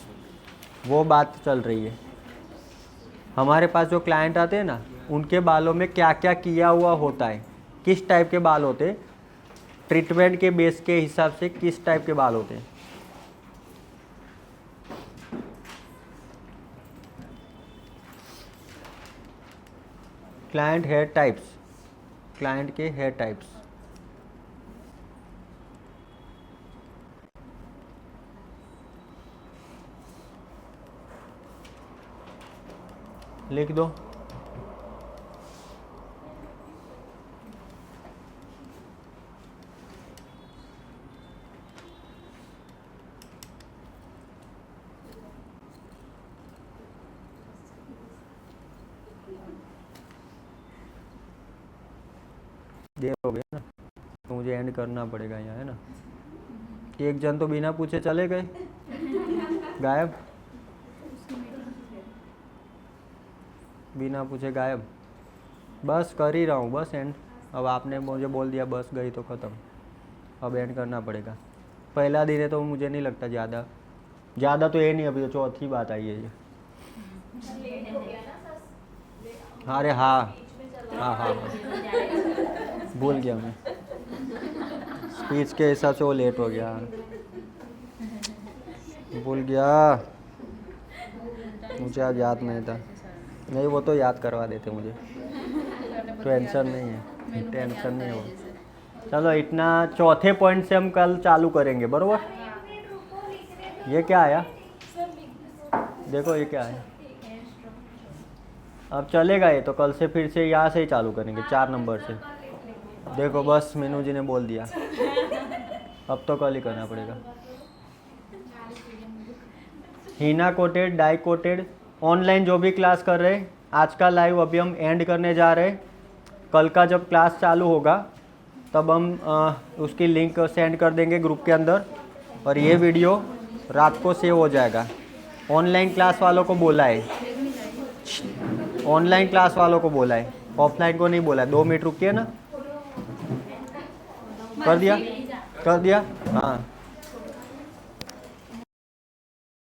वो बात चल रही है। हमारे पास जो क्लाइंट आते हैं ना, उनके बालों में क्या क्या किया हुआ होता है, किस टाइप के बाल होते हैं, ट्रीटमेंट के बेस के हिसाब से किस टाइप के बाल होते हैं। क्लाइंट हेयर टाइप्स, क्लाइंट के हेयर टाइप्स। लिख दो। देर हो गई ना, तो मुझे एंड करना पड़ेगा यहाँ, है ना। एक जन तो बिना पूछे चले गए, गायब, बिना पूछे गायब। बस कर ही रहा हूँ, बस एंड। अब आपने मुझे बोल दिया बस गई तो ख़त्म, अब एंड करना पड़ेगा। पहला दिन है तो मुझे नहीं लगता ज़्यादा तो ये नहीं, अभी तो चौथी बात आई है ये। अरे हाँ, भूल गया मैं, स्पीच के हिसाब से वो लेट हो गया, भूल गया, मुझे आज याद नहीं था। नहीं, वो तो याद करवा देते मुझे, टेंशन नहीं है, टेंशन नहीं है वो। चलो इतना, चौथे पॉइंट से हम कल चालू करेंगे, बरोबर। ये क्या आया? देखो ये क्या है। अब चलेगा ये तो, कल से फिर से यहाँ से ही चालू करेंगे, 4 नंबर से। देखो बस मीनू जी ने बोल दिया, अब तो कल ही करना पड़ेगा। हीना कोटेड, डाई कोटेड, ऑनलाइन जो भी क्लास कर रहे हैं, आज का लाइव अभी हम एंड करने जा रहे हैं। कल का जब क्लास चालू होगा तब हम उसकी लिंक सेंड कर देंगे ग्रुप के अंदर, और ये वीडियो रात को सेव हो जाएगा। ऑनलाइन क्लास वालों को बोला है, ऑनलाइन क्लास वालों को बोला है, ऑफलाइन को नहीं बोला है। 2 मिनट रुकिए ना, कर दिया हाँ।